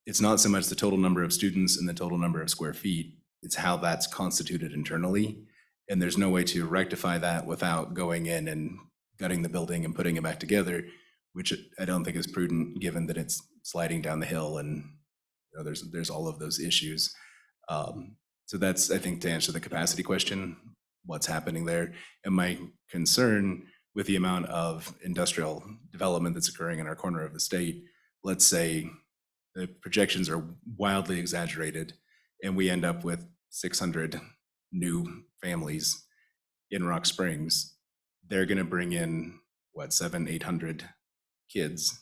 it's not so much the total number of students and the total number of square feet, it's how that's constituted internally. And there's no way to rectify that without going in and gutting the building and putting it back together, which I don't think is prudent given that it's sliding down the hill and there's all of those issues. So that's, I think, to answer the capacity question, what's happening there. And my concern with the amount of industrial development that's occurring in our corner of the state, let's say the projections are wildly exaggerated and we end up with 600 new families in Rock Springs, they're going to bring in, 700-800 kids.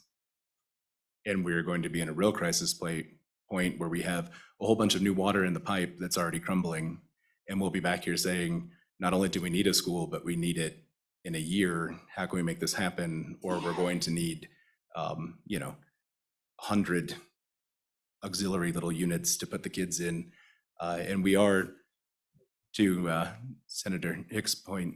And we're going to be in a real crisis point where we have a whole bunch of new water in the pipe that's already crumbling. And we'll be back here saying, not only do we need a school, but we need it in a year. How can we make this happen? Or we're going to need, 100 auxiliary little units to put the kids in. And we are, to Senator Hicks' point,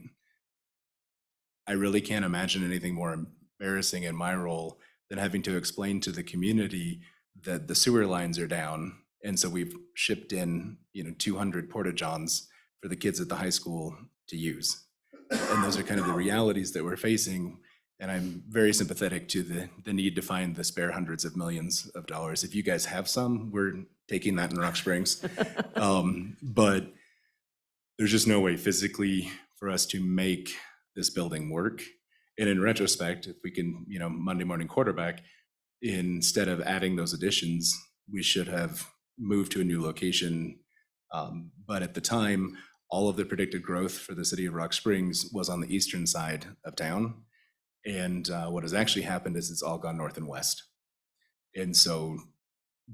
I really can't imagine anything more embarrassing in my role than having to explain to the community that the sewer lines are down. And so we've shipped in, 200 porta-johns for the kids at the high school to use. And those are kind of the realities that we're facing. And I'm very sympathetic to the need to find the spare hundreds of millions of dollars. If you guys have some, we're taking that in Rock Springs. But there's just no way physically for us to make this building work. And in retrospect, if we can, Monday morning quarterback, instead of adding those additions, we should have moved to a new location. But at the time, all of the predicted growth for the city of Rock Springs was on the eastern side of town. And what has actually happened is it's all gone north and west. And so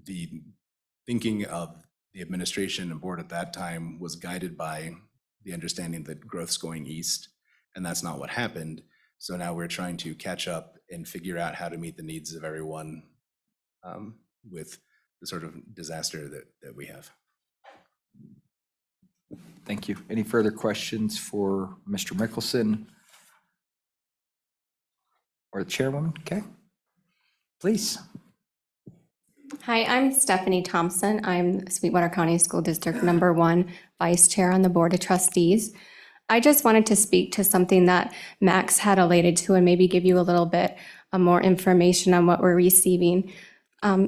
the thinking of the administration and board at that time was guided by the understanding that growth's going east, and that's not what happened. So now we're trying to catch up and figure out how to meet the needs of everyone with the sort of disaster that we have. Thank you. Any further questions for Mr. Mickelson or the chairwoman? Okay, please. Hi, I'm Stephanie Thompson. I'm Sweetwater County School District Number 1 Vice Chair on the Board of Trustees. I just wanted to speak to something that Max had alluded to and maybe give you a little bit more information on what we're receiving.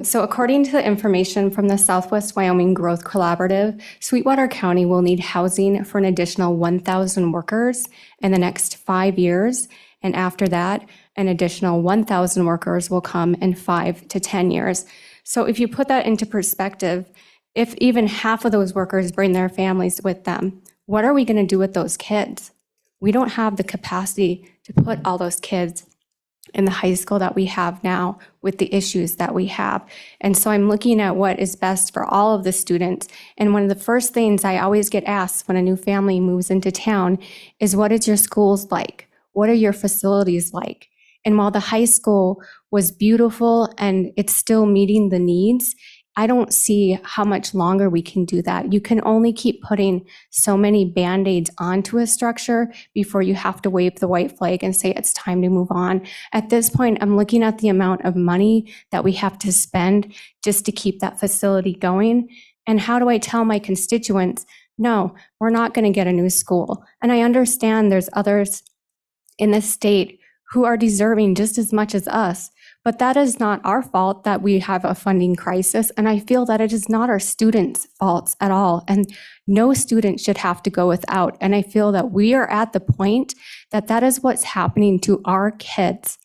So according to the information from the Southwest Wyoming Growth Collaborative, Sweetwater County will need housing for an additional 1,000 workers in the next 5 years. And after that, an additional 1,000 workers will come in 5 to 10 years. So if you put that into perspective, if even half of those workers bring their families with them, what are we going to do with those kids? We don't have the capacity to put all those kids in the high school that we have now with the issues that we have. And so I'm looking at what is best for all of the students. And one of the first things I always get asked when a new family moves into town is, what is your schools like? What are your facilities like? And while the high school was beautiful and it's still meeting the needs, I don't see how much longer we can do that. You can only keep putting so many Band-Aids onto a structure before you have to wave the white flag and say it's time to move on. At this point, I'm looking at the amount of money that we have to spend just to keep that facility going. And how do I tell my constituents, no, we're not going to get a new school? And I understand there's others in this state who are deserving just as much as us. But that is not our fault that we have a funding crisis. And I feel that it is not our students' faults at all. And no student should have to go without. And I feel that we are at the point that that is what's happening to our kids.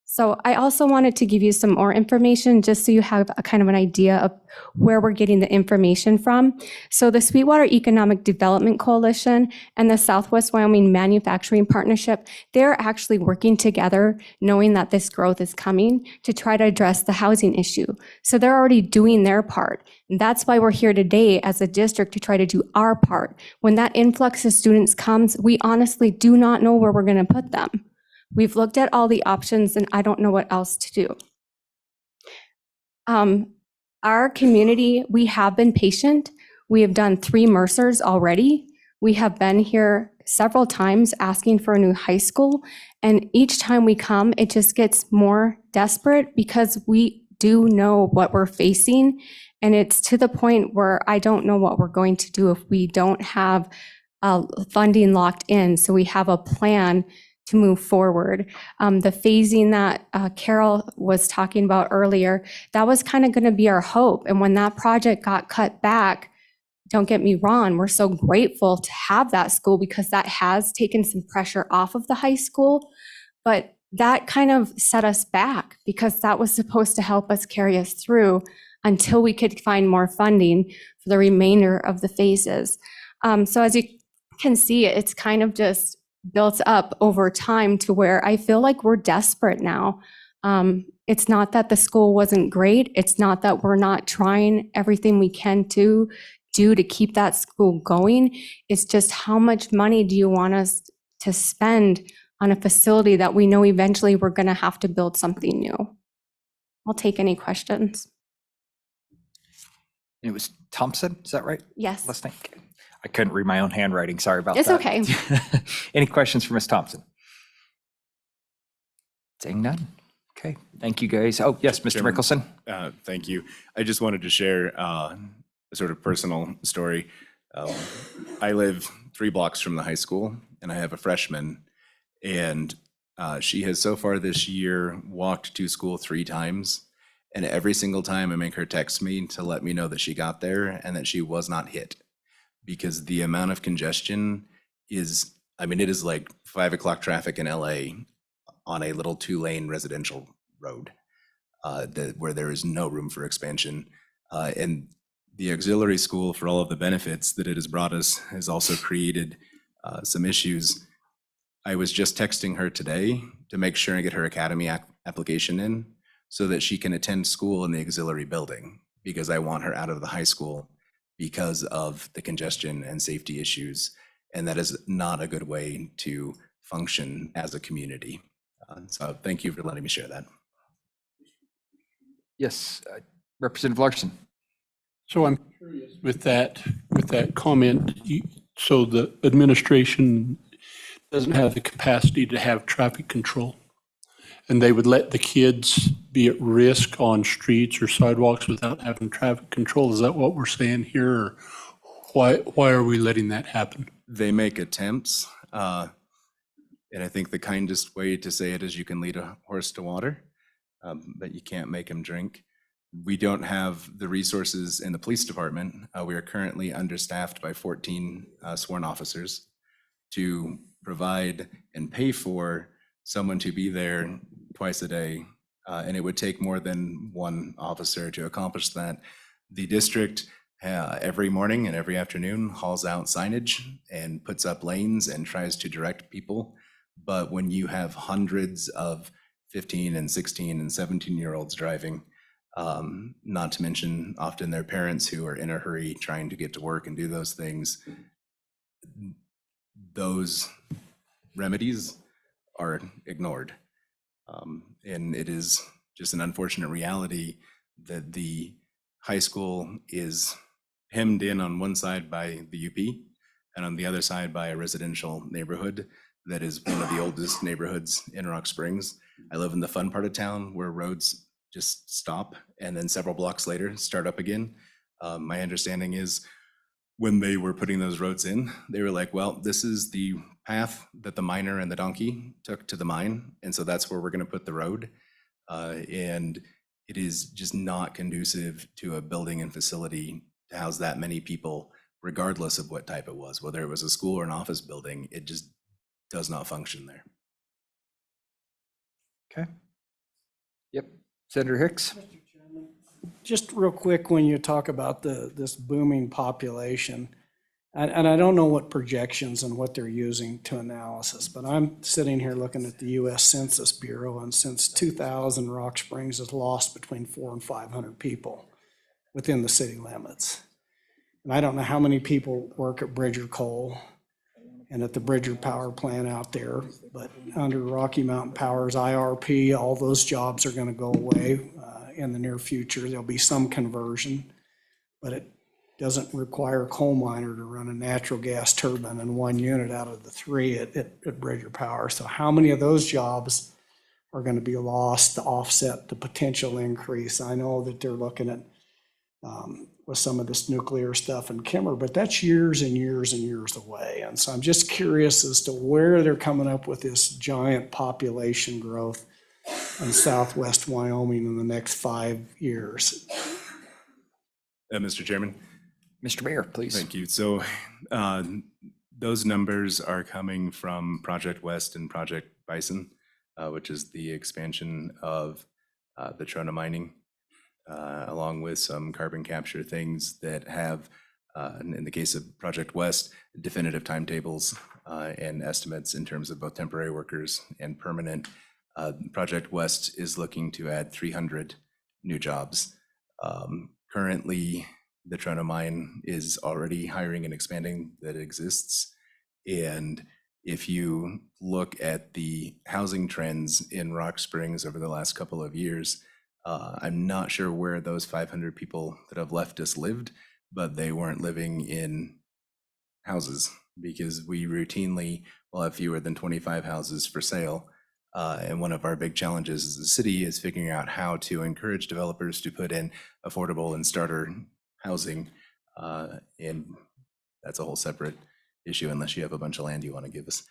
So I also wanted to give you some more information just so you have a kind of an idea of where we're getting the information from. So the Sweetwater Economic Development Coalition and the Southwest Wyoming Manufacturing Partnership, they're actually working together knowing that this growth is coming to try to address the housing issue. So they're already doing their part. And that's why we're here today as a district to try to do our part. When that influx of students comes, we honestly do not know where we're going to put them. We've looked at all the options and I don't know what else to do. Our community, we have been patient. We have done 3 Mercers already. We have been here several times asking for a new high school. And each time we come, it just gets more desperate because we do know what we're facing. And it's to the point where I don't know what we're going to do if we don't have funding locked in. So we have a plan to move forward. The phasing that Carol was talking about earlier, that was kind of going to be our hope. And when that project got cut back, don't get me wrong, we're so grateful to have that school because that has taken some pressure off of the high school. But that kind of set us back because that was supposed to help us carry us through until we could find more funding for the remainder of the phases. So as you can see, it's kind of just built up over time to where I feel like we're desperate now. It's not that the school wasn't great. It's not that we're not trying everything we can to do to keep that school going. It's just how much money do you want us to spend on a facility that we know eventually we're going to have to build something new? I'll take any questions. It was Thompson, is that right? Yes. Last name? I couldn't read my own handwriting. Sorry about It's that. okay. Any questions for Ms. Thompson? Saying none. Okay, thank you guys. Oh, yes, Mr. Chairman, Mickelson. Thank you. I just wanted to share a sort of personal story. I live 3 blocks from the high school, and I have a freshman, and she has so far this year walked to school 3 times, and every single time I make her text me to let me know that she got there and that she was not hit, because the amount of congestion is, I mean, it is like 5 o'clock traffic in LA on a little 2-lane residential road where there is no room for expansion. And the auxiliary school, for all of the benefits that it has brought us, has also created some issues. I was just texting her today to make sure and get her academy application in so that she can attend school in the auxiliary building, because I want her out of the high school because of the congestion and safety issues. And that is not a good way to function as a community. So thank you for letting me share that. Yes, Representative Larson. So I'm curious with that comment, so the administration doesn't have the capacity to have traffic control, and they would let the kids be at risk on streets or sidewalks without having traffic control. Is that what we're saying here? Or why are we letting that happen? They make attempts, and I think the kindest way to say it is you can lead a horse to water, but you can't make him drink. We don't have the resources in the police department. We are currently understaffed by 14 sworn officers to provide and pay for someone to be there twice a day. And it would take more than one officer to accomplish that. The district every morning and every afternoon hauls out signage and puts up lanes and tries to direct people. But when you have hundreds of 15 and 16 and 17-year-olds driving, not to mention often their parents who are in a hurry trying to get to work and do those things, those remedies are ignored. And it is just an unfortunate reality that the high school is hemmed in on one side by the UP and on the other side by a residential neighborhood that is one of the oldest neighborhoods in Rock Springs. I live in the fun part of town where roads just stop and then several blocks later start up again. My understanding is when they were putting those roads in, they were like, well, this is the path that the miner and the donkey took to the mine, and so that's where we're going to put the road. And it is just not conducive to a building and facility to house that many people, regardless of what type it was, whether it was a school or an office building. It just does not function there. Okay. Yep. Senator Hicks. Just real quick, when you talk about this booming population, and I don't know what projections and what they're using to analysis, but I'm sitting here looking at the U.S. Census Bureau, and since 2000, Rock Springs has lost between 400 and 500 people within the city limits. And I don't know how many people work at Bridger Coal and at the Bridger Power Plant out there, but under Rocky Mountain Power's IRP, all those jobs are going to go away in the near future. There'll be some conversion, but it doesn't require a coal miner to run a natural gas turbine in one unit out of the 3 at Bridger Power. So how many of those jobs are going to be lost to offset the potential increase? I know that they're looking at with some of this nuclear stuff in Kimmer, but that's years and years and years away. And so I'm just curious as to where they're coming up with this giant population growth in southwest Wyoming in the next 5 years. Mr. Chairman. Mr. Mayor, please. Thank you. So those numbers are coming from Project West and Project Bison, which is the expansion of the Trona mining, along with some carbon capture things that have, in the case of Project West, definitive timetables and estimates in terms of both temporary workers and permanent. Project West is looking to add 300 new jobs. Currently, the Trona mine is already hiring and expanding that exists. And if you look at the housing trends in Rock Springs over the last couple of years, I'm not sure where those 500 people that have left us lived, but they weren't living in houses, because we routinely will have fewer than 25 houses for sale. And one of our big challenges as a city is figuring out how to encourage developers to put in affordable and starter housing. And that's a whole separate issue unless you have a bunch of land you want to give us.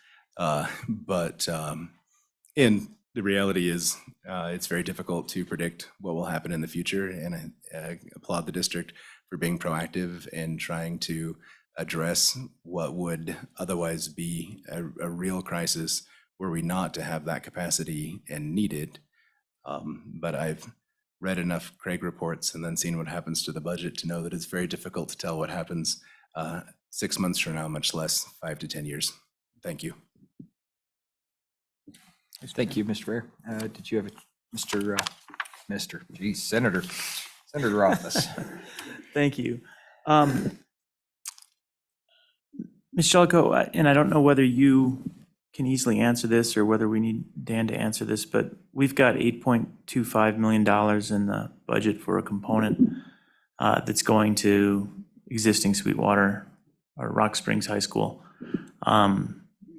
And the reality is, it's very difficult to predict what will happen in the future, and I applaud the district for being proactive and trying to address what would otherwise be a real crisis were we not to have that capacity and need it. But I've read enough Craig reports and then seen what happens to the budget to know that it's very difficult to tell what happens 6 months from now, much less 5 to 10 years. Thank you. Thank you, Mr. Mayor. Did you have Senator Office? Thank you. Ms. Jellicoe, and I don't know whether you can easily answer this or whether we need Dan to answer this, but we've got $8.25 million in the budget for a component that's going to existing Sweetwater or Rock Springs High School.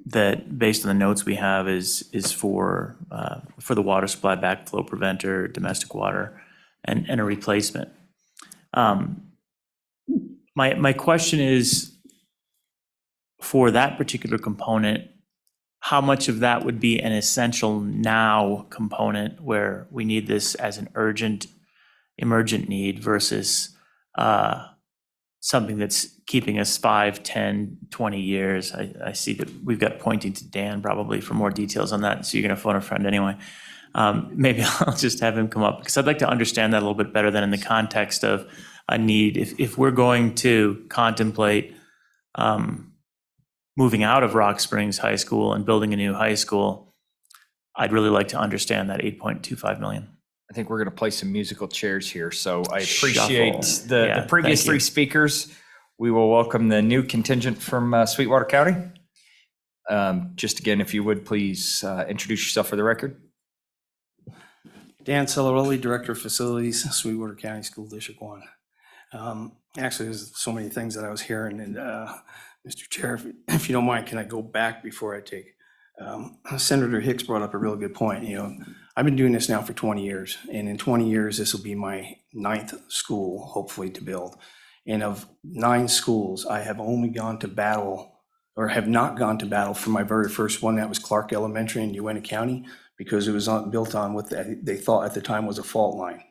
That, based on the notes we have, is for the water supply backflow preventer, domestic water, and a replacement. My question is, for that particular component, how much of that would be an essential now component where we need this as an urgent, emergent need versus something that's keeping us 5, 10, 20 years? I see that we've got pointing to Dan probably for more details on that, so you're going to phone a friend anyway. Maybe I'll just have him come up, because I'd like to understand that a little bit better than in the context of a need. If we're going to contemplate moving out of Rock Springs High School and building a new high school, I'd really like to understand that $8.25 million. I think we're going to play some musical chairs here. So I appreciate the Yeah, previous thank you. 3 speakers. We will welcome the new contingent from Sweetwater County. Just again, if you would please introduce yourself for the record. Dan Celarelli, Director of Facilities, Sweetwater County School District 1. Actually, there's so many things that I was hearing, and Mr. Chair, if you don't mind, can I go back before I take? Senator Hicks brought up a real good point. I've been doing this now for 20 years, and in 20 years, this will be my 9th school, hopefully, to build. And of 9 schools, I have only gone to battle, or have not gone to battle for my very first one. That was Clark Elementary in Uena County, because it was built on what they thought at the time was a fault line.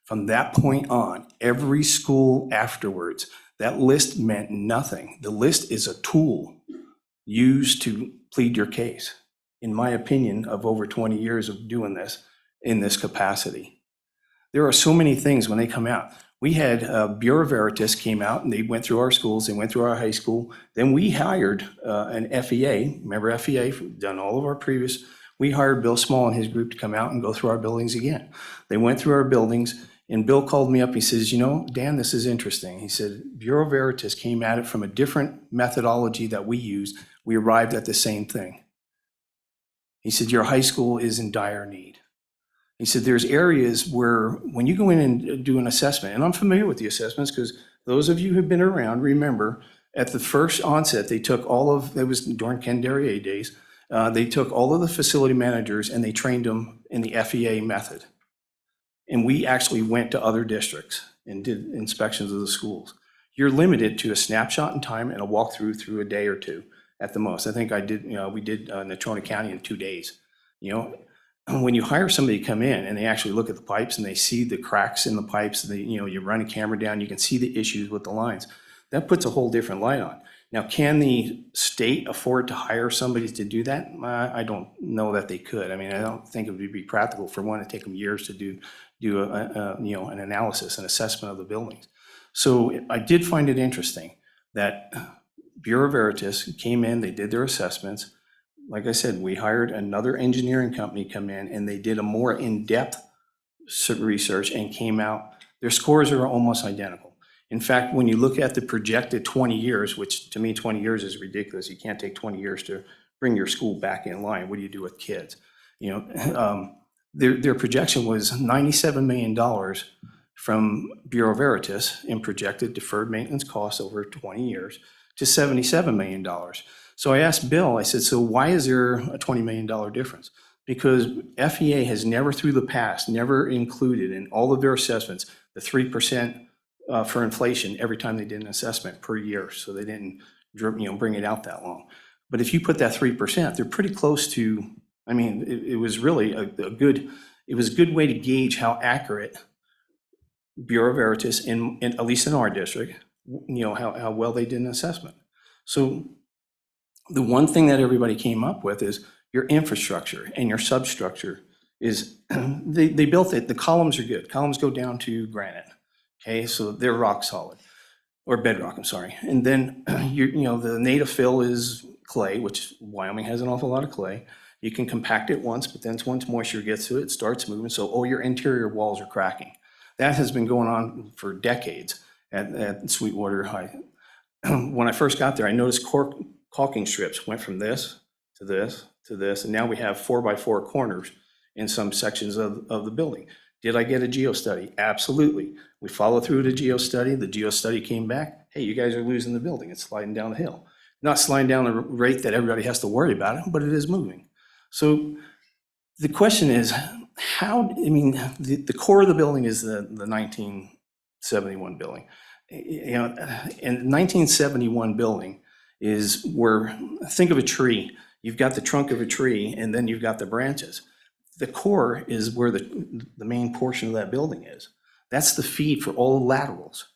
From that point on, every school afterwards, that list meant nothing. The list is a tool used to plead your case, in my opinion, of over 20 years of doing this in this capacity. There are so many things when they come out. We had Bureau Veritas came out and they went through our schools, they went through our high school. Then we hired an FEA, remember FEA, done all of our previous, we hired Bill Small and his group to come out and go through our buildings again. They went through our buildings, and Bill called me up, he says, Dan, this is interesting. He said, Bureau Veritas came at it from a different methodology that we used. We arrived at the same thing. He said, your high school is in dire need. He said, there's areas where when you go in and do an assessment, and I'm familiar with the assessments because those of you who've been around remember at the first onset, they took it was during Ken Derrier days, they took all of the facility managers and they trained them in the FEA method. And we actually went to other districts and did inspections of the schools. You're limited to a snapshot in time and a walkthrough through a day or 2 at the most. I think we did Natrona County in 2 days. When you hire somebody to come in and they actually look at the pipes and they see the cracks in the pipes, you run a camera down, you can see the issues with the lines. That puts a whole different light on. Now, can the state afford to hire somebody to do that? I don't know that they could. I mean, I don't think it would be practical for one to take them years to do an analysis and assessment of the buildings. So I did find it interesting that Bureau Veritas came in, they did their assessments. Like I said, we hired another engineering company come in and they did a more in-depth research and came out, their scores are almost identical. In fact, when you look at the projected 20 years, which to me 20 years is ridiculous, you can't take 20 years to bring your school back in line. What do you do with kids? Their projection was $97 million from Bureau Veritas in projected deferred maintenance costs over 20 years to $77 million. So I asked Bill, I said, so why is there a $20 million difference? Because FEA has never through the past, never included in all of their assessments, the 3% for inflation every time they did an assessment per year. So they didn't bring it out that long. But if you put that 3%, they're pretty close to, I mean, it was really a good way to gauge how accurate Bureau Veritas, at least in our district, how well they did an assessment. So the one thing that everybody came up with is your infrastructure and your substructure is, they built it, the columns are good. Columns go down to granite, okay? So they're rock solid, or bedrock, I'm sorry. And then, the native fill is clay, which Wyoming has an awful lot of clay. You can compact it once, but then once moisture gets to it, it starts moving. So all your interior walls are cracking. That has been going on for decades at Sweetwater High. When I first got there, I noticed caulking strips went from this to this to this, and now we have 4x4 corners in some sections of the building. Did I get a geo-study? Absolutely. We followed through the geo-study. The geo-study came back, hey, you guys are losing the building. It's sliding down the hill. Not sliding down the rate that everybody has to worry about it, but it is moving. So the question is, the core of the building is the 1971 building. And 1971 building is where, think of a tree. You've got the trunk of a tree, and then you've got the branches. The core is where the main portion of that building is. That's the feed for all the laterals.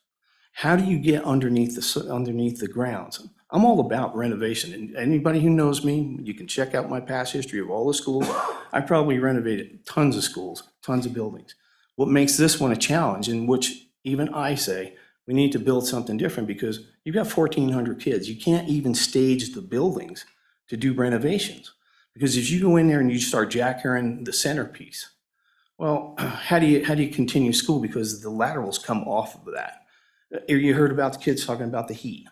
How do you get underneath the grounds? I'm all about renovation. And anybody who knows me, you can check out my past history of all the schools. I probably renovated tons of schools, tons of buildings. What makes this one a challenge, in which even I say we need to build something different, because you've got 1,400 kids. You can't even stage the buildings to do renovations. Because if you go in there and you start jackering the centerpiece, well, how do you continue school? Because the laterals come off of that. You heard about the kids talking about the heat.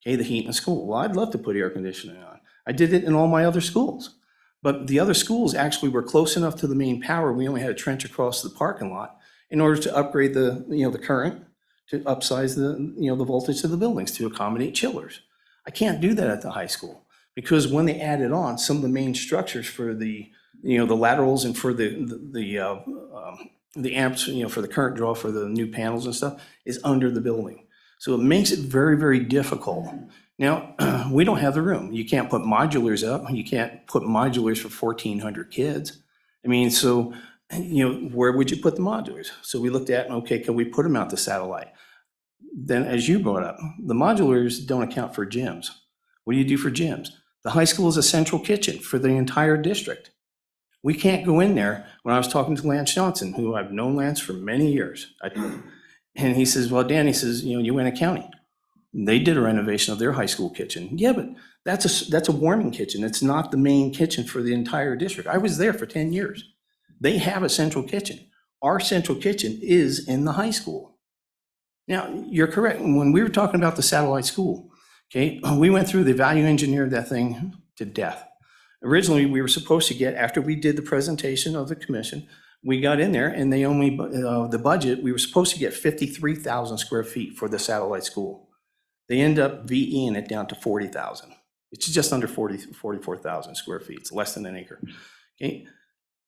Okay, the heat in school. Well, I'd love to put air conditioning on. I did it in all my other schools. But the other schools actually were close enough to the main power. We only had a trench across the parking lot in order to upgrade the current, to upsize the voltage of the buildings to accommodate chillers. I can't do that at the high school, because when they added on some of the main structures for the laterals and for the amps, for the current draw for the new panels and stuff, is under the building. So it makes it very, very difficult. Now, we don't have the room. You can't put modulars up. You can't put modulars for 1,400 kids. I mean, so, where would you put the modulars? So we looked at, okay, can we put them out to satellite? Then, as you brought up, the modulars don't account for gyms. What do you do for gyms? The high school is a central kitchen for the entire district. We can't go in there. When I was talking to Lance Johnson, who I've known Lance for many years, and he says, well, Dan, he says, Uena County, they did a renovation of their high school kitchen. Yeah, but that's a warming kitchen. It's not the main kitchen for the entire district. I was there for 10 years. They have a central kitchen. Our central kitchen is in the high school. Now, you're correct. When we were talking about the satellite school, okay, we went through the value engineered that thing to death. Originally, we were supposed to get, after we did the presentation of the commission, we got in there and they only, the budget, we were supposed to get 53,000 square feet for the satellite school. They end up VEing it down to 40,000. It's just under 44,000 square feet. It's less than an acre. Okay.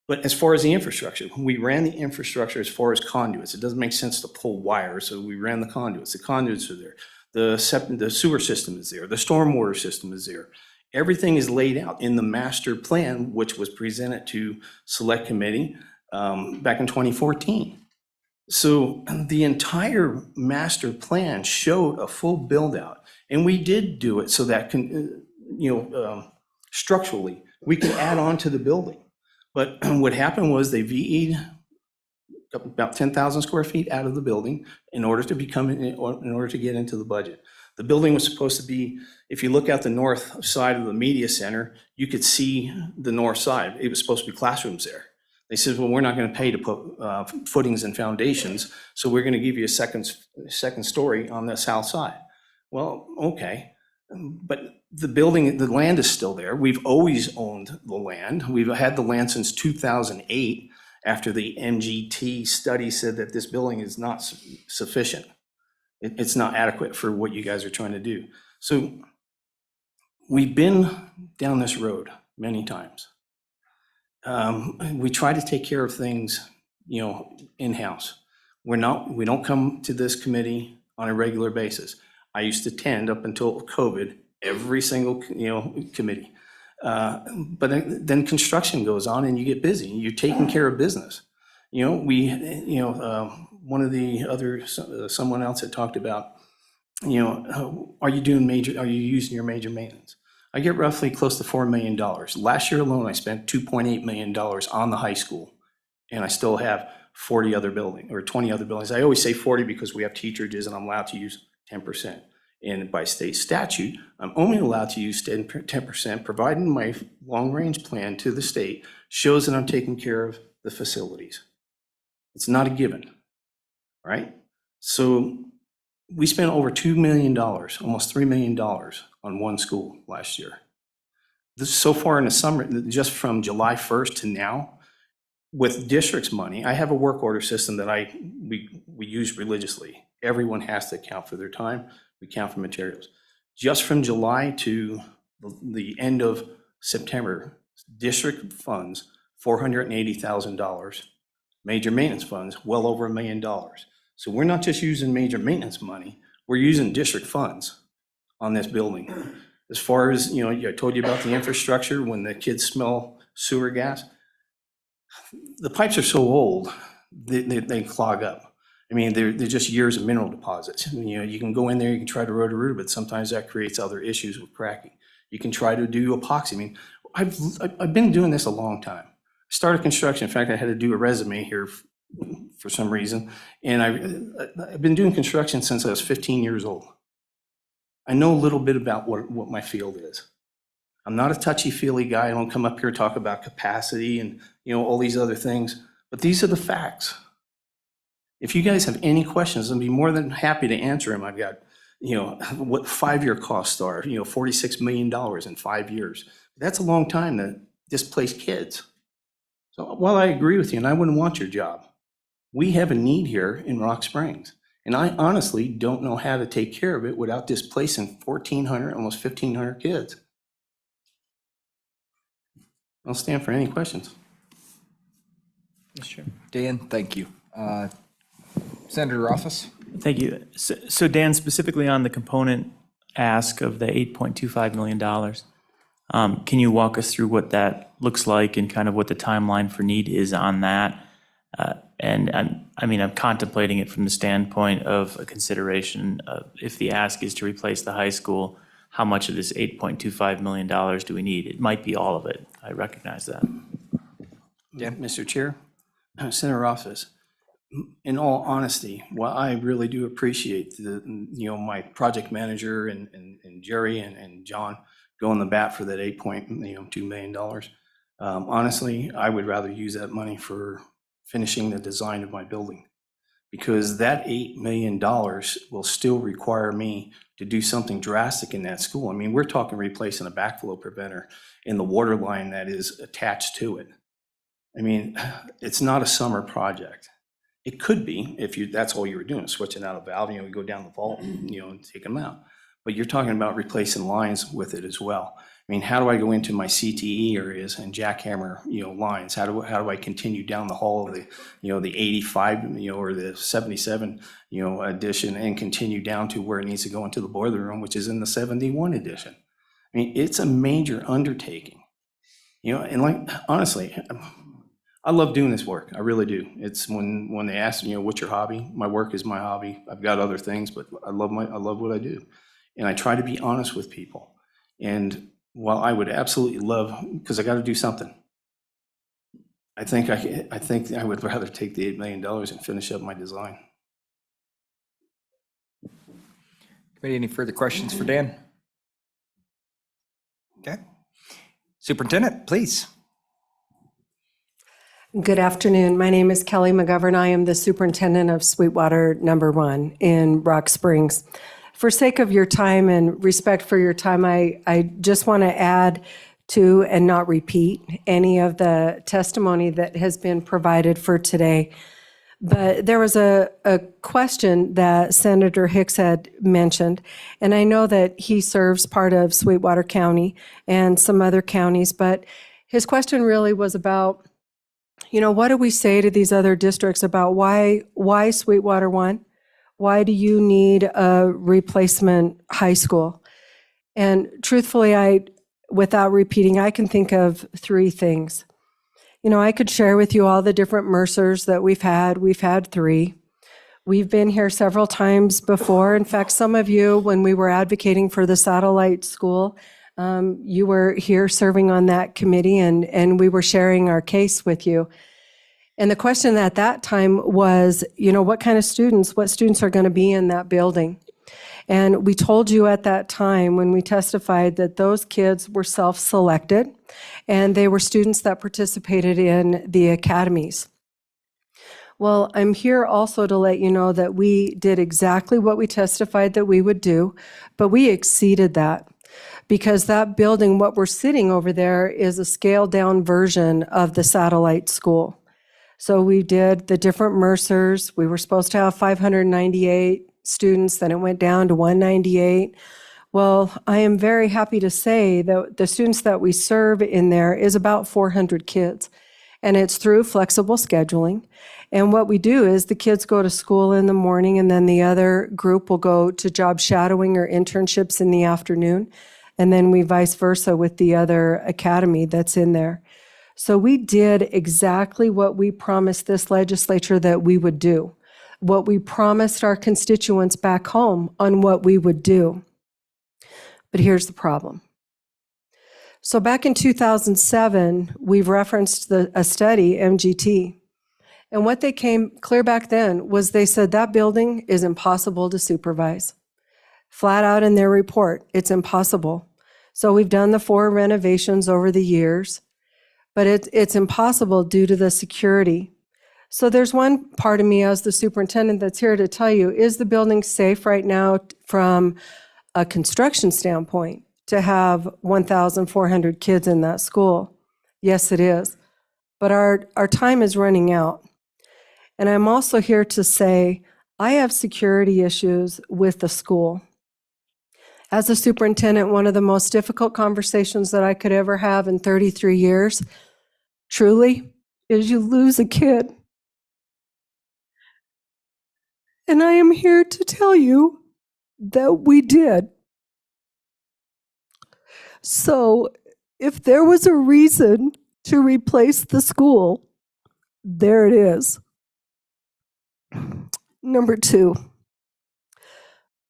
But as far as the infrastructure, we ran the infrastructure as far as conduits. It doesn't make sense to pull wires, so we ran the conduits. The conduits are there. The sewer system is there. The stormwater system is there. Everything is laid out in the master plan, which was presented to Select Committee back in 2014. So the entire master plan showed a full build out, and we did do it so that structurally we could add on to the building. But what happened was they VE'd about 10,000 square feet out of the building in order to get into the budget. The building was supposed to be, if you look out the north side of the media center, you could see the north side. It was supposed to be classrooms there. They said, well, we're not going to pay to put footings and foundations, so we're going to give you a second story on the south side. Well, okay, but the building, the land is still there. We've always owned the land. We've had the land since 2008, after the MGT study said that this building is not sufficient. It's not adequate for what you guys are trying to do. So we've been down this road many times. We try to take care of things, in-house. We don't come to this committee on a regular basis. I used to attend up until COVID every single, committee. But then construction goes on and you get busy. You're taking care of business. One of the other, someone else had talked about, are you using your major maintenance? I get roughly close to $4 million. Last year alone, I spent $2.8 million on the high school, and I still have 40 other buildings, or 20 other buildings. I always say 40 because we have teacherages and I'm allowed to use 10%. And by state statute, I'm only allowed to use 10%, provided my long-range plan to the state shows that I'm taking care of the facilities. It's not a given, right? So we spent over $2 million, almost $3 million on one school last year. So far in the summer, just from July 1st to now, with district's money, I have a work order system that we use religiously. Everyone has to account for their time. We count for materials. Just from July to the end of September, district funds, $480,000. Major maintenance funds, well over $1 million. So we're not just using major maintenance money, we're using district funds on this building. As far as, I told you about the infrastructure, when the kids smell sewer gas, the pipes are so old, they clog up. I mean, they're just years of mineral deposits. You can go in there, you can try to roto-rooter, but sometimes that creates other issues with cracking. You can try to do epoxy. I mean, I've been doing this a long time. I started construction. In fact, I had to do a resume here for some reason. And I've been doing construction since I was 15 years old. I know a little bit about what my field is. I'm not a touchy-feely guy. I don't come up here and talk about capacity and, all these other things. But these are the facts. If you guys have any questions, I'd be more than happy to answer them. I've got, what 5-year costs are, $46 million in 5 years. That's a long time to displace kids. So while I agree with you, and I wouldn't want your job, we have a need here in Rock Springs. And I honestly don't know how to take care of it without displacing 1,400, almost 1,500 kids. I'll stand for any questions. Dan, thank you. Senator Office? Thank you. So Dan, specifically on the component ask of the $8.25 million, can you walk us through what that looks like and kind of what the timeline for need is on that? And I'm contemplating it from the standpoint of a consideration of if the ask is to replace the high school, how much of this $8.25 million do we need? It might be all of it. I recognize that. Yeah, Mr. Chair, Senator Office. In all honesty, while I really do appreciate my project manager and Jerry and John going the bat for that $2 million. Honestly, I would rather use that money for finishing the design of my building, because that $8 million will still require me to do something drastic in that school. I mean, we're talking replacing a backflow preventer in the water line that is attached to it. I mean, it's not a summer project. It could be if that's all you were doing, switching out a valve, you go down the vault, and take them out. But you're talking about replacing lines with it as well. I mean, how do I go into my CTE areas and jackhammer, lines? How do I continue down the hall of the 85, or the 77, edition, and continue down to where it needs to go into the boiler room, which is in the 71 edition? I mean, it's a major undertaking, and honestly, I love doing this work. I really do. It's when they ask me, what's your hobby? My work is my hobby. I've got other things, but I love what I do. And I try to be honest with people. And while I would absolutely love, because I got to do something, I think I would rather take the $8 million and finish up my design. Committee, any further questions for Dan? Okay. Superintendent, please. Good afternoon. My name is Kelly McGovern. I am the superintendent of Sweetwater No. 1 in Rock Springs. For sake of your time and respect for your time, I just want to add to and not repeat any of the testimony that has been provided for today. But there was a question that Senator Hicks had mentioned, and I know that he serves part of Sweetwater County and some other counties, but his question really was about, what do we say to these other districts about why Sweetwater 1? Why do you need a replacement high school? And truthfully, without repeating, I can think of 3 things. I could share with you all the different Mercers that we've had. We've had 3. We've been here several times before. In fact, some of you, when we were advocating for the satellite school, you were here serving on that committee, and we were sharing our case with you. And the question at that time was, what students are going to be in that building? And we told you at that time when we testified that those kids were self-selected, and they were students that participated in the academies. Well, I'm here also to let you know that we did exactly what we testified that we would do, but we exceeded that. Because that building, what we're sitting over there, is a scaled-down version of the satellite school. So we did the different Mercers. We were supposed to have 598 students, then it went down to 198. Well, I am very happy to say that the students that we serve in there is about 400 kids, and it's through flexible scheduling. And what we do is the kids go to school in the morning, and then the other group will go to job shadowing or internships in the afternoon, and then we vice versa with the other academy that's in there. So we did exactly what we promised this legislature that we would do, what we promised our constituents back home on what we would do. But here's the problem. So back in 2007, we've referenced a study, MGT, and what they came clear back then was they said that building is impossible to supervise. Flat out in their report, it's impossible. So we've done the 4 renovations over the years, but it's impossible due to the security. So there's one part of me as the superintendent that's here to tell you, is the building safe right now from a construction standpoint to have 1,400 kids in that school? Yes, it is. But our time is running out. And I'm also here to say, I have security issues with the school. As a superintendent, one of the most difficult conversations that I could ever have in 33 years, truly, is you lose a kid. And I am here to tell you that we did. So if there was a reason to replace the school, there it is. Number 2,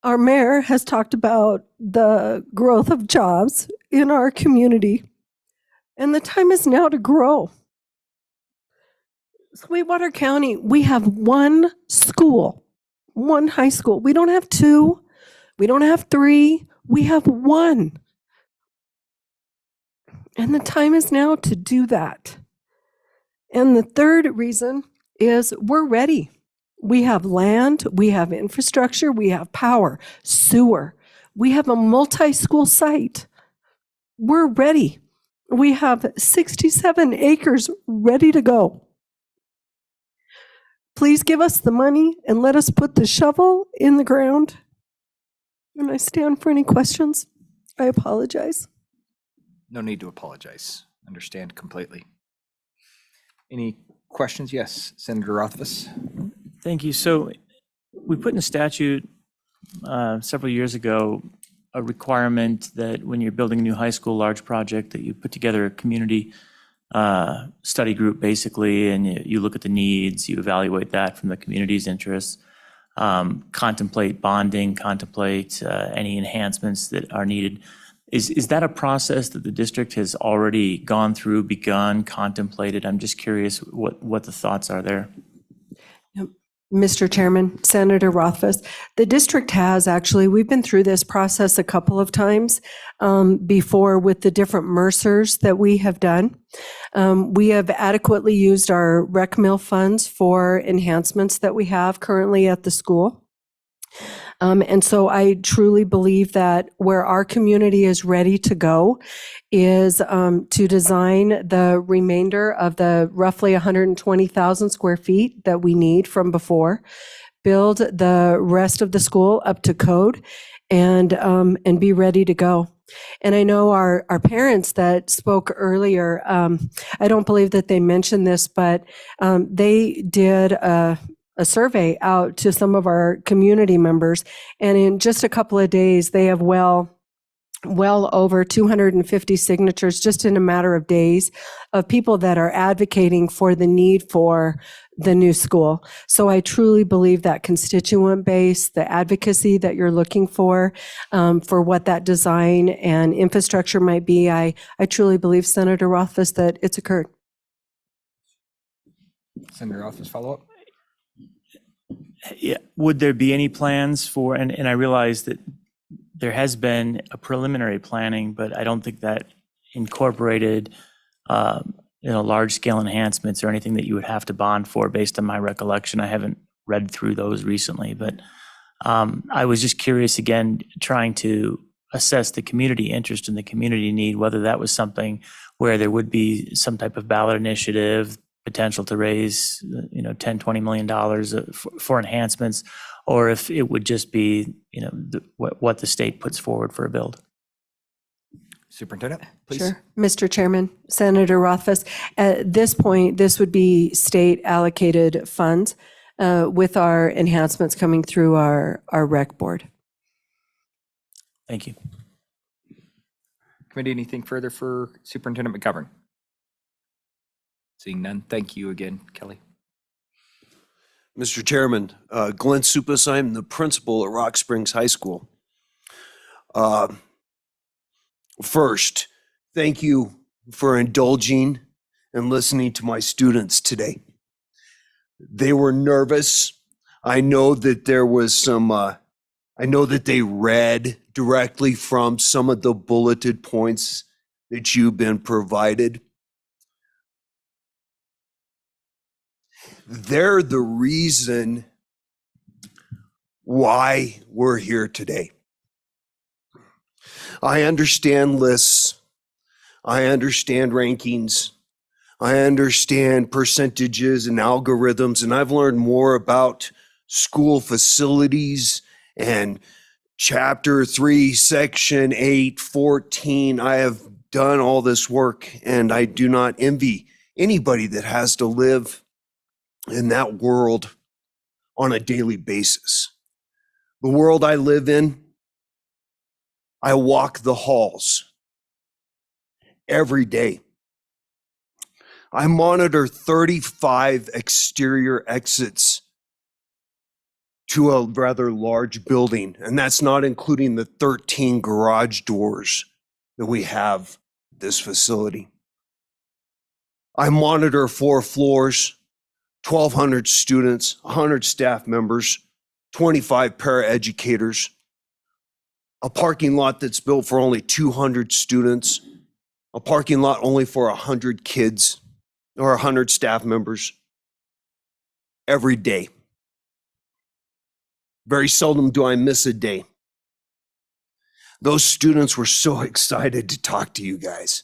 our mayor has talked about the growth of jobs in our community, and the time is now to grow. Sweetwater County, we have 1 school, 1 high school. We don't have 2, we don't have 3, we have 1. And the time is now to do that. And the third reason is we're ready. We have land, we have infrastructure, we have power, sewer. We have a multi-school site. We're ready. We have 67 acres ready to go. Please give us the money and let us put the shovel in the ground. And I stand for any questions. I apologize. No need to apologize. Understand completely. Any questions? Yes, Senator Rothfuss. Thank you. So we put in a statute several years ago a requirement that when you're building a new high school large project that you put together a community study group basically, and you look at the needs, you evaluate that from the community's interests, contemplate bonding, contemplate any enhancements that are needed. Is that a process that the district has already gone through, begun, contemplated? I'm just curious what the thoughts are there. Mr. Chairman, Senator Rothfuss, the district has actually, we've been through this process a couple of times before with the different Mercers that we have done. We have adequately used our rec mill funds for enhancements that we have currently at the school. And so I truly believe that where our community is ready to go is to design the remainder of the roughly 120,000 square feet that we need from before, build the rest of the school up to code, and be ready to go. And I know our parents that spoke earlier, I don't believe that they mentioned this, but they did a survey out to some of our community members, and in just a couple of days, they have well well over 250 signatures just in a matter of days of people that are advocating for the need for the new school. So I truly believe that constituent base, the advocacy that you're looking for what that design and infrastructure might be, I truly believe, Senator Rothfuss, that it's occurred. Senator Rothfuss, follow up? Yeah, would there be any plans for, and I realize that there has been a preliminary planning, but I don't think that incorporated, large-scale enhancements or anything that you would have to bond for based on my recollection. I haven't read through those recently, but I was just curious, again, trying to assess the community interest and the community need, whether that was something where there would be some type of ballot initiative, potential to raise, $10, $20 million for enhancements, or if it would just be, what the state puts forward for a build. Superintendent, please. Sure. Mr. Chairman, Senator Rothfuss, at this point, this would be state allocated funds with our enhancements coming through our rec board. Thank you. Committee, anything further for Superintendent McGovern? Seeing none, thank you again, Kelly. Mr. Chairman, Glenn Supas, I'm the principal at Rock Springs High School. First, thank you for indulging and listening to my students today. They were nervous. I know that there was some, I know that they read directly from some of the bulleted points that you've been provided. They're the reason why we're here today. I understand lists. I understand rankings. I understand percentages and algorithms, and I've learned more about school facilities and Chapter 3, Section 8, 14. I have done all this work, and I do not envy anybody that has to live in that world on a daily basis. The world I live in, I walk the halls every day. I monitor 35 exterior exits to a rather large building, and that's not including the 13 garage doors that we have at this facility. I monitor 4 floors, 1,200 students, 100 staff members, 25 paraeducators, a parking lot that's built for only 200 students, a parking lot only for 100 kids or 100 staff members every day. Very seldom do I miss a day. Those students were so excited to talk to you guys.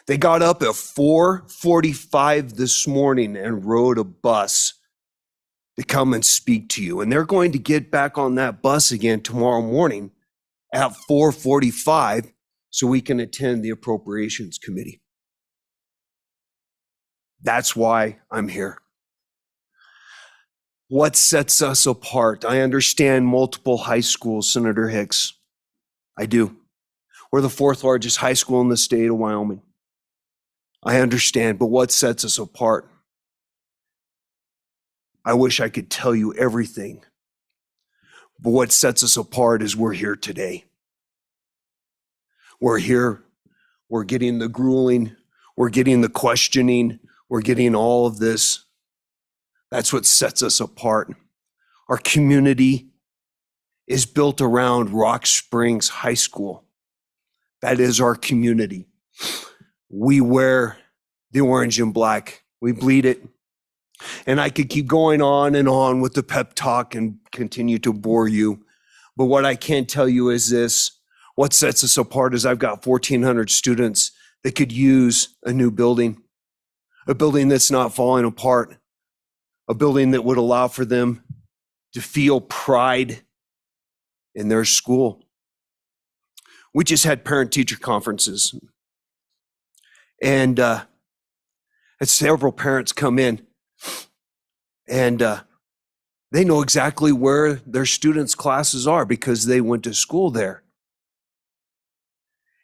They got up at 4:45 this morning and rode a bus to come and speak to you. And they're going to get back on that bus again tomorrow morning at 4:45 so we can attend the Appropriations Committee. That's why I'm here. What sets us apart? I understand multiple high schools, Senator Hicks. I do. We're the 4th largest high school in the state of Wyoming. I understand, but what sets us apart? I wish I could tell you everything, but what sets us apart is we're here today. We're here, we're getting the grueling, we're getting the questioning, we're getting all of this. That's what sets us apart. Our community is built around Rock Springs High School. That is our community. We wear the orange and black. We bleed it. And I could keep going on and on with the pep talk and continue to bore you. But what I can tell you is this. What sets us apart is I've got 1,400 students that could use a new building, a building that's not falling apart, a building that would allow for them to feel pride in their school. We just had parent-teacher conferences, and had several parents come in, and they know exactly where their students' classes are because they went to school there.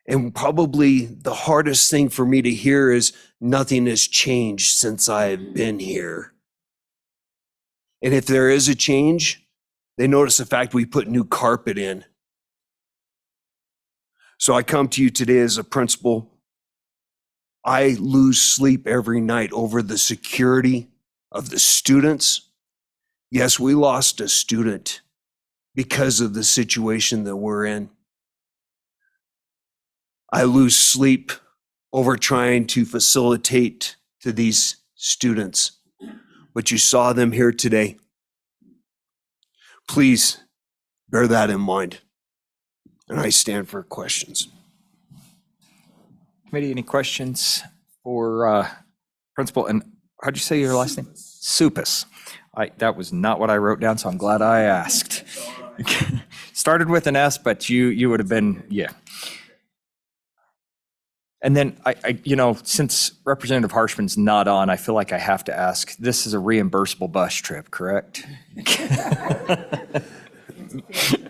And probably the hardest thing for me to hear is nothing has changed since I've been here. And if there is a change, they notice the fact we put new carpet in. So I come to you today as a principal. I lose sleep every night over the security of the students. Yes, we lost a student because of the situation that we're in. I lose sleep over trying to facilitate to these students. But you saw them here today. Please bear that in mind. And I stand for questions. Committee, any questions for Principal? And how'd you say your last name? Supis. That was not what I wrote down, so I'm glad I asked. Started with an S, but you would have been, yeah. And then since Representative Harshman's not on, I feel like I have to ask, this is a reimbursable bus trip, correct?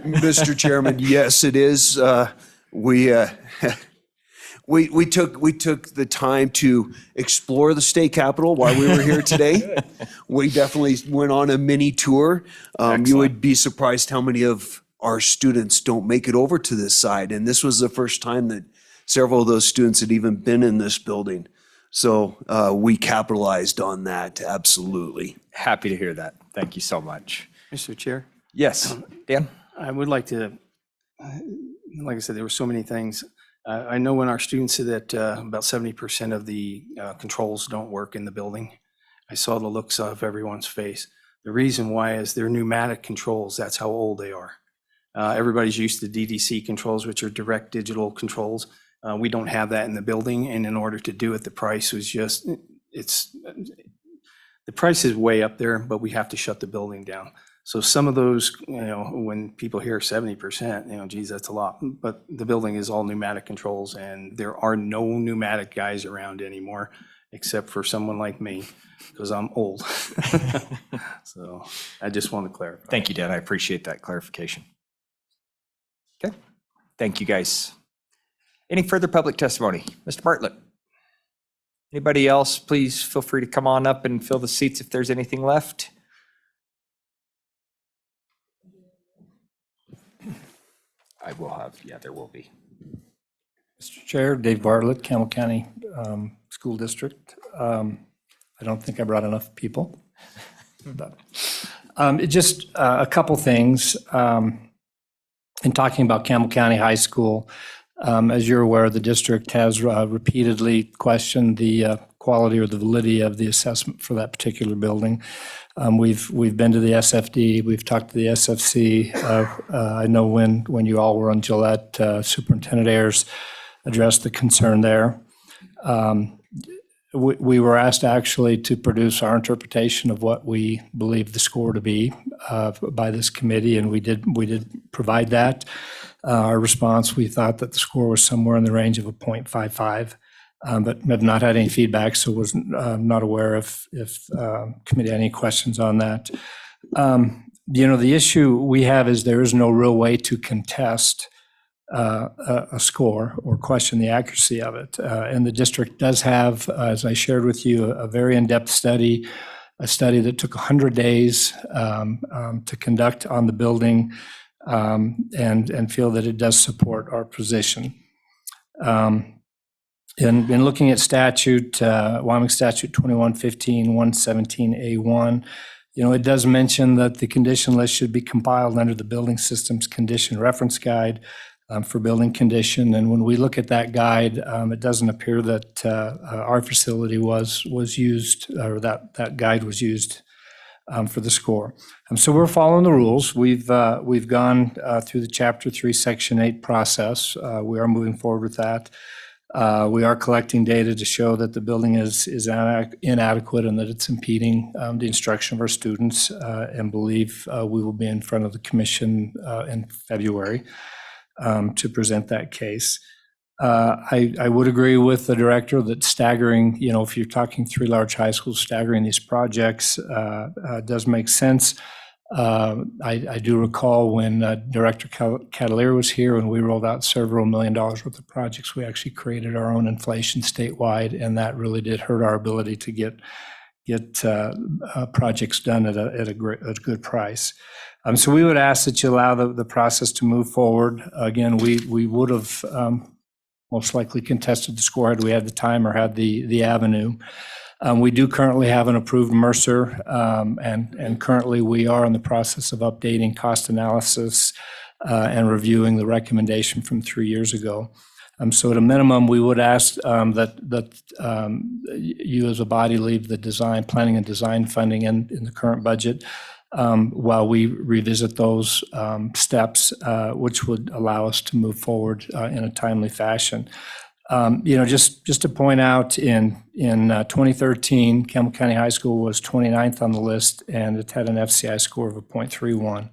Mr. Chairman, yes, it is. We took the time to explore the state capitol while we were here today. We definitely went on a mini tour. You would be surprised how many of our students don't make it over to this side. And this was the first time that several of those students had even been in this building. So we capitalized on that, absolutely. Happy to hear that. Thank you so much. Mr. Chair? Yes, Dan? I would like to, like I said, there were so many things. I know when our students said that about 70% of the controls don't work in the building. I saw the looks of everyone's face. The reason why is they're pneumatic controls. That's how old they are. Everybody's used to DDC controls, which are direct digital controls. We don't have that in the building, and in order to do it, the price was just, the price is way up there, but we have to shut the building down. So some of those, when people hear 70%, geez, that's a lot. But the building is all pneumatic controls, and there are no pneumatic guys around anymore, except for someone like me, because I'm old. So I just want to clarify. Thank you, Dan. I appreciate that clarification. Okay. Thank you, guys. Any further public testimony? Mr. Bartlett? Anybody else, please feel free to come on up and fill the seats if there's anything left. I will have, there will be. Mr. Chair, Dave Bartlett, Campbell County School District. I don't think I brought enough people. But, just a couple things. In talking about Campbell County High School, as you're aware, the district has repeatedly questioned the quality or the validity of the assessment for that particular building. We've been to the SFD, we've talked to the SFC. I know when you all were on Gillette, Superintendent Ayers addressed the concern there. We were asked actually to produce our interpretation of what we believe the score to be by this committee, and we did provide that. Our response, we thought that the score was somewhere in the range of a 0.55, but have not had any feedback, so was not aware if committee had any questions on that. The issue we have is there is no real way to contest a score or question the accuracy of it. And the district does have, as I shared with you, a very in-depth study, a study that took 100 days to conduct on the building, and feel that it does support our position. In looking at statute, Wyoming Statute 2115, 117A1, it does mention that the condition list should be compiled under the Building Systems Condition Reference Guide for building condition. And when we look at that guide, it doesn't appear that our facility was used, or that guide was used for the score. So we're following the rules. We've gone through the Chapter 3, Section 8 process. We are moving forward with that. We are collecting data to show that the building is inadequate and that it's impeding the instruction of our students, and believe we will be in front of the commission in February to present that case. I would agree with the director that staggering, if you're talking 3 large high schools, staggering these projects does make sense. I do recall when Director Cavalier was here and we rolled out several $1 million worth of projects, we actually created our own inflation statewide, and that really did hurt our ability to get projects done at a good price. So we would ask that you allow the process to move forward. Again, we would have most likely contested the score had we had the time or had the avenue. We do currently have an approved Mercer, and currently we are in the process of updating cost analysis and reviewing the recommendation from 3 years ago. So at a minimum, we would ask that you as a body leave the planning and design funding in the current budget while we revisit those steps, which would allow us to move forward in a timely fashion. Just to point out, in 2013, Campbell County High School was 29th on the list, and it had an FCI score of a 0.31.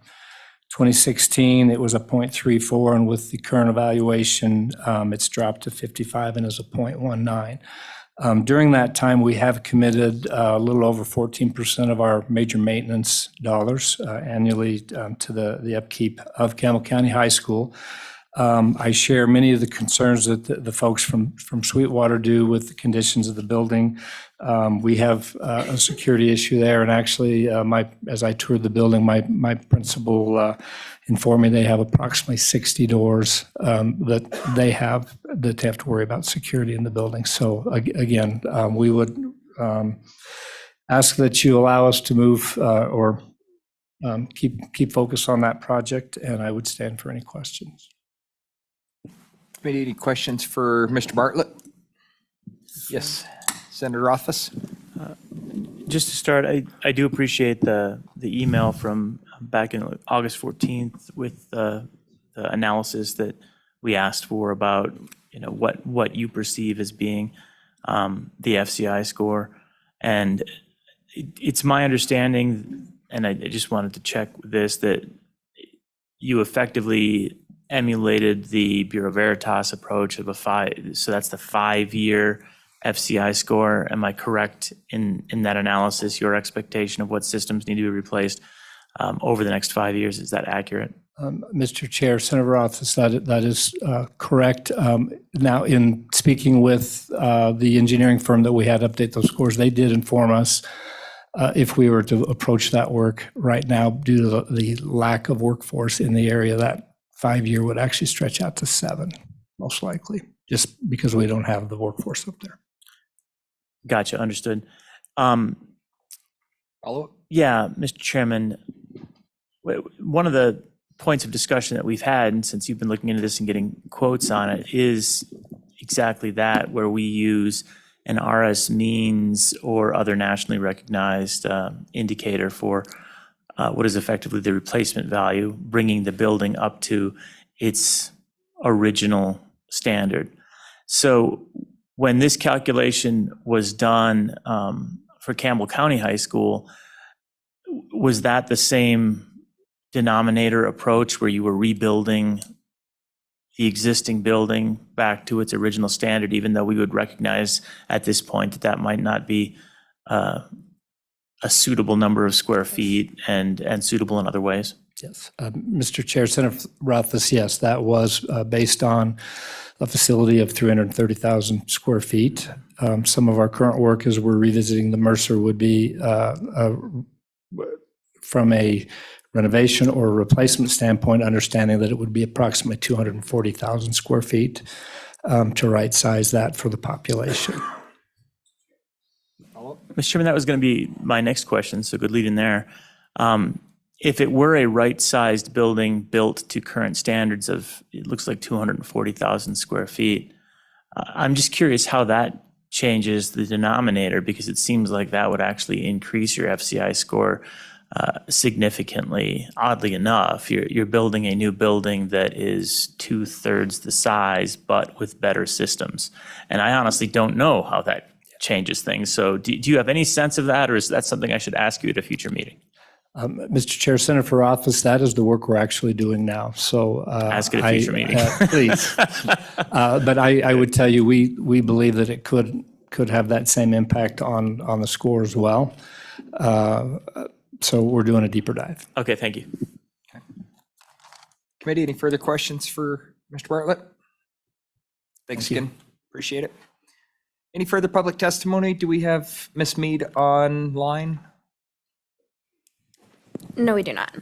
2016, it was a 0.34, and with the current evaluation, it's dropped to 55 and is a 0.19. During that time, we have committed a little over 14% of our major maintenance dollars annually to the upkeep of Campbell County High School. I share many of the concerns that the folks from Sweetwater do with the conditions of the building. We have a security issue there, and actually, as I toured the building, my principal informed me they have approximately 60 doors that they have to worry about security in the building. So again, we would ask that you allow us to move or keep focus on that project, and I would stand for any questions. Any questions for Mr. Bartlett? Yes, Senator Rothfuss. Just to start, I do appreciate the email from back in August 14th with the analysis that we asked for about what you perceive as being the FCI score. And it's my understanding, and I just wanted to check this, that you effectively emulated the Bureau Veritas approach of so that's the 5-year FCI score. Am I correct in that analysis, your expectation of what systems need to be replaced over the next 5 years? Is that accurate? Mr. Chair, Senator Rothfuss, that is correct. Now, in speaking with the engineering firm that we had update those scores, they did inform us if we were to approach that work right now, due to the lack of workforce in the area, that 5-year would actually stretch out to 7, most likely, just because we don't have the workforce up there. Gotcha, understood. Follow-up? Yeah, Mr. Chairman, one of the points of discussion that we've had, and since you've been looking into this and getting quotes on it, is exactly that, where we use an RS means or other nationally recognized indicator for what is effectively the replacement value, bringing the building up to its original standard. So when this calculation was done for Campbell County High School, was that the same denominator approach where you were rebuilding the existing building back to its original standard, even though we would recognize at this point that might not be a suitable number of square feet and suitable in other ways? Yes. Mr. Chair, Senator Rothfuss, yes, that was based on a facility of 330,000 square feet. Some of our current work as we're revisiting the Mercer would be from a renovation or replacement standpoint, understanding that it would be approximately 240,000 square feet to right size that for the population. Mr. Chairman, that was going to be my next question, so good lead in there. If it were a right-sized building built to current standards of, it looks like 240,000 square feet, I'm just curious how that changes the denominator, because it seems like that would actually increase your FCI score significantly. Oddly enough, you're building a new building that is 2/3 the size, but with better systems. And I honestly don't know how that changes things. So do you have any sense of that, or is that something I should ask you at a future meeting? Mr. Chair, Senator Rothfuss, that is the work we're actually doing now. So ask at a future meeting. Please. But I would tell you, we believe that it could have that same impact on the score as well. So we're doing a deeper dive. Okay, thank you. Committee, any further questions for Mr. Bartlett? Thanks again. Appreciate it. Any further public testimony? Do we have Ms. Mead online? No, we do not.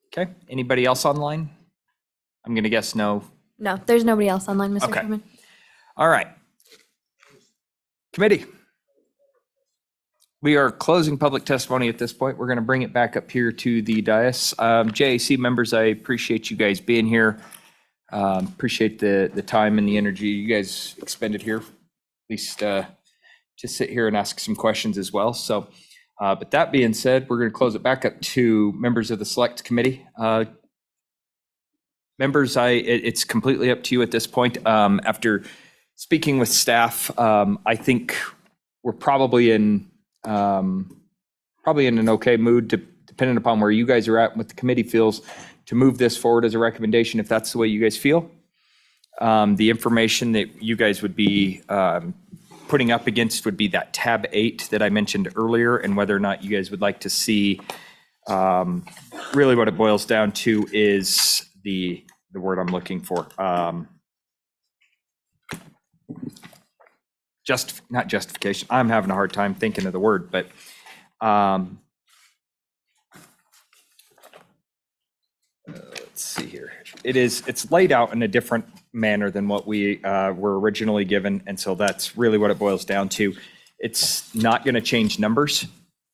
Okay. Anybody else online? I'm going to guess no. No, there's nobody else online, Mr. Okay. Chairman. All right. Committee. We are closing public testimony at this point. We're going to bring it back up here to the dais. JAC members, I appreciate you guys being here. Appreciate the time and the energy you guys expended here. At least just sit here and ask some questions as well. So, but that being said, we're going to close it back up to members of the select committee. Members, it's completely up to you at this point. After speaking with staff, I think we're probably in an okay mood, depending upon where you guys are at and what the committee feels, to move this forward as a recommendation if that's the way you guys feel. The information that you guys would be putting up against would be that tab 8 that I mentioned earlier, and whether or not you guys would like to see, really what it boils down to is the word I'm looking for. Not justification. I'm having a hard time thinking of the word, but let's see here. It's laid out in a different manner than what we were originally given, and so that's really what it boils down to. It's not going to change numbers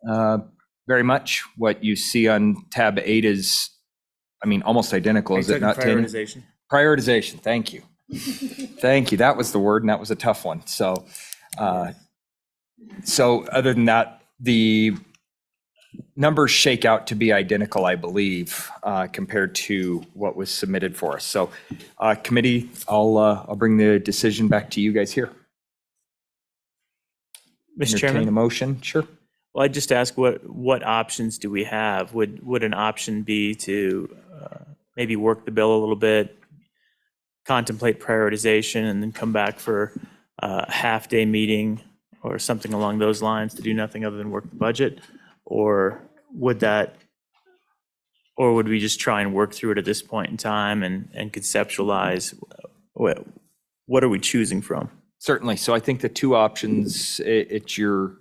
very much. What you see on tab 8 is, I mean, almost identical. Is it not? Prioritization. Prioritization. Thank you. Thank you. That was the word, and that was a tough one. So, other than that, the numbers shake out to be identical, I believe, compared to what was submitted for us. So, committee, I'll bring the decision back to you guys here. Mr. Entertain Chairman? a motion, sure. Well, I'd just ask what options do we have? Would an option be to maybe work the bill a little bit, contemplate prioritization, and then come back for a half-day meeting or something along those lines to do nothing other than work the budget? Or would we just try and work through it at this point in time and conceptualize what are we choosing from? Certainly. So I think the two options at your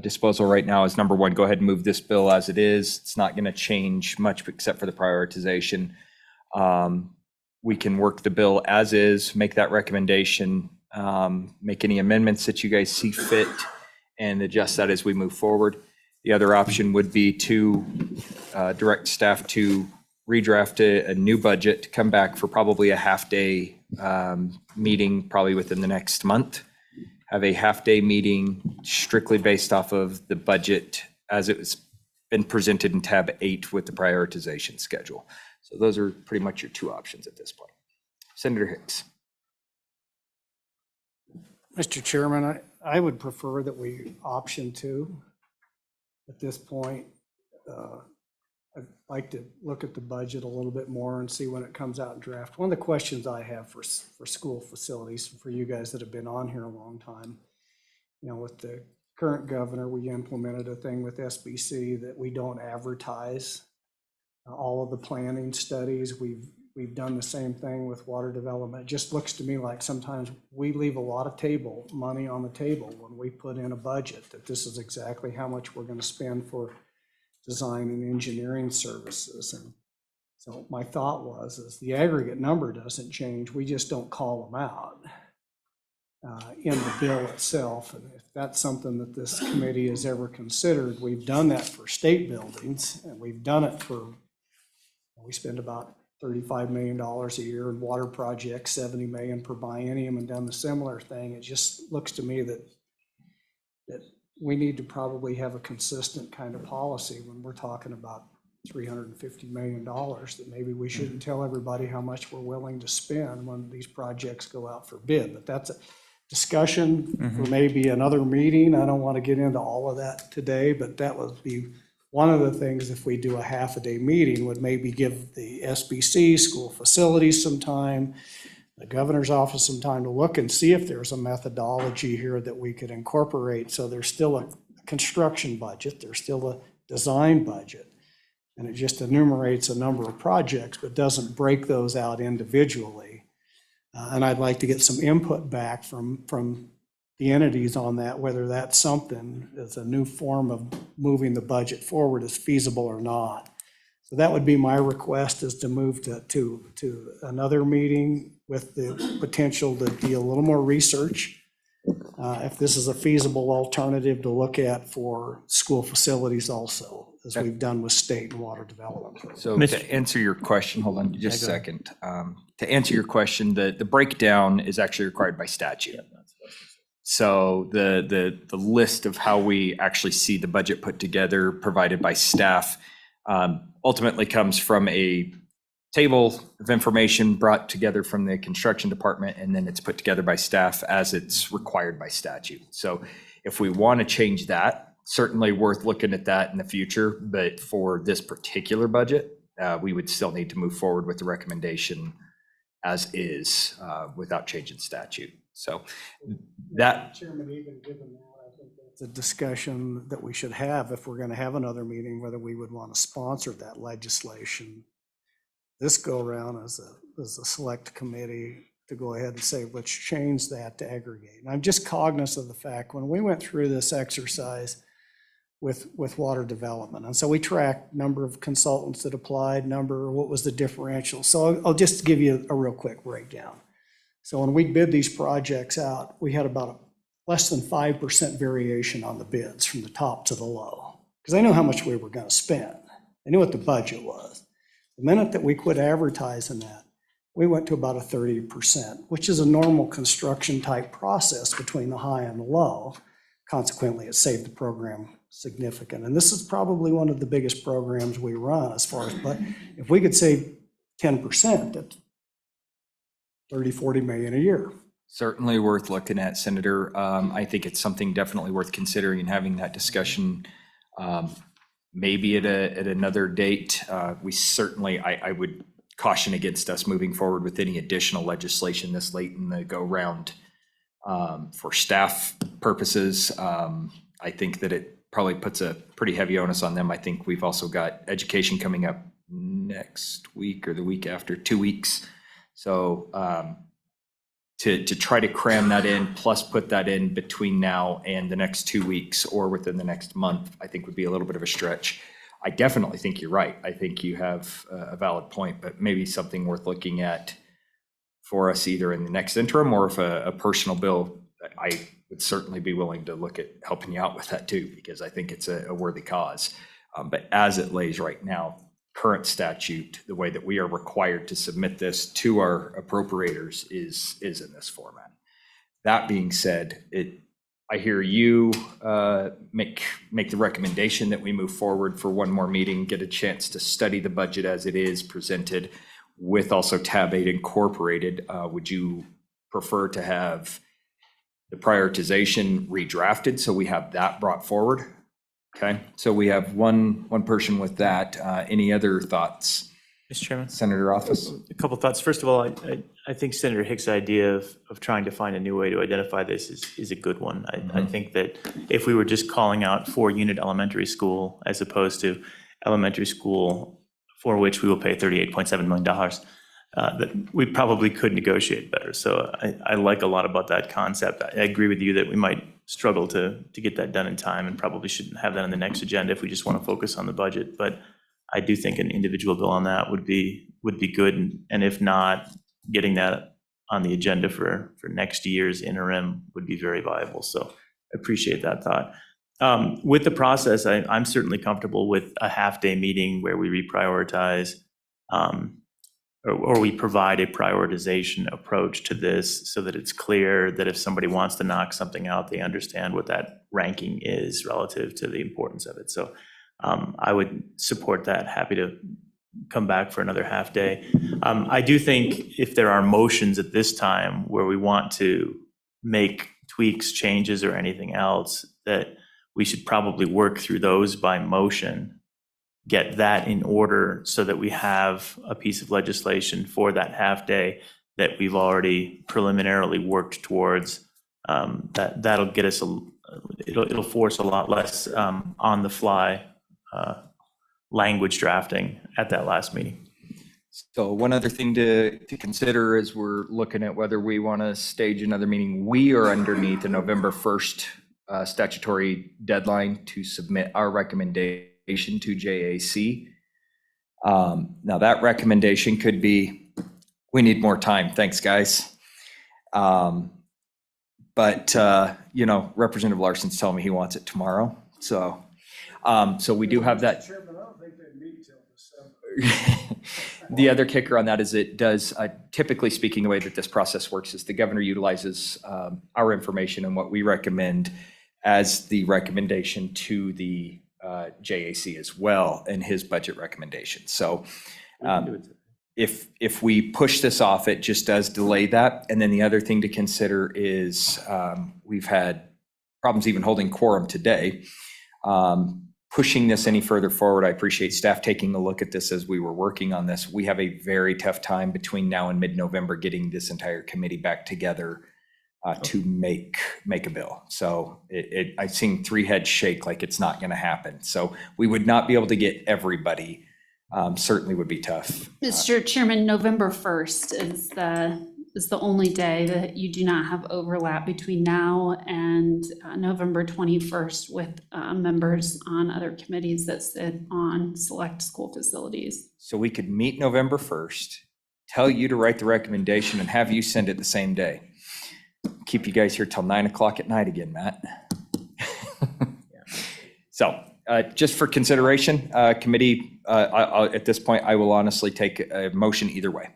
disposal right now is, number one, go ahead and move this bill as it is. It's not going to change much except for the prioritization. We can work the bill as is, make that recommendation, make any amendments that you guys see fit, and adjust that as we move forward. The other option would be to direct staff to redraft a new budget, to come back for probably a half-day meeting, probably within the next month. Have a half-day meeting strictly based off of the budget as it's been presented in tab 8 with the prioritization schedule. So those are pretty much your two options at this point. Senator Hicks. Mr. Chairman, I would prefer that we option 2 at this point. I'd like to look at the budget a little bit more and see when it comes out in draft. One of the questions I have for school facilities, for you guys that have been on here a long time, with the current governor, we implemented a thing with SBC that we don't advertise all of the planning studies. We've done the same thing with water development. It just looks to me like sometimes we leave a lot of money on the table when we put in a budget, that this is exactly how much we're going to spend for design and engineering services. And so my thought is the aggregate number doesn't change. We just don't call them out in the bill itself. And if that's something that this committee has ever considered, we've done that for state buildings, and we've done it for, we spend about $35 million a year in water projects, $70 million per biennium, and done the similar thing. It just looks to me that we need to probably have a consistent kind of policy when we're talking about $350 million, that maybe we shouldn't tell everybody how much we're willing to spend when these projects go out for bid. But that's a discussion for maybe another meeting. I don't want to get into all of that today, but that would be one of the things, if we do a half-a-day meeting, would maybe give the SBC, school facilities, some time, the governor's office some time to look and see if there's a methodology here that we could incorporate. So there's still a construction budget, there's still a design budget. And it just enumerates a number of projects, but doesn't break those out individually. And I'd like to get some input back from the entities on that, whether that's something as a new form of moving the budget forward is feasible or not. So that would be my request, is to move to another meeting with the potential to do a little more research. If this is a feasible alternative to look at for school facilities also, as we've done with state and water development. So to answer your question, hold on just a second. To answer your question, the breakdown is actually required by statute. So the list of how we actually see the budget put together, provided by staff, ultimately comes from a table of information brought together from the construction department, and then it's put together by staff as it's required by statute. So if we want to change that, certainly worth looking at that in the future. But for this particular budget, we would still need to move forward with the recommendation as is, without changing statute. So that. Chairman, even given that, I think that's a discussion that we should have if we're going to have another meeting, whether we would want to sponsor that legislation this go around as a select committee to go ahead and say, let's change that to aggregate. And I'm just cognizant of the fact when we went through this exercise with water development, and so we tracked number of consultants that applied, what was the differential. So I'll just give you a real quick breakdown. So when we bid these projects out, we had about less than 5% variation on the bids from the top to the low, because they knew how much we were going to spend. They knew what the budget was. The minute that we quit advertising that, we went to about a 30%, which is a normal construction type process between the high and the low. Consequently, it saved the program significant. And this is probably one of the biggest programs we run as far as, but if we could save 10%, that's 30, 40 million a year. Certainly worth looking at, Senator. I think it's something definitely worth considering and having that discussion. Maybe at another date. We certainly, I would caution against us moving forward with any additional legislation this late in the go round. For staff purposes, I think that it probably puts a pretty heavy onus on them. I think we've also got education coming up next week or the week after, 2 weeks. So to try to cram that in, plus put that in between now and the next 2 weeks or within the next month, I think would be a little bit of a stretch. I definitely think you're right. I think you have a valid point, but maybe something worth looking at for us either in the next interim, or if a personal bill, I would certainly be willing to look at helping you out with that too, because I think it's a worthy cause. But as it lays right now, current statute, the way that we are required to submit this to our appropriators is in this format. That being said, I hear you make the recommendation that we move forward for one more meeting, get a chance to study the budget as it is presented with also tab 8 incorporated. Would you prefer to have the prioritization redrafted so we have that brought forward? Okay, so we have one person with that. Any other thoughts? Mr. Chairman? Senator Office? A couple thoughts. First of all, I think Senator Hicks' idea of trying to find a new way to identify this is a good one. I think that if we were just calling out 4-unit elementary school as opposed to elementary school for which we will pay $38.7 million, that we probably could negotiate better. So I like a lot about that concept. I agree with you that we might struggle to get that done in time and probably shouldn't have that on the next agenda if we just want to focus on the budget. But I do think an individual bill on that would be good. And if not, getting that on the agenda for next year's interim would be very viable. So I appreciate that thought. With the process, I'm certainly comfortable with a half-day meeting where we reprioritize or we provide a prioritization approach to this so that it's clear that if somebody wants to knock something out, they understand what that ranking is relative to the importance of it. So I would support that. Happy to come back for another half day. I do think if there are motions at this time where we want to make tweaks, changes, or anything else, that we should probably work through those by motion, get that in order so that we have a piece of legislation for that half day that we've already preliminarily worked towards. That'll get us, it'll force a lot less on the fly language drafting at that last meeting. So one other thing to consider as we're looking at whether we want to stage another meeting, we are underneath the November 1st statutory deadline to submit our recommendation to JAC. Now that recommendation could be, we need more time, thanks guys. But Representative Larson's telling me he wants it tomorrow. So we do have that. Chairman, I don't think they meet till December. The other kicker on that is it does, typically speaking, the way that this process works is the governor utilizes our information and what we recommend as the recommendation to the JAC as well in his budget recommendation. So if we push this off, it just does delay that. And then the other thing to consider is we've had problems even holding quorum today. Pushing this any further forward, I appreciate staff taking a look at this as we were working on this. We have a very tough time between now and mid-November getting this entire committee back together to make a bill. So I've seen three heads shake like it's not going to happen. So we would not be able to get everybody. Certainly would be tough. Mr. Chairman, November 1st is the only day that you do not have overlap between now and November 21st with members on other committees that sit on select school facilities. So we could meet November 1st, tell you to write the recommendation and have you send it the same day. Keep you guys here till 9 o'clock at night again, Matt. So just for consideration, committee, at this point, I will honestly take a motion either way.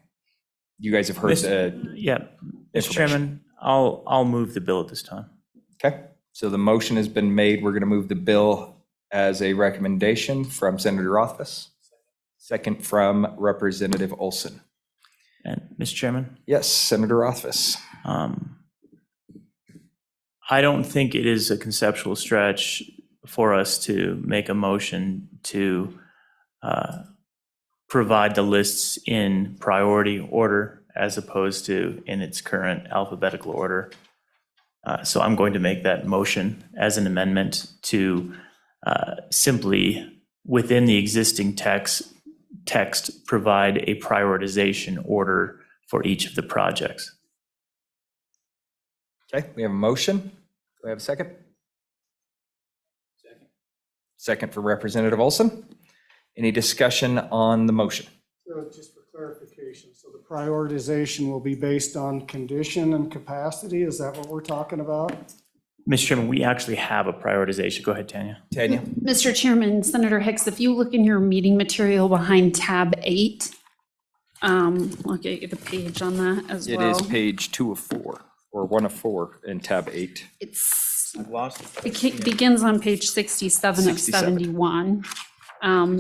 You guys have heard the Yeah, Mr. Chairman, I'll move the bill at this time. Okay, so the motion has been made. We're going to move the bill as a recommendation from Senator Rothfuss. Second from Representative Olson. And Mr. Chairman? Yes, Senator Rothfuss. I don't think it is a conceptual stretch for us to make a motion to provide the lists in priority order as opposed to in its current alphabetical order. So I'm going to make that motion as an amendment to simply, within the existing text, provide a prioritization order for each of the projects. Okay, we have a motion. Do we have a second? Second for Representative Olson. Any discussion on the motion? So just for clarification, so the prioritization will be based on condition and capacity? Is that what we're talking about? Mr. Chairman, we actually have a prioritization. Go ahead, Tanya. Tanya. Mr. Chairman, Senator Hicks, if you look in your meeting material behind tab 8, I'll get you the page on that as well. It is page 2 of 4, or 1 of 4 in tab 8. It begins on page 67 of 71.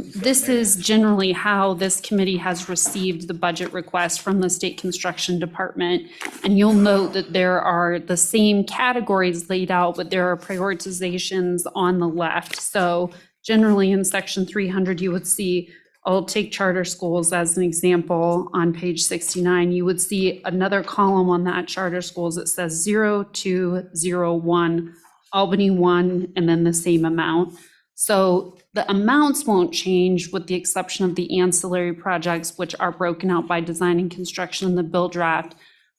This is generally how this committee has received the budget request from the State Construction Department. And you'll note that there are the same categories laid out, but there are prioritizations on the left. So generally in section 300, you would see, I'll take charter schools as an example. On page 69, you would see another column on that charter schools that says 0, 2, 0, 1, Albany 1, and then the same amount. So the amounts won't change with the exception of the ancillary projects, which are broken out by design and construction in the bill draft,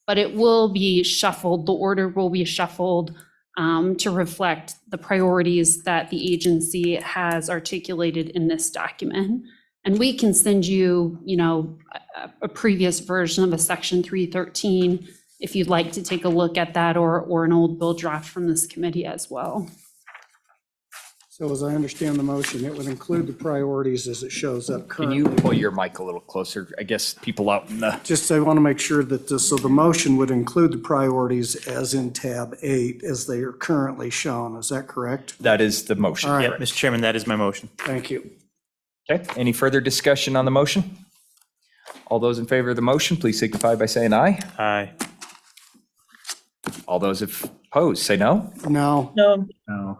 but it will be shuffled. The order will be shuffled to reflect the priorities that the agency has articulated in this document. And we can send you, a previous version of a section 313 if you'd like to take a look at that, or an old bill draft from this committee as well. So as I understand the motion, it would include the priorities as it shows up Can currently. you pull your mic a little closer? I guess people out in the. Just, I want to make sure that so the motion would include the priorities as in tab 8 as they are currently shown. Is that correct? That is the motion. All right. Yeah, Mr. Chairman, that is my motion. Thank you. Okay, any further discussion on the motion? All those in favor of the motion, please signify by saying aye. Aye. All those opposed, say no. No. No.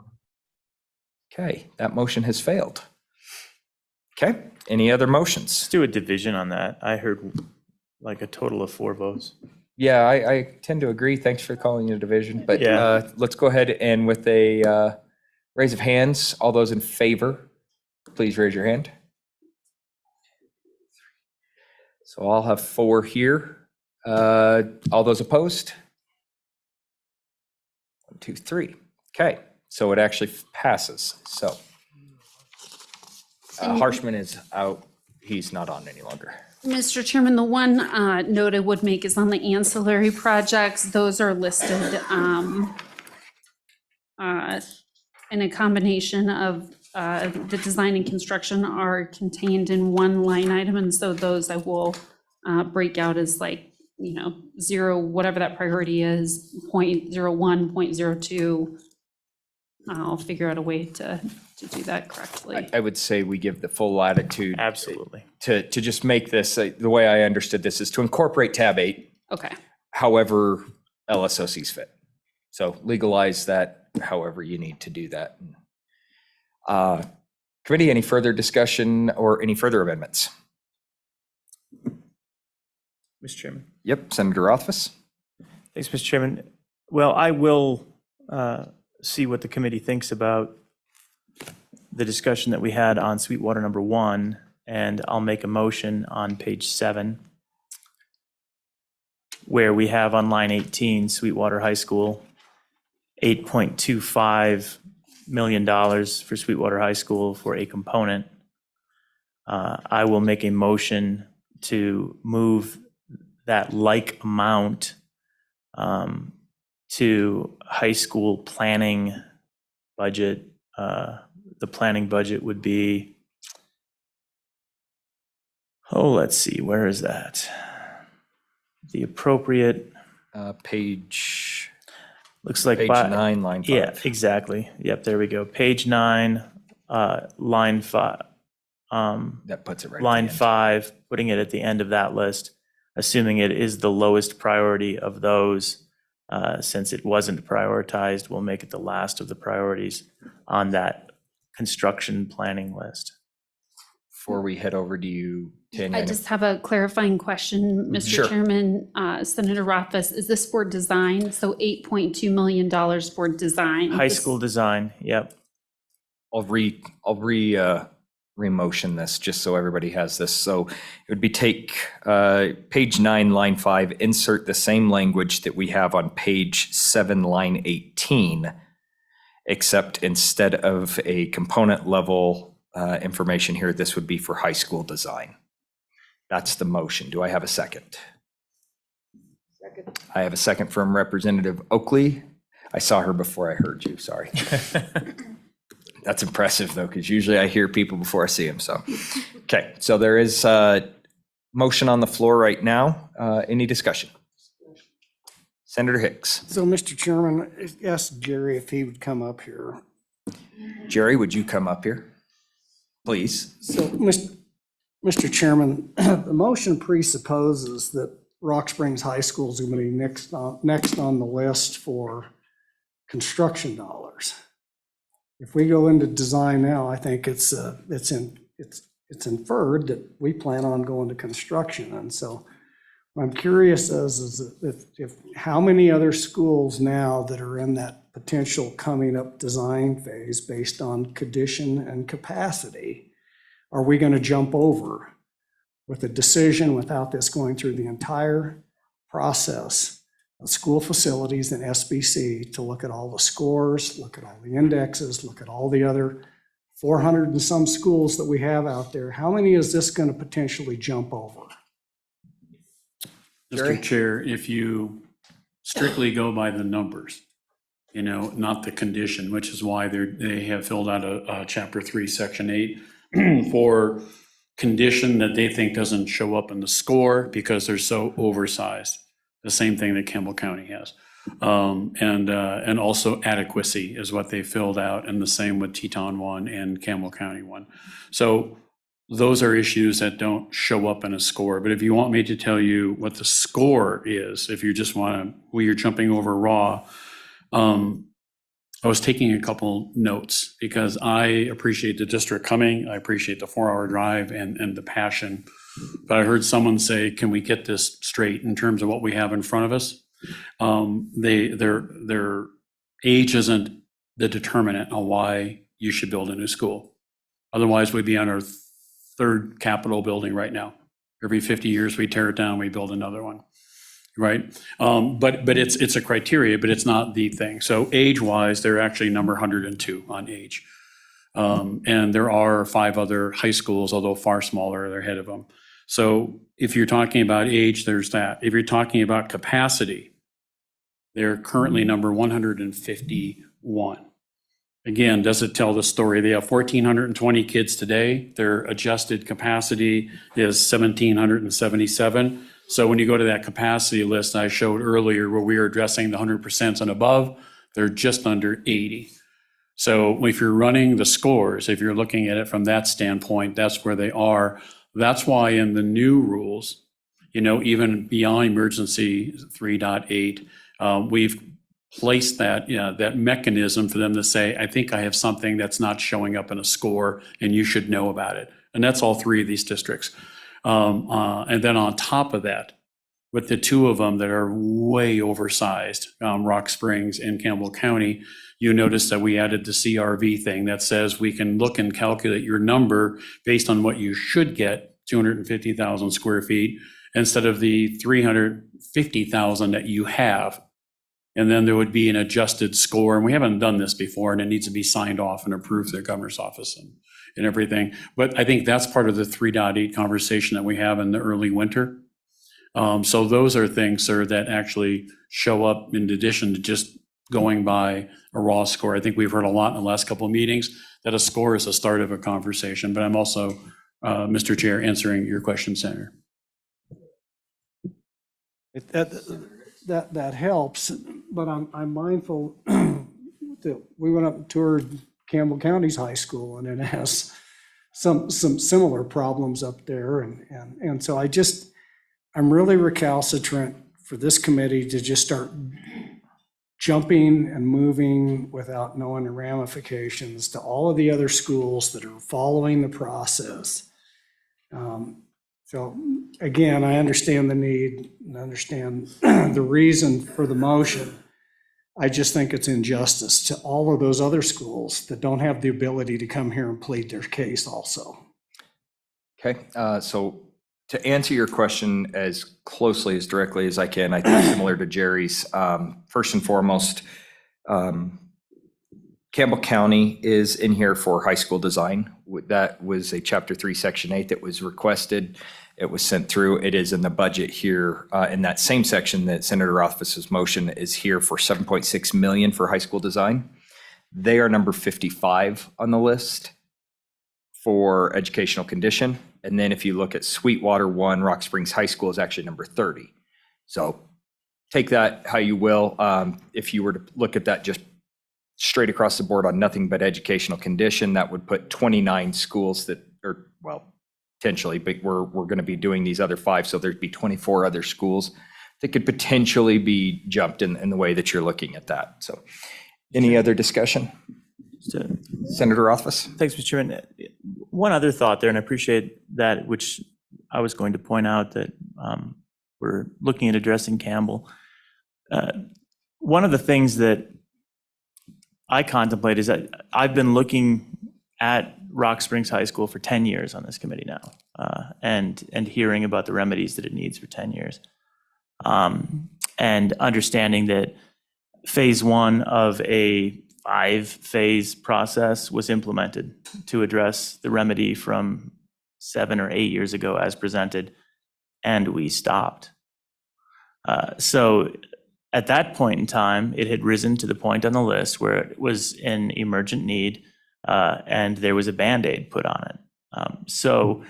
Okay, that motion has failed. Okay, any other motions? Let's do a division on that. I heard like a total of 4 votes. Yeah, I tend to agree. Thanks for calling it a division, but Yeah. let's go ahead and with a raise of hands, all those in favor please raise your hand. So I'll have 4 here. All those opposed? 1, 2, 3. Okay, so it actually passes. So Harshman is out. He's not on any longer. Mr. Chairman, the one note I would make is on the ancillary projects. Those are listed in a combination of the design and construction are contained in one line item. And so those I will break out as like, 0, whatever that priority is, 0.01, 0.02. I'll figure out a way to do that correctly. I would say we give the full latitude. Absolutely. To just make this, the way I understood this is to incorporate tab 8. Okay. However LSOCs fit. So legalize that however you need to do that. Committee, any further discussion or any further amendments? Mr. Chairman. Yep, Senator Rothfuss. Thanks, Mr. Chairman. Well, I will see what the committee thinks about the discussion that we had on Sweetwater number 1, and I'll make a motion on page 7, where we have on line 18, Sweetwater High School, $8.25 million for Sweetwater High School for a component. I will make a motion to move that like amount to high school planning budget. The planning budget would be, let's see, where is that? The appropriate. Page. Looks like page 9, line 5. Yeah, exactly. Yep, there we go. Page 9, line 5. That puts it right. Line 5, putting it at the end of that list, assuming it is the lowest priority of those. Since it wasn't prioritized, we'll make it the last of the priorities on that construction planning list. Before we head over to you, Tanya. I just have a clarifying question, Mr. Sure. Chairman. Senator Rothfuss, is this for design? So $8.2 million for design? High school design, yep. I'll re-motion this just so everybody has this. So it would be take page 9, line 5, insert the same language that we have on page 7, line 18, except instead of a component level information here, this would be for high school design. That's the motion. Do I have a second? Second. I have a second from Representative Oakley. I saw her before I heard you, sorry. That's impressive though, because usually I hear people before I see them, so. Okay, so there is a motion on the floor right now. Any discussion? Senator Hicks. So, Mr. Chairman, ask Jerry if he would come up here. Jerry, would you come up here, please? So, Mr. Chairman, the motion presupposes that Rock Springs High School is going to be next on the list for construction dollars. If we go into design now, I think it's inferred that we plan on going to construction. And so what I'm curious is if how many other schools now that are in that potential coming up design phase based on condition and capacity are we going to jump over with a decision without this going through the entire process of school facilities and SBC to look at all the scores, look at all the indexes, look at all the other 400 and some schools that we have out there? How many is this going to potentially jump over? Mr. Chair, if you strictly go by the numbers, not the condition, which is why they have filled out a Chapter 3, Section 8 for condition that they think doesn't show up in the score because they're so oversized. The same thing that Campbell County has. And also adequacy is what they filled out, and the same with Teton 1 and Campbell County 1. So those are issues that don't show up in a score. But if you want me to tell you what the score is, if you just want to, you're jumping over raw, I was taking a couple notes because I appreciate the district coming. I appreciate the 4-hour drive and the passion. But I heard someone say, can we get this straight in terms of what we have in front of us? Their age isn't the determinant on why you should build a new school. Otherwise, we'd be on our third Capitol building right now. Every 50 years, we tear it down, we build another one, right? But it's a criteria, but it's not the thing. So age-wise, they're actually number 102 on age. And there are 5 other high schools, although far smaller, they're ahead of them. So if you're talking about age, there's that. If you're talking about capacity, they're currently number 151. Again, does it tell the story? They have 1,420 kids today. Their adjusted capacity is 1,777. So when you go to that capacity list I showed earlier where we were addressing the 100% and above, they're just under 80. So if you're running the scores, if you're looking at it from that standpoint, that's where they are. That's why in the new rules, even beyond emergency 3.8, we've place that, that mechanism for them to say, I think I have something that's not showing up in a score and you should know about it. And that's all 3 of these districts. And then on top of that, with the 2 of them that are way oversized, Rock Springs and Campbell County, you notice that we added the CRV thing that says we can look and calculate your number based on what you should get, 250,000 square feet, instead of the 350,000 that you have. And then there would be an adjusted score. And we haven't done this before, and it needs to be signed off and approved through the governor's office and everything. But I think that's part of the 3.8 conversation that we have in the early winter. So those are things, sir, that actually show up in addition to just going by a raw score. I think we've heard a lot in the last couple of meetings that a score is the start of a conversation. But I'm also, Mr. Chair, answering your question, Senator. That helps, but I'm mindful that we went up and toured Campbell County's high school, and it has some similar problems up there, and so I'm really recalcitrant for this committee to just start jumping and moving without knowing the ramifications to all of the other schools that are following the process. So again, I understand the need and understand the reason for the motion. I just think it's injustice to all of those other schools that don't have the ability to come here and plead their case also. Okay, so to answer your question as closely, as directly as I can, I think similar to Jerry's, first and foremost, Campbell County is in here for high school design. That was a Chapter 3, Section 8 that was requested. It was sent through. It is in the budget here in that same section that Senator Rothfuss's motion is here for $7.6 million for high school design. They are number 55 on the list for educational condition. And then if you look at Sweetwater 1, Rock Springs High School is actually number 30. So take that how you will. If you were to look at that just straight across the board on nothing but educational condition, that would put 29 schools that are, well, potentially, but we're going to be doing these other 5, so there'd be 24 other schools that could potentially be jumped in the way that you're looking at that. So any other discussion? Senator Rothfuss? Thanks, Mr. Chairman. One other thought there, and I appreciate that, which I was going to point out that we're looking at addressing Campbell. One of the things that I contemplate is that I've been looking at Rock Springs High School for 10 years on this committee now, and hearing about the remedies that it needs for 10 years. And understanding that phase 1 of a 5-phase process was implemented to address the remedy from 7 or 8 years ago as presented, and we stopped. So at that point in time, it had risen to the point on the list where it was in emergent need, and there was a Band-Aid put on it. So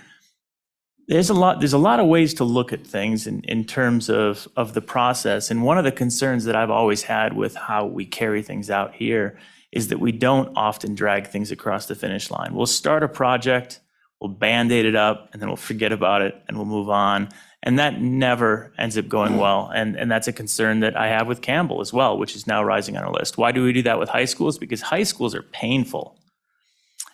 there's a lot of ways to look at things in terms of the process. And one of the concerns that I've always had with how we carry things out here is that we don't often drag things across the finish line. We'll start a project, we'll Band-Aid it up, and then we'll forget about it and we'll move on. And that never ends up going well. And that's a concern that I have with Campbell as well, which is now rising on our list. Why do we do that with high schools? Because high schools are painful.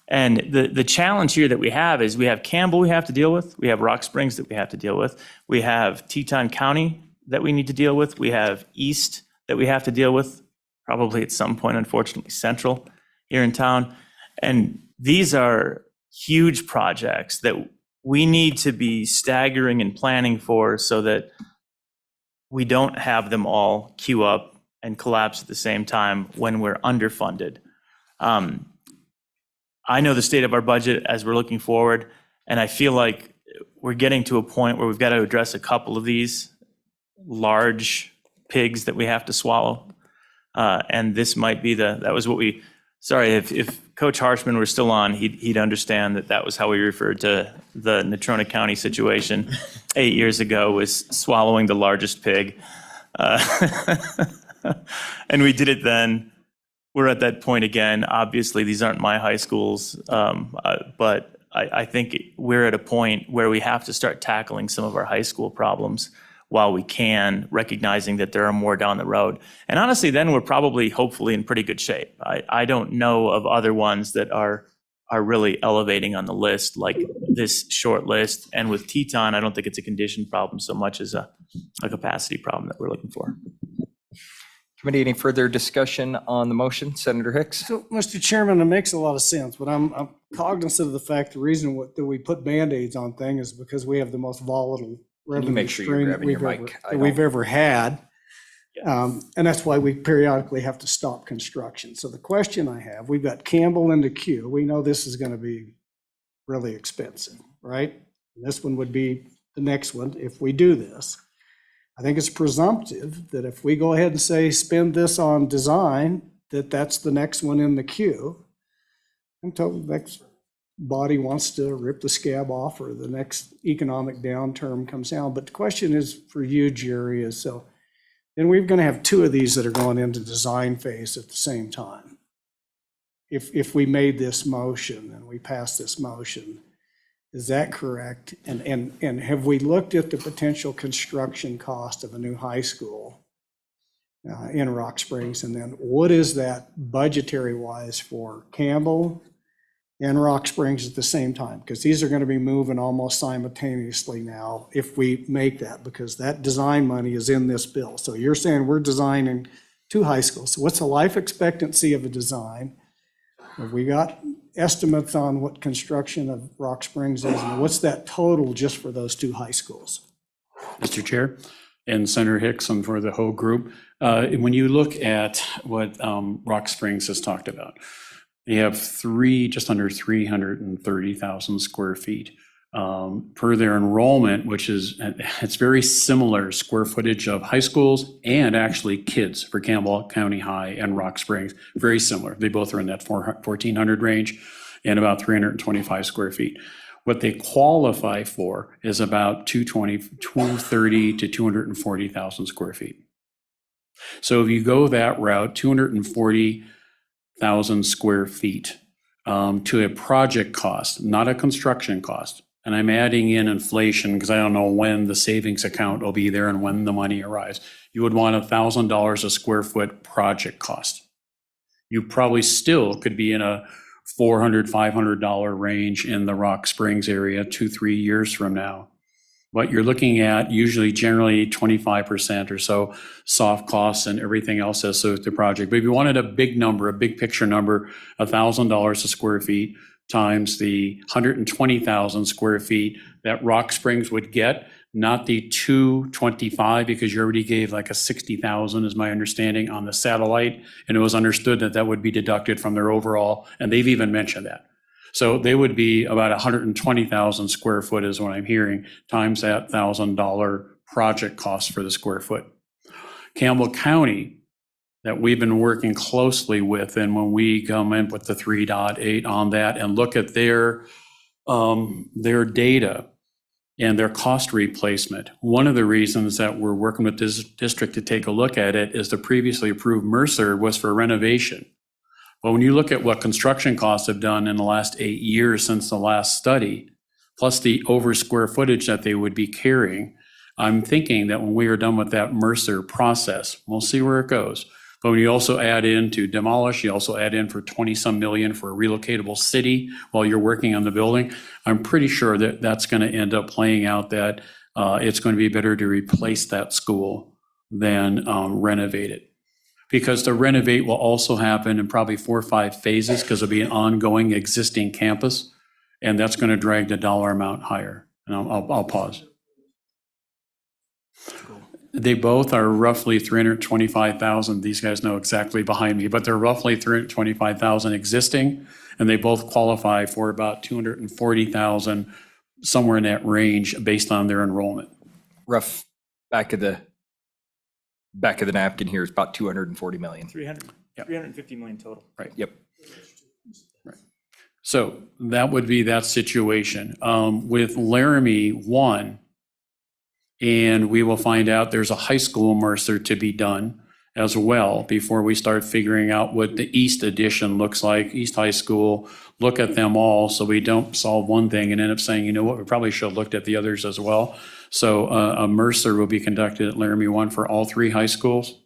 And the challenge here that we have is we have Campbell we have to deal with, we have Rock Springs that we have to deal with, we have Teton County that we need to deal with, we have East that we have to deal with, probably at some point, unfortunately, Central here in town. And these are huge projects that we need to be staggering and planning for so that we don't have them all queue up and collapse at the same time when we're underfunded. I know the state of our budget as we're looking forward, and I feel like we're getting to a point where we've got to address a couple of these large pigs that we have to swallow. And this might be that was what sorry, if Coach Harshman were still on, he'd understand that was how we referred to the Natrona County situation 8 years ago, was swallowing the largest pig. And we did it then. We're at that point again. Obviously, these aren't my high schools, but I think we're at a point where we have to start tackling some of our high school problems while we can, recognizing that there are more down the road. And honestly, then we're probably, hopefully, in pretty good shape. I don't know of other ones that are really elevating on the list like this short list. And with Teton, I don't think it's a condition problem so much as a capacity problem that we're looking for. Committee, any further discussion on the motion? Senator Hicks? So, Mr. Chairman, it makes a lot of sense, but I'm cognizant of the fact the reason that we put Band-Aids on things is because we have the most volatile Can you revenue make sure you're stream grabbing your mic? we've ever had. And that's why we periodically have to stop construction. So the question I have, we've got Campbell in the queue. We know this is going to be really expensive, right? And this one would be the next one if we do this. I think it's presumptive that if we go ahead and say spend this on design, that's the next one in the queue until the next body wants to rip the scab off or the next economic downturn comes down. But the question is for you, Jerry, is so then we're going to have two of these that are going into design phase at the same time. If we made this motion and we passed this motion, is that correct? And have we looked at the potential construction cost of a new high school in Rock Springs? And then what is that budgetary wise for Campbell and Rock Springs at the same time? Because these are going to be moving almost simultaneously now if we make that, because that design money is in this bill. So you're saying we're designing two high schools. So what's the life expectancy of a design? Have we got estimates on what construction of Rock Springs is, and what's that total just for those two high schools? Mr. Chair and Senator Hicks, and for the whole group, when you look at what Rock Springs has talked about, they have just under 330,000 square feet per their enrollment, which is, it's very similar square footage of high schools and actually kids for Campbell County High and Rock Springs. Very similar. They both are in that 1,400 range and about 325 square feet. What they qualify for is about 230 to 240,000 square feet. So if you go that route, 240,000 square feet to a project cost, not a construction cost. And I'm adding in inflation because I don't know when the savings account will be there and when the money arrives. You would want $1,000 a square foot project cost. You probably still could be in a $400, $500 range in the Rock Springs area 2-3 years from now. What you're looking at, usually generally 25% or so soft costs and everything else associated with the project. But if you wanted a big number, a big picture number, $1,000 a square feet times the 120,000 square feet that Rock Springs would get, not the 225, because you already gave like a 60,000 is my understanding on the satellite. And it was understood that that would be deducted from their overall, and they've even mentioned that. So they would be about 120,000 square foot is what I'm hearing, times that $1,000 project cost for the square foot. Campbell County, that we've been working closely with, and when we come in with the 3.8 on that and look at their data and their cost replacement, one of the reasons that we're working with this district to take a look at it is the previously approved Mercer was for renovation. Well, when you look at what construction costs have done in the last 8 years since the last study, plus the over square footage that they would be carrying, I'm thinking that when we are done with that Mercer process, we'll see where it goes. But when you also add in to demolish, you also add in for 20-some million for a relocatable city while you're working on the building, I'm pretty sure that that's going to end up playing out that it's going to be better to replace that school than renovate it. Because the renovate will also happen in probably 4 or 5 phases because it'll be an ongoing existing campus. and that's going to drag the dollar amount higher. And I'll pause. They both are roughly 325,000. These guys know exactly behind me, but they're roughly 325,000 existing, and they both qualify for about 240,000, somewhere in that range based on their enrollment. Rough back of the napkin here is about 240 million. 350 million total. Right. Yep. So that would be that situation. With Laramie 1, and we will find out there's a high school Mercer to be done as well before we start figuring out what the East Edition looks like, East High School, look at them all so we don't solve one thing and end up saying, you know what, we probably should have looked at the others as well. So a Mercer will be conducted at Laramie 1 for all 3 high schools.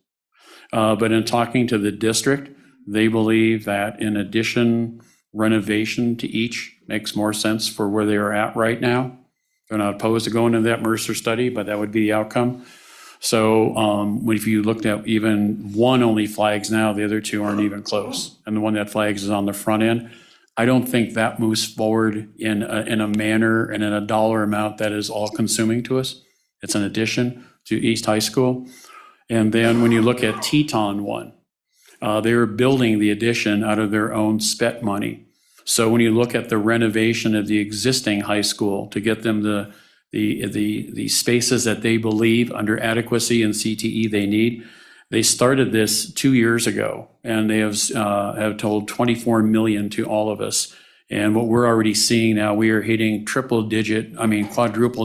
But in talking to the district, they believe that in addition, renovation to each makes more sense for where they are at right now. They're not opposed to going into that Mercer study, but that would be the outcome. So if you looked at even one only flags now, the other 2 aren't even close. And the one that flags is on the front end. I don't think that moves forward in a manner and in a dollar amount that is all consuming to us. It's an addition to East High School. And then when you look at Teton 1, they were building the addition out of their own SPET money. So when you look at the renovation of the existing high school to get them the spaces that they believe under advocacy and CTE they need, they started this 2 years ago, and they have told 24 million to all of us. And what we're already seeing now, we are hitting quadruple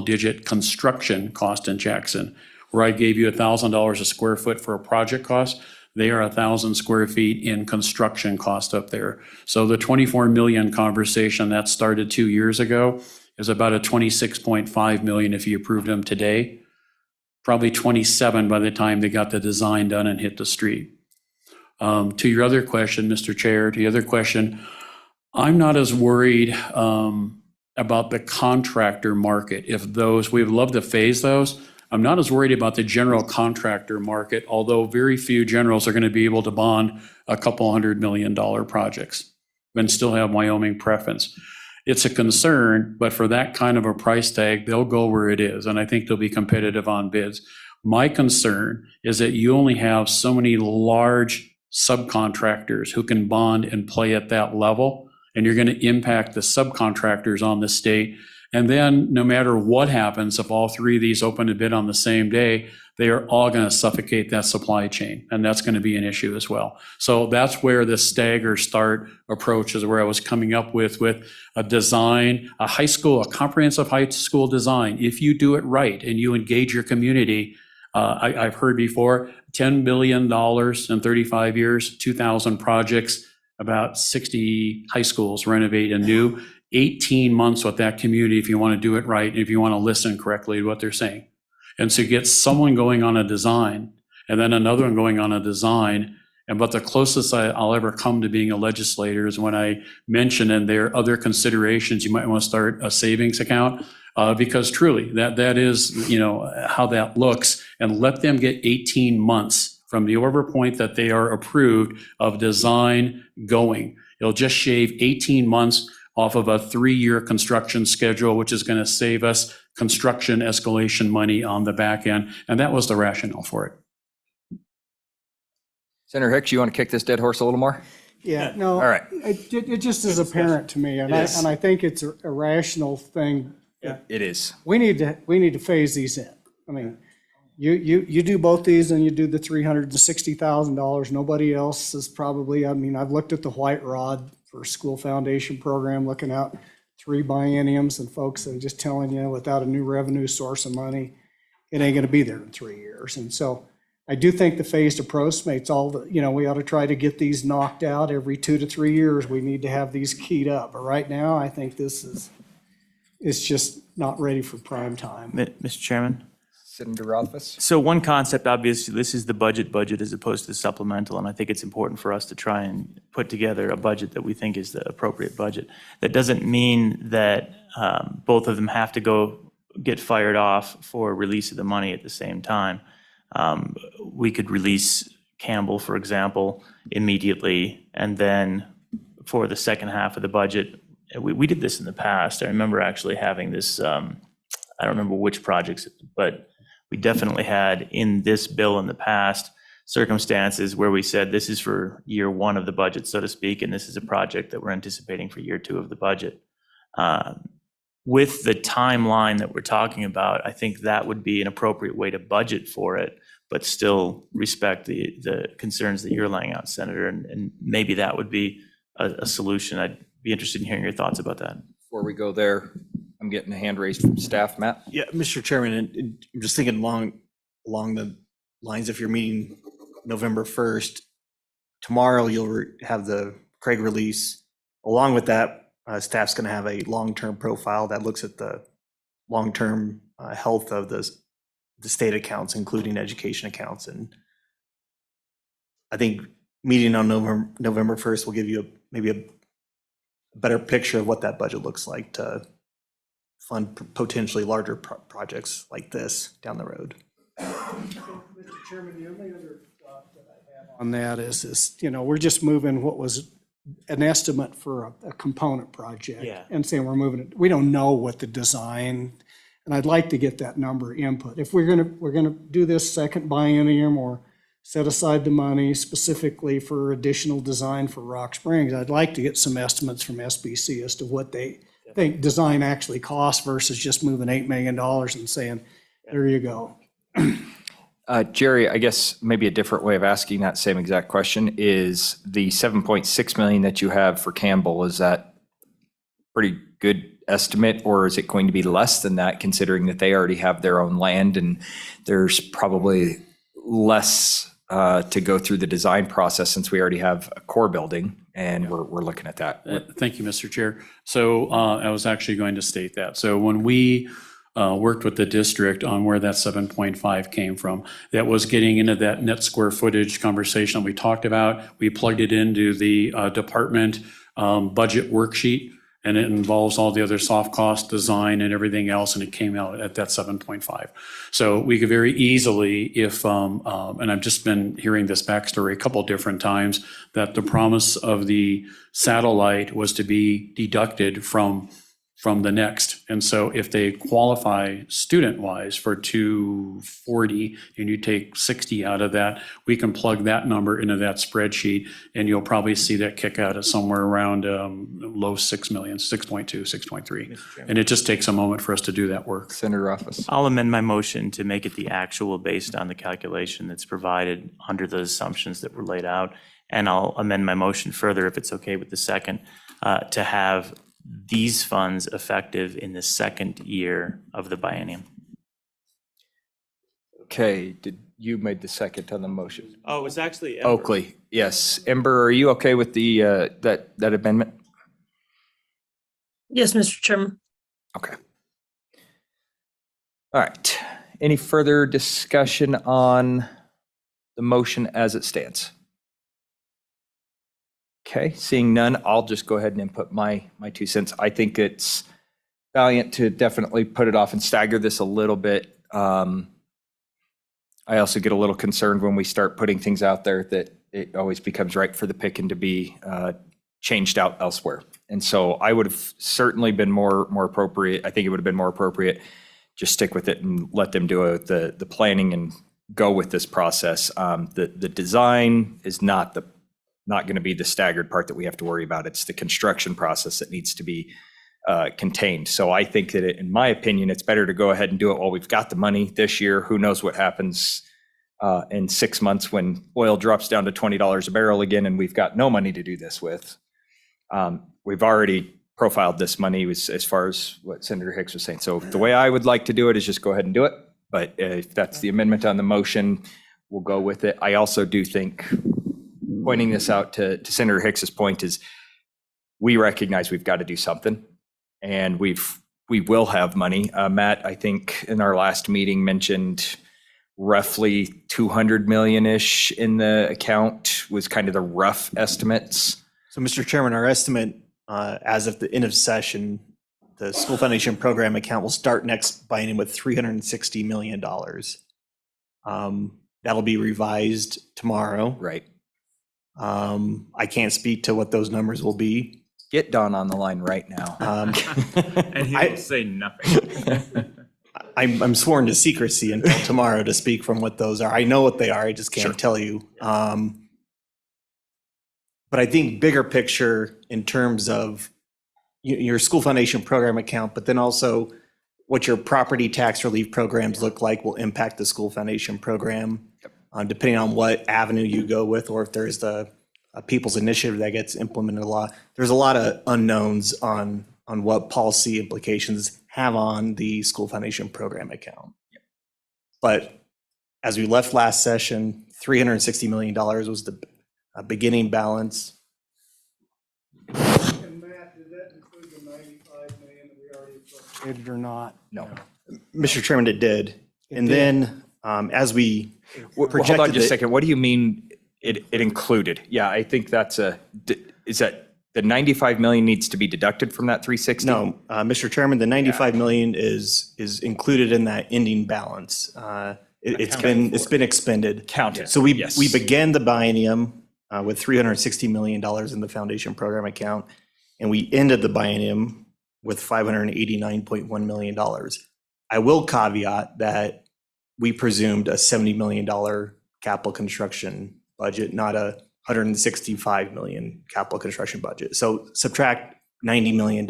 digit construction cost in Jackson, where I gave you $1,000 a square foot for a project cost. They are 1,000 square feet in construction cost up there. So the 24 million conversation that started 2 years ago is about a 26.5 million if you approved them today. Probably 27 by the time they got the design done and hit the street. To your other question, Mr. Chair, to the other question, I'm not as worried about the contractor market. We would love to phase those. I'm not as worried about the general contractor market, although very few generals are going to be able to bond a couple $100 million projects and still have Wyoming preference. It's a concern, but for that kind of a price tag, they'll go where it is, and I think they'll be competitive on bids. My concern is that you only have so many large subcontractors who can bond and play at that level, and you're going to impact the subcontractors on the state. And then no matter what happens, if all 3 of these open to bid on the same day, they are all going to suffocate that supply chain. And that's going to be an issue as well. So that's where the stagger start approach is where I was coming up with a design, a comprehensive high school design. If you do it right and you engage your community, I've heard before, $10 billion in 35 years, 2,000 projects, about 60 high schools renovate and new. 18 months with that community if you want to do it right, if you want to listen correctly to what they're saying. And so get someone going on a design and then another one going on a design. But the closest I'll ever come to being a legislator is when I mention in there other considerations, you might want to start a savings account because truly that is, how that looks, and let them get 18 months from the order point that they are approved of design going. It'll just shave 18 months off of a 3-year construction schedule, which is going to save us construction escalation money on the back end. And that was the rationale for it. Senator Hicks, you want to kick this dead horse a little more? Yeah, no. All right. It just is apparent to me, and I think it's a rational thing. It is. We need to phase these in. I mean, you do both these and you do the $360,000. Nobody else is probably, I've looked at the White Rod for School Foundation Program, looking out 3 bienniums, and folks are just telling you without a new revenue source of money, it ain't going to be there in 3 years. And so I do think the phased approach makes we ought to try to get these knocked out every 2 to 3 years. We need to have these keyed up. But right now, I think this is just not ready for prime time. Mr. Chairman? Senator Rothfuss? So one concept, obviously, this is the budget as opposed to the supplemental, and I think it's important for us to try and put together a budget that we think is the appropriate budget. That doesn't mean that both of them have to get fired off for release of the money at the same time. We could release Campbell, for example, immediately, and then for the second half of the budget, we did this in the past. I remember actually having this, I don't remember which projects, but we definitely had in this bill in the past circumstances where we said this is for year one of the budget, so to speak, and this is a project that we're anticipating for year two of the budget. With the timeline that we're talking about, I think that would be an appropriate way to budget for it, but still respect the concerns that you're laying out, Senator, and maybe that would be a solution. I'd be interested in hearing your thoughts about that. Before we go there, I'm getting a hand raised from staff. Matt? Yeah, Mr. Chairman, and I'm just thinking along the lines, if you're meeting November 1st, tomorrow you'll have the Craig release. Along with that, staff's going to have a long-term profile that looks at the long-term health of the state accounts, including education accounts. And I think meeting on November 1st will give you maybe a better picture of what that budget looks like to fund potentially larger projects like this down the road. Mr. Chairman, the only other thought that I have on that is, we're just moving what was an estimate for a component project. Yeah. And saying we're moving it. We don't know what the design, and I'd like to get that number input. If we're gonna do this second biennium or set aside the money specifically for additional design for Rock Springs, I'd like to get some estimates from SBC as to what they think design actually costs versus just moving $8 million and saying, there you go. Jerry, I guess maybe a different way of asking that same exact question is the 7.6 million that you have for Campbell, is that pretty good estimate, or is it going to be less than that considering that they already have their own land and there's probably less to go through the design process since we already have a core building and we're looking at that? Thank you, Mr. Chair. So I was actually going to state that. So when we worked with the district on where that 7.5 came from, that was getting into that net square footage conversation we talked about. We plugged it into the department budget worksheet, and it involves all the other soft cost design and everything else, and it came out at that 7.5. So we could very easily, if, and I've just been hearing this backstory a couple different times, that the promise of the satellite was to be deducted from the next. And so if they qualify student-wise for 240 and you take 60 out of that, we can plug that number into that spreadsheet, and you'll probably see that kick out at somewhere around low 6 million, 6.2, 6.3. And it just takes a moment for us to do that work. Senator Office. I'll amend my motion to make it the actual based on the calculation that's provided under the assumptions that were laid out. And I'll amend my motion further, if it's okay with the second, to have these funds effective in the second year of the biennium. Okay, did you made the second on the motion? Oh, it was actually Ember. Oakley, yes. Ember, are you okay with the that amendment? Yes, Mr. Chairman. Okay. All right. Any further discussion on the motion as it stands? Okay, seeing none, I'll just go ahead and input my 2 cents. I think it's valiant to definitely put it off and stagger this a little bit. I also get a little concerned when we start putting things out there that it always becomes right for the picking to be changed out elsewhere. And so I would have certainly been more appropriate. I think it would have been more appropriate, just stick with it and let them do the planning and go with this process. The design is not going to be the staggered part that we have to worry about. It's the construction process that needs to be contained. So I think that in my opinion, it's better to go ahead and do it while we've got the money this year. Who knows what happens in 6 months when oil drops down to $20 a barrel again and we've got no money to do this with. We've already profiled this money as far as what Senator Hicks was saying. So the way I would like to do it is just go ahead and do it. But if that's the amendment on the motion, we'll go with it. I also do think, pointing this out to Senator Hicks's point, is we recognize we've got to do something, and we will have money. Matt, I think in our last meeting mentioned roughly 200 million-ish in the account was kind of the rough estimates. So, Mr. Chairman, our estimate as of the end of session, the School Foundation Program account will start next biennium with $360 million. That'll be revised tomorrow. Right. I can't speak to what those numbers will be. Get Don on the line right now. And he will say nothing. I'm sworn to secrecy until tomorrow to speak from what those are. I know what they are, I just can't tell you. But I think bigger picture in terms of your school foundation program account, but then also what your property tax relief programs look like will impact the school foundation program, depending on what avenue you go with, or if there's the people's initiative that gets implemented a lot. There's a lot of unknowns on what policy implications have on the school foundation program account. But as we left last session, $360 million was the beginning balance. And Matt, did that include the 95 million that we already appropriated or not? No. Mr. Chairman, it did. And then as we projected. Hold on just a it- second. What do you mean it included? Yeah, I think that's is that the 95 million needs to be deducted from that 360? No, Mr. Chairman, the 95 million is included in that ending balance. It's been expended. Counted. So we Yes. began the biennium with $360 million in the foundation program account, and we ended the biennium with $589.1 million. I will caveat that we presumed a $70 million capital construction budget, not a $165 million capital construction budget. So subtract $90 million,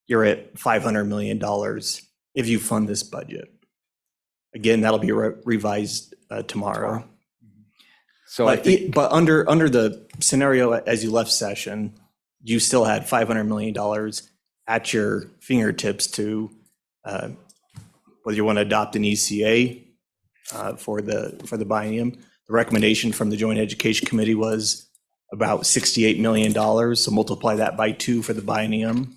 you're at $500 million if you fund this budget. Again, that'll be revised tomorrow. So I think, But under the scenario as you left session, you still had $500 million at your fingertips to whether you want to adopt an ECA for the biennium. The recommendation from the Joint Education Committee was about $68 million. So multiply that by 2 for the biennium.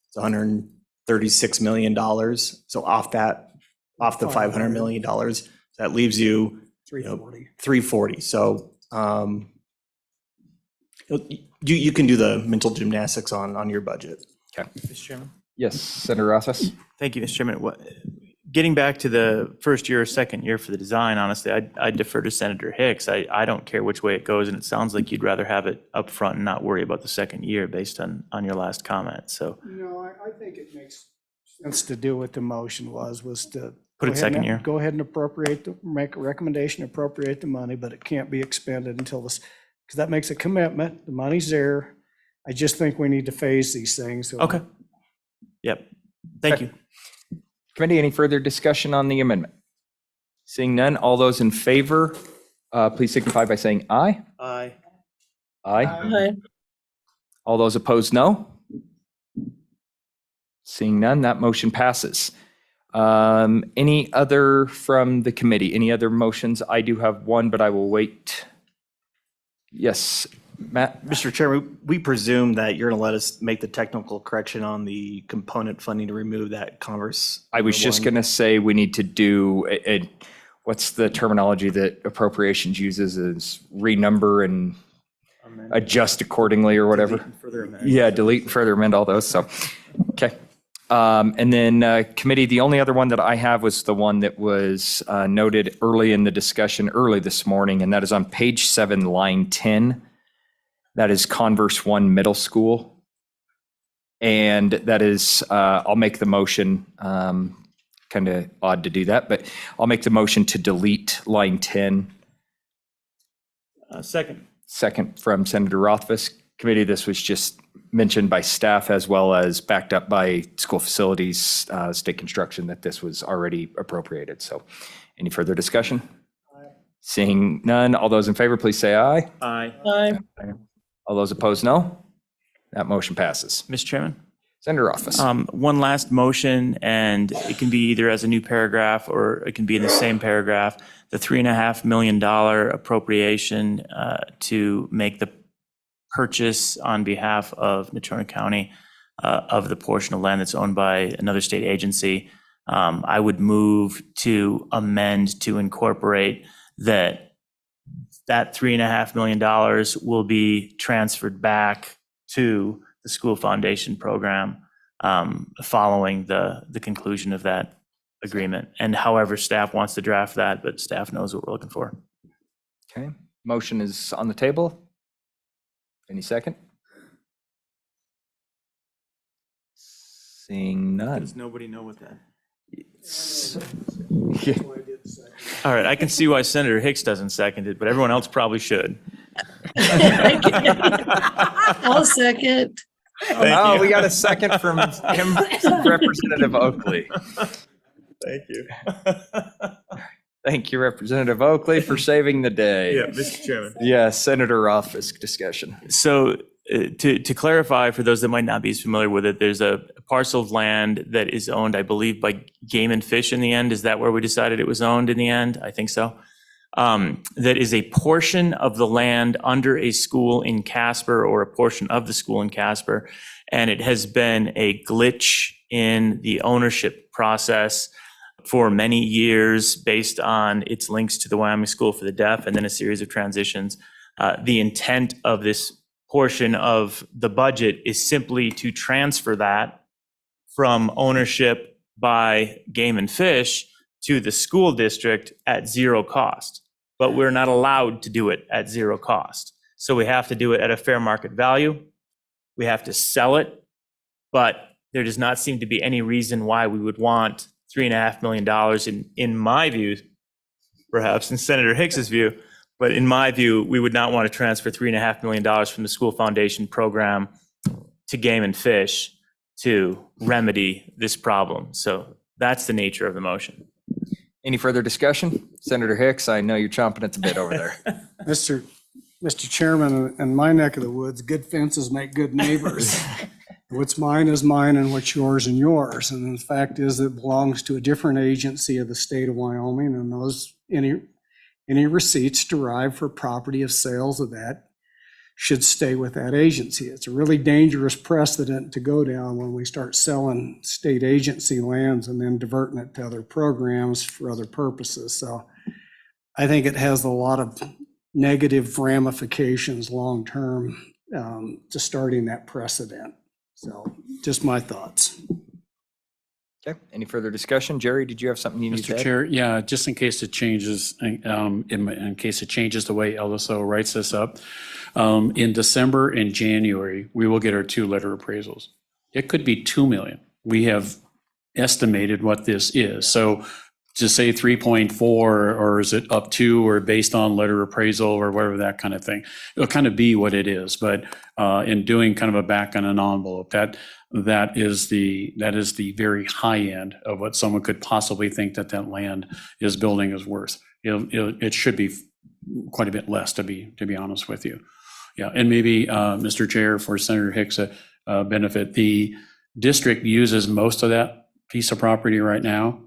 It's $136 million. So off the $500 million, that leaves you 340. 340. So you can do the mental gymnastics on your budget. okay. Mr. Chairman? Yes, Senator Rothfuss? Thank you, Mr. Chairman. Getting back to the first year or second year for the design, honestly, I defer to Senator Hicks. I don't care which way it goes, and it sounds like you'd rather have it up front and not worry about the second year based on your last comment. So No, I think it makes sense to do what the motion was to. Put it go ahead second and- year. Go ahead and make a recommendation, appropriate the money, but it can't be expended until this, because that makes a commitment. The money's there. I just think we need to phase these things. So okay. Yep. Thank you. Committee, any further discussion on the amendment? Seeing none, all those in favor, please signify by saying aye. Aye. Aye. All those opposed, no. Seeing none, that motion passes. Any other from the committee? Any other motions? I do have one, but I will wait. Yes, Matt? Mr. Chairman, we presume that you're going to let us make the technical correction on the component funding to remove that Converse. I was just going to say we need to do, what's the terminology that appropriations uses, is renumber and adjust accordingly or whatever. Yeah, delete and further amend all those, so, okay. And then committee, the only other one that I have was the one that was noted early in the discussion early this morning, and that is on page 7, line 10. That is Converse 1 Middle School. And that is, I'll make the motion, kind of odd to do that, but I'll make the motion to delete line 10. Second. Second from Senator Rothfuss. Committee, this was just mentioned by staff as well as backed up by school facilities, state construction, that this was already appropriated. So any further discussion? Seeing none, all those in favor, please say aye. Aye. All those opposed, no. That motion passes. Mr. Chairman? Senator Rothfuss. One last motion, and it can be either as a new paragraph or it can be in the same paragraph. The $3.5 million appropriation to make the purchase on behalf of Natrona County of the portion of land that's owned by another state agency. I would move to amend to incorporate that $3.5 million will be transferred back to the school foundation program following the conclusion of that agreement. And however staff wants to draft that, but staff knows what we're looking for. Okay, motion is on the table. Any second? Seeing none. Does nobody know what that? All right, I can see why Senator Hicks doesn't second it, but everyone else probably should. I'll second. Oh, we got a second from Representative Oakley. Thank you. Thank you, Representative Oakley, for saving the day. Yeah, Mr. Chairman. Yes, Senator Rothfuss discussion. So to clarify, for those that might not be as familiar with it, there's a parcel of land that is owned, I believe, by Game and Fish in the end. Is that where we decided it was owned in the end? I think so. That is a portion of the land under a school in Casper, or a portion of the school in Casper. And it has been a glitch in the ownership process for many years based on its links to the Wyoming School for the Deaf and then a series of transitions. The intent of this portion of the budget is simply to transfer that from ownership by Game and Fish to the school district at zero cost. But we're not allowed to do it at zero cost. So we have to do it at a fair market value. We have to sell it, but there does not seem to be any reason why we would want $3.5 million in my view, perhaps in Senator Hicks's view, but in my view, we would not want to transfer $3.5 million from the school foundation program to Game and Fish to remedy this problem. So that's the nature of the motion. Any further discussion? Senator Hicks, I know you're chomping at the bit over there. Mr. Chairman, in my neck of the woods, good fences make good neighbors. What's mine is mine and what's yours and yours. And the fact is it belongs to a different agency of the state of Wyoming, and those, any receipts derived for property of sales of that should stay with that agency. It's a really dangerous precedent to go down when we start selling state agency lands and then diverting it to other programs for other purposes. So I think it has a lot of negative ramifications long-term to starting that precedent. So just my thoughts. Okay, any further discussion? Jerry, did you have something you need to Mr. add? Chair, yeah, just in case it changes, in case it changes the way LSO writes this up, in December and January, we will get our 2 letter appraisals. It could be 2 million. We have estimated what this is. So to say 3.4, or is it up to, or based on letter appraisal, or whatever, that kind of thing. It'll kind of be what it is, but in doing kind of a back on an envelope, that is the very high end of what someone could possibly think that land is building is worth. It should be quite a bit less, to be honest with you. Yeah, and maybe, Mr. Chair, for Senator Hicks' benefit, the district uses most of that piece of property right now,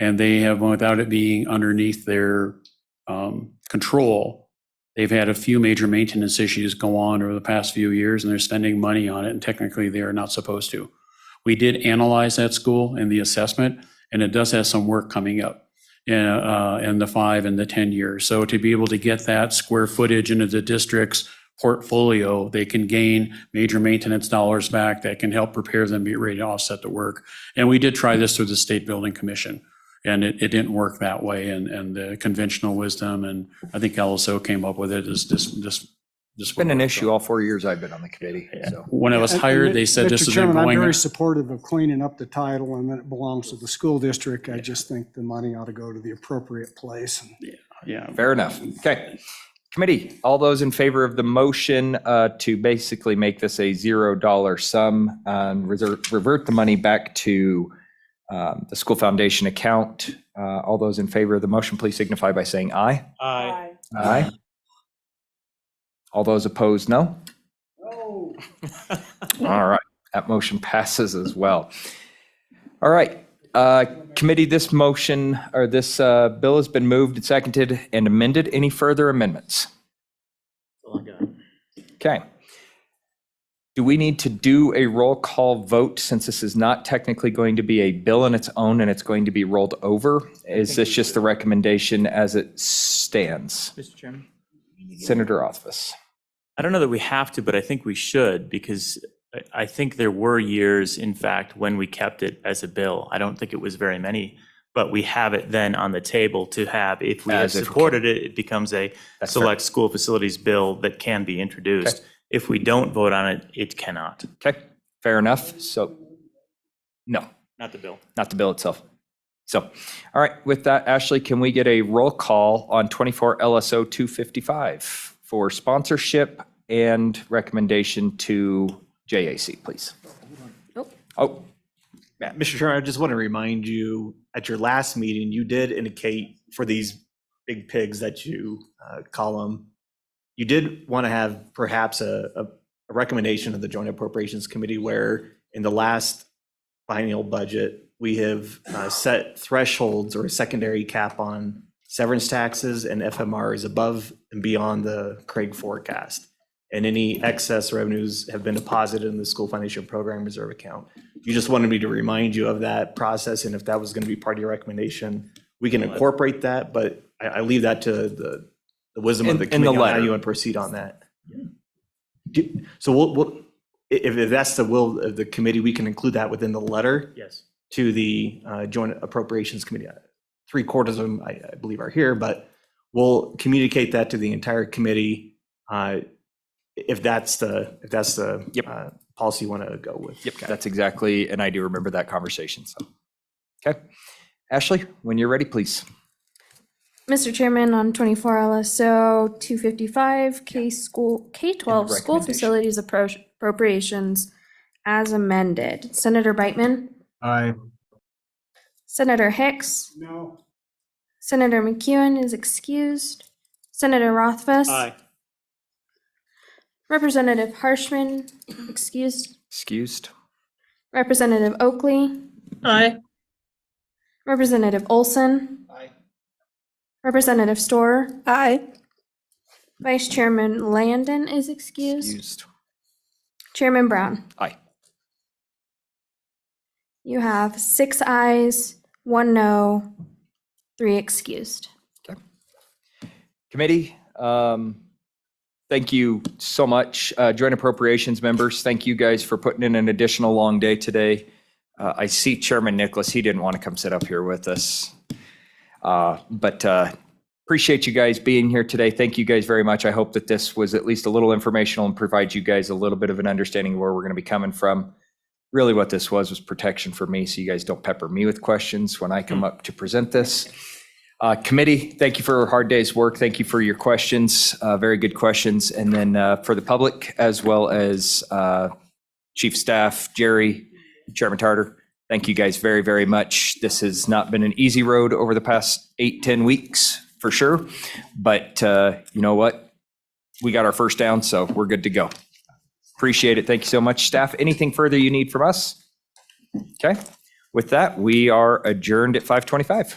and they have, without it being underneath their control, they've had a few major maintenance issues go on over the past few years, and they're spending money on it, and technically they are not supposed to. We did analyze that school in the assessment, and it does have some work coming up in the 5 and the 10 years. So to be able to get that square footage into the district's portfolio, they can gain major maintenance dollars back that can help prepare them be ready to offset the work. And we did try this through the State Building Commission, and it didn't work that way. And the conventional wisdom, and I think LSO came up with it, is this. It's been an issue all 4 years I've been on the committee. So. When I was hired, they said this Mr. is Chairman, I'm going. very supportive of cleaning up the title and that it belongs to the school district. I just think the money ought to go to the appropriate place. Yeah. Fair enough. Okay. Committee, all those in favor of the motion to basically make this a $0 sum and revert the money back to the school foundation account. All those in favor of the motion, please signify by saying aye. Aye. Aye. All those opposed, no? No. All right, that motion passes as well. All right, committee, this motion, or this bill has been moved and seconded and amended. Any further amendments? Okay. Do we need to do a roll call vote since this is not technically going to be a bill in its own and it's going to be rolled over? Is this just the recommendation as it stands? Mr. Chairman? Senator Rothfuss. I don't know that we have to, but I think we should, because I think there were years, in fact, when we kept it as a bill. I don't think it was very many, but we have it then on the table to have, if we have supported it, it becomes a select school facilities bill that can be introduced. Okay. If we don't vote on it, it cannot. Okay, fair enough. So No, Not the bill. not the bill itself. So, all right, with that, Ashley, can we get a roll call on 24 LSO 255 for sponsorship and recommendation to JAC, please? Oh, Mr. Chairman, I just want to remind you, at your last meeting, you did indicate for these big pigs that you call them, you did want to have perhaps a recommendation of the Joint Appropriations Committee where in the last biennial budget, we have set thresholds or a secondary cap on severance taxes and FMRs above and beyond the Craig forecast. And any excess revenues have been deposited in the school foundation program reserve account. You just wanted me to remind you of that process, and if that was going to be part of your recommendation, we can incorporate that, but I leave that to the wisdom of the committee on how you want to proceed on that. So we'll, if that's the will of the committee, we can include that within the letter. Yes. To the Joint Appropriations Committee. 3/4 of them, I believe, are here, but we'll communicate that to the entire committee if that's the policy you want to go with. yep, that's exactly, and I do remember that conversation, so. Okay. Ashley, when you're ready, please. Mr. Chairman, on 24 LSO 255, K-12 school recommendation. facilities appropriations as amended. Senator Brightman? Aye. Senator Hicks? No. Senator McEwen is excused. Senator Rothfuss? Aye. Representative Harshman, excused. Excused. Representative Oakley? Aye. Representative Olson? Aye. Representative Storer? Aye. Vice Chairman Landon is excused. Excused. Chairman Brown? Aye. You have 6 ayes, 1 no, 3 excused. Committee, thank you so much. Joint Appropriations members, thank you guys for putting in an additional long day today. I see Chairman Nicholas, he didn't want to come sit up here with us. But appreciate you guys being here today. Thank you guys very much. I hope that this was at least a little informational and provides you guys a little bit of an understanding of where we're going to be coming from. Really what this was protection for me, so you guys don't pepper me with questions when I come up to present this. Committee, thank you for a hard day's work. Thank you for your questions, very good questions. And then for the public, as well as Chief Staff, Jerry, Chairman Tarter, thank you guys very, very much. This has not been an easy road over the past 8-10 weeks, for sure. But you know what? We got our first down, so we're good to go. Appreciate it. Thank you so much, staff. Anything further you need from us? Okay. With that, we are adjourned at 5:25.